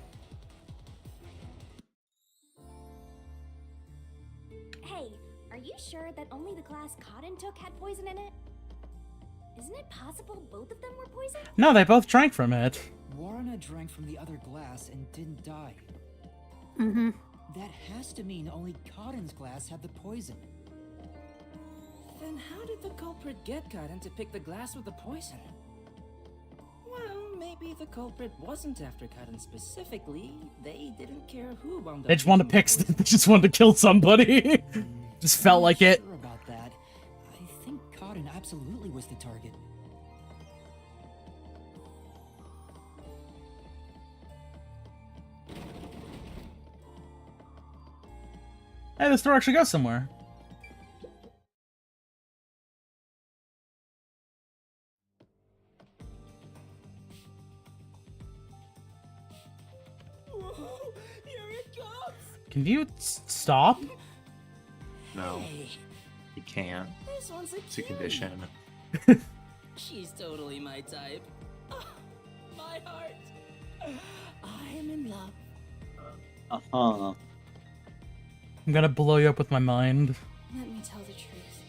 Hey, are you sure that only the glass Cotton took had poison in it? Is Isn't it possible both of them were poisoned? No, they both drank from it. Warren drank from the other glass and didn't die. Mm-hmm. That has to mean only Cotton's glass had the poison. Then how did the culprit get Cotton to pick the glass with the poison? Well, maybe the culprit wasn't after Cotton specifically. They didn't care who wound up. They just wanted to pick. They just wanted to kill somebody. Just felt like it. Sure about that. I think Cotton absolutely was the target. Hey, this door actually goes somewhere. Whoa, here it comes! Can you stop? No, Hey, you can't. this one's a It's a cutie. condition. She's totally my type. Ah, my heart. I am in love. Uh-huh. I'm gonna blow you up with my mind. Let me tell the truth.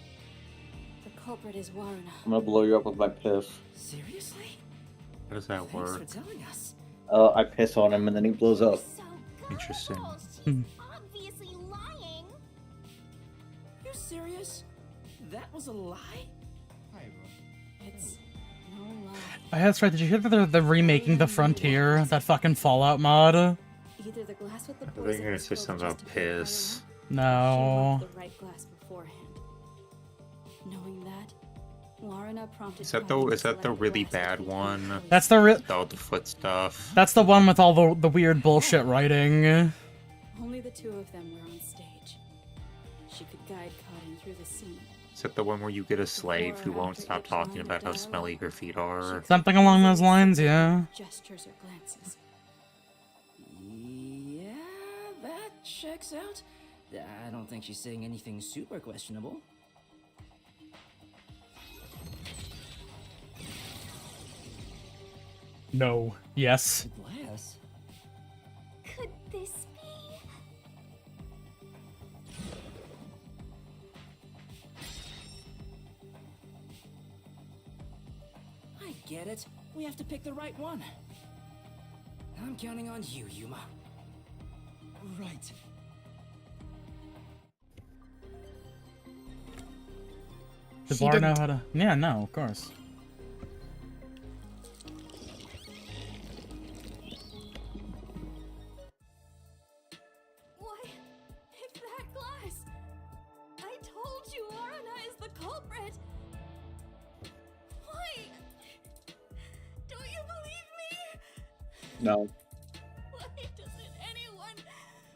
The culprit is Warren. I'm gonna blow you up with my piss. Seriously? How does that Thanks work? for telling us. I piss on him and then he blows up. Interesting. Obviously lying. You serious? That was a lie? It's no lie. Oh, that's right. Did you hear that they're remaking the Frontier? That fucking Fallout mod? Either the glass with the I poison think you're gonna was say spilled something about just before piss. She No. marked the right glass beforehand. Knowing that, Warren prompted. Is that Cotton to is that the select really glass bad to be one? poisoned. That's the real. With all the foot stuff. That's the one with all the weird bullshit writing. Only the two of them were on stage. She could guide Cotton through the scene. Is that the one where you get a slave who won't stop talking about how smelly your feet are? Something along those lines, yeah. Gestures or glances. Yeah, that checks out. I don't think she's saying anything super questionable. No. Yes. Glass? Could this be? I get it. We have to pick the right one. I'm counting on you, Yuma. Right. Does He Laura know didn't. how to? Yeah, no, of course. Why? If that glass! I told you Arana is the culprit! Why? Don't you believe me? No. Why doesn't anyone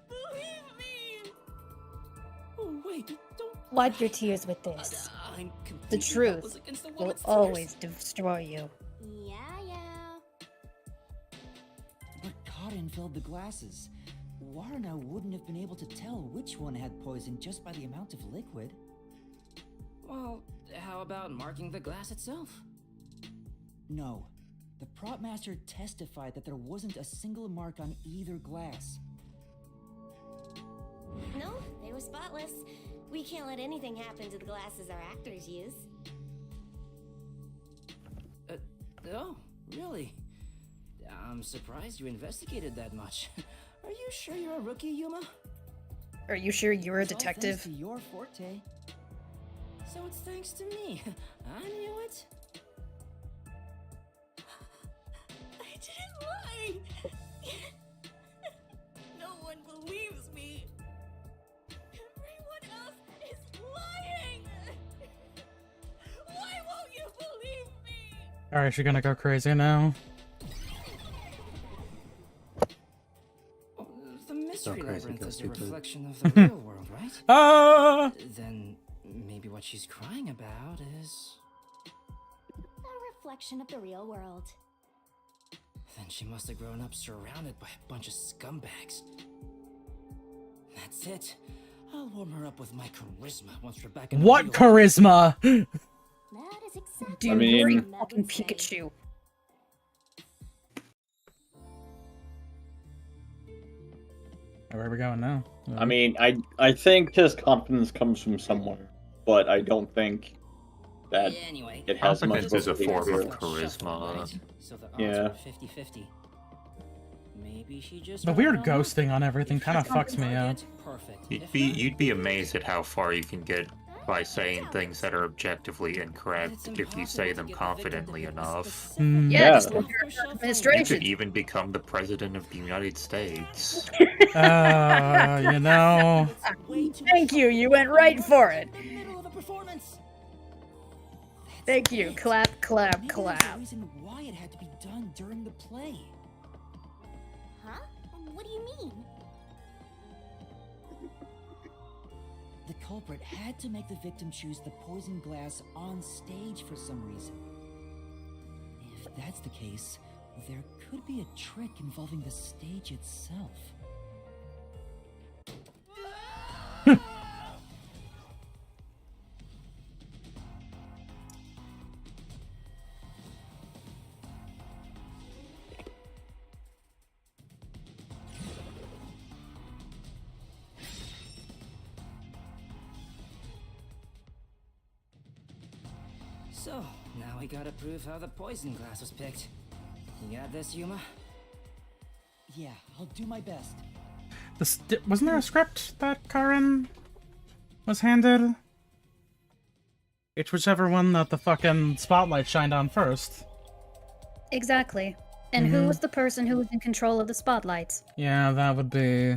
believe me? Oh, wait, don't. Flood your tears with this. I'm The completely helpless truth against the will woman's always destroy you. Yeah. But Cotton filled the glasses. Warna wouldn't have been able to tell which one had poison just by the amount of liquid. Well, how about marking the glass itself? No. The prop master testified that there wasn't a single mark on either glass. No, they were spotless. We can't let anything happen to the glasses our actors use. Oh, really? I'm surprised you investigated that much. Are you sure you're a rookie, Yuma? Are you sure you're a It's all thanks detective? to your forte. So it's thanks to me. I knew it. I didn't lie! No one believes me! Everyone else is lying! Why won't you believe me? Alright, she's gonna go crazy now. The mystery crazy, labyrinth go is a stupid. reflection of the real world, right? Ah! Then maybe what she's crying about is. A reflection of the real world. Then she must have grown up surrounded by a bunch of scumbags. That's it. I'll warm her up with my charisma once we're back in the What real charisma? That is exactly Dude, I mean- you're a what fucking would say. Pikachu. Where are we going now? I mean, I think his confidence comes from somewhere, but I don't think that Anyway, it has much Confidence is a form of behavior. charisma. so the odds Yeah. are 50-50. Maybe she just The ran weird off. ghosting on everything kind of fucks me up. Perfect. You'd be amazed at how far you can get by saying things that are objectively incorrect if you say them confidently enough. Yeah, just look at our You administration. could even become the president of the United States. You know. Thank you. You went right for it. Thank you. Clap, clap, Maybe there's a clap. reason why it had to be done during the play. Huh? What do you mean? The culprit had to make the victim choose the poison glass on stage for some reason. If that's the case, there could be a trick involving the stage itself. So, now we gotta prove how the poison glass was picked. You got this, Yuma? Yeah, I'll do my best. Wasn't there a script that Karen was handed? It's whichever one that the fucking spotlight shined on first. Exactly. And who was the person who was in control of the spotlights? Yeah, that would be...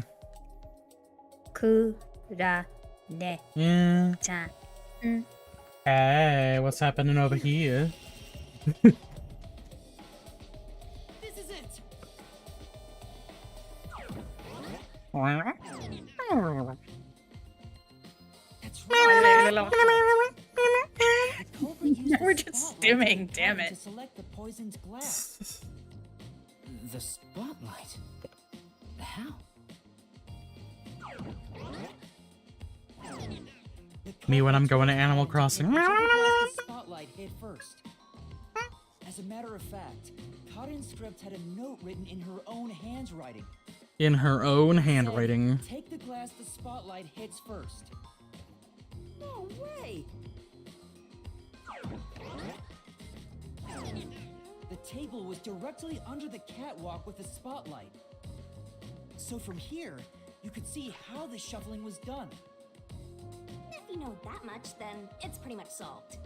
Kurane. Yeah. Chan. Hey, what's happening over here? This is it. That's We're just stimming, damn it. To select the poisoned glass. The spotlight? How? Me when I'm going to Animal Crossing. The spotlight hit first. As a matter of fact, Karin's script had a note written in her own handwriting. In her own It said, handwriting. Take the glass the spotlight hits first. No way. The table was directly under the catwalk with the spotlight. So from here, you could see how the shuffling was done. If you know that much, then it's pretty much solved.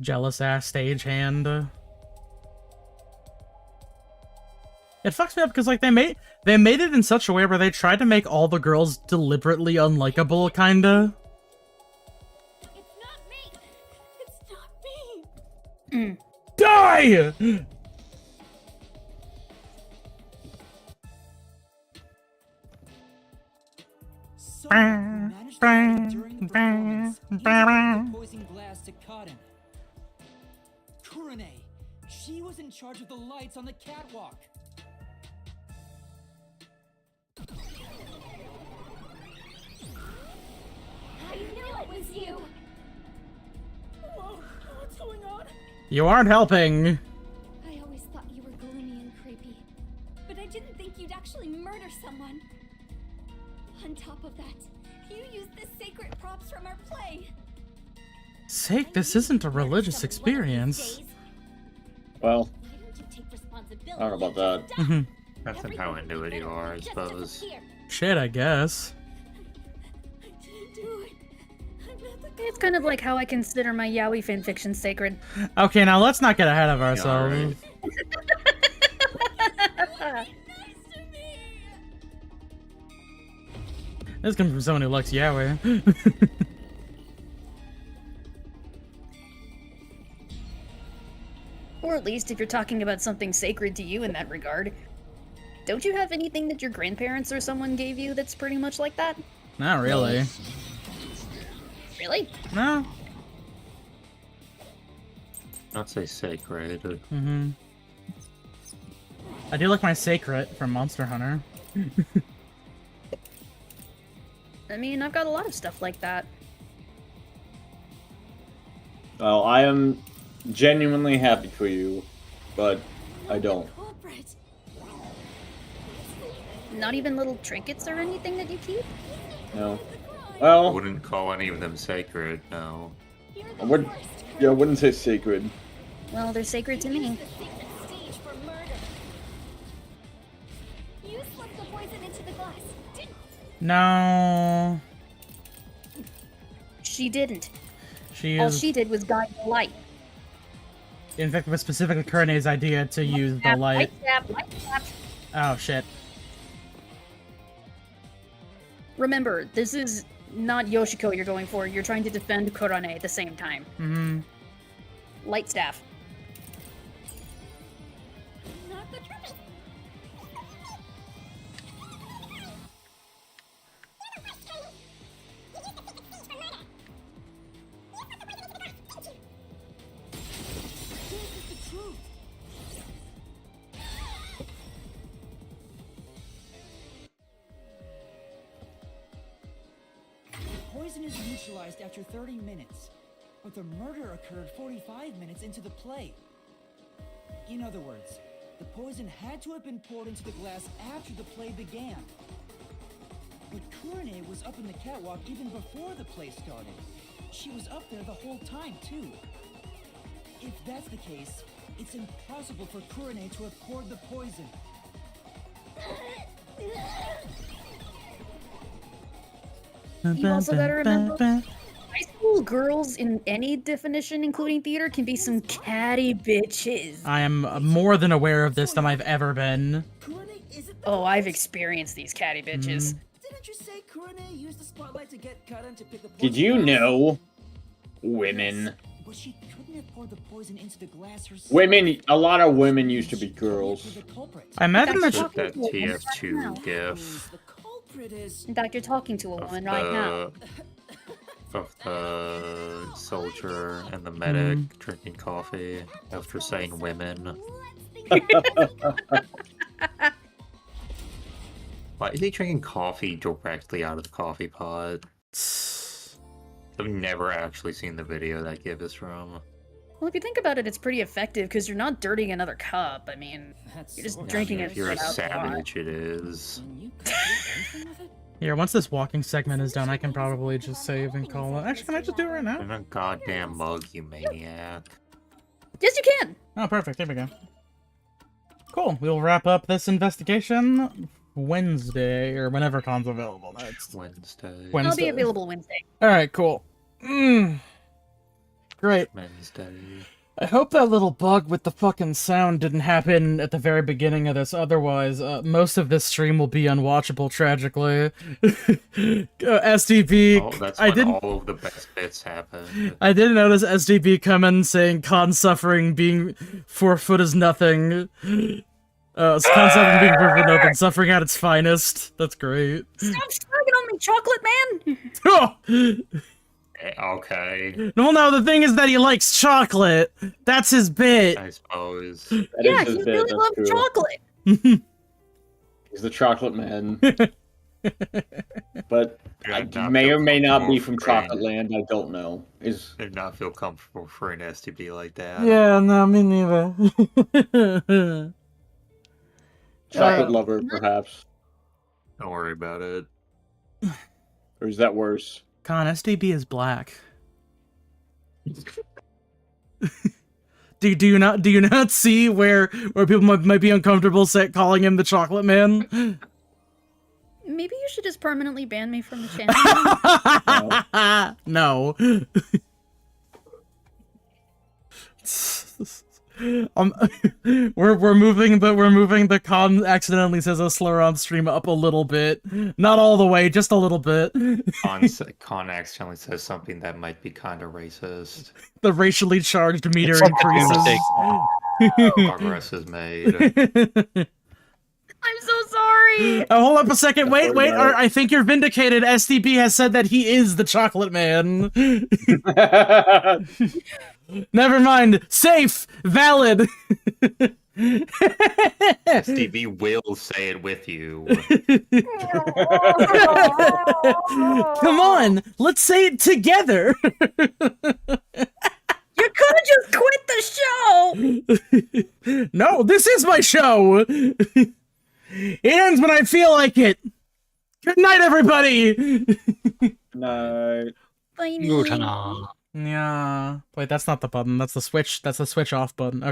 Jealous ass stagehand. It fucks me up because like they made it in such a way where they tried to make all the girls deliberately unlikable, kinda. It's not me. It's not me. Die! So, we managed to find it during the performance. You gave the poison glass to Karin. Kurane, she was in charge of the lights on the catwalk. I knew it was you! Whoa, what's going on? You aren't helping. I always thought you were gloomy and creepy, but I didn't think you'd actually murder someone. On top of that, you used the sacred props from our play. Sake, this isn't a religious experience. Well, Why don't you take responsibility? I don't know about that. Mhm. Depends on how into it you are, I suppose. Shit, I guess. I didn't do it. I'm not the It's kind of like how I consider my yaoi fanfiction sacred. Okay, now let's not get ahead of ourselves. alright. This comes from someone who likes yaoi. Or at least if you're talking about something sacred to you in that regard. Don't you have anything that your grandparents or someone gave you that's pretty much like that? Not really. Really? No. Not say sacred. Mm-hmm. I do like my sacred from Monster Hunter. I mean, I've got a lot of stuff like that. Well, I am genuinely happy for you, but I don't. culprit. Not even little trinkets or anything that you keep? No. I Well, wouldn't call any of them sacred, no. I wouldn't say sacred. Well, they're sacred to me. Stage for murder. You slipped the poison into the glass, didn't No. She didn't. She All is. she did was guide the light. In fact, it was specifically Kurene's idea to use the light. Light tap. Oh shit. Remember, this is not Yoshiko you're going for. You're trying to defend Kurane at the same time. Mm-hmm. Light staff. Not the truth. Poison is neutralized after 30 minutes, but the murder occurred 45 minutes into the play. In other words, the poison had to have been poured into the glass after the play began. But Kurane was up in the catwalk even before the play started. She was up there the whole time, too. If that's the case, it's impossible for Kurane to have poured the poison. You also gotta remember, high school girls in any definition, including theater, can be some catty bitches. I am more than aware of this than I've ever been. Oh, I've experienced these catty bitches. Didn't you say Kurane used the spotlight to get Karan to pick the Did you know? Women. But she couldn't have poured the poison into the glass herself. Women, a lot of women used to be girls. I imagine That's that. That TF2 gif In fact, you're talking to a woman right now. of the soldier and the medic Mm-hmm. drinking coffee after saying women. Why is he drinking coffee directly out of the coffee pot? I've never actually seen the video that gif is from. Well, if you think about it, it's pretty effective because you're not dirtying another cup. I mean, you're just drinking it. If you're a without thought. savage, it is. Here, once this walking segment is done, I can probably just save and call it. Actually, can I just do it right now? In a goddamn mug, you maniac. Yes, you can. Oh, perfect. There we go. Cool. We'll wrap up this investigation Wednesday, or whenever Con's available next. Wednesday. I'll be available Wednesday. Alright, cool. Great. Wednesday. I hope that little bug with the fucking sound didn't happen at the very beginning of this, otherwise, most of this stream will be unwatchable, tragically. SDB, Oh, that's I when didn't... all of the best bits happen. I didn't notice SDB come in saying Con suffering being 4 foot is nothing. Con suffering being 4 foot nothing, suffering at its finest. That's great. Stop slagging on me, chocolate man! Okay. No, the thing is that he likes chocolate. That's his bit. I suppose. Yeah, he really loves chocolate. He's the chocolate man. But Yeah, I not may feel or may not be comfortable from for Chocolate Land. I don't know. Did not feel comfortable for an STB like that. Yeah, no, me neither. Chocolate lover, perhaps. Don't worry about it. Or is that worse? Con, SDB is black. do you not see where people might be uncomfortable calling him the chocolate man? Maybe you should just permanently ban me from the channel. No. We're moving the Con accidentally says a slur on stream up a little bit. Not all the way, just a little bit. Con accidentally says something that might be kind of racist. The racially charged meter increases. Progress is made. I'm so sorry. Hold up a second. Wait. I think you're vindicated. STP has said that he is the chocolate man. Never mind. Safe. Valid. STB will say it with you. Come on. Let's say it together. You could have just quit the show. No, this is my show. It ends when I feel like it. Good night, everybody. No. Yeah. Wait, that's not the button. That's the switch. That's the switch off button. Okay.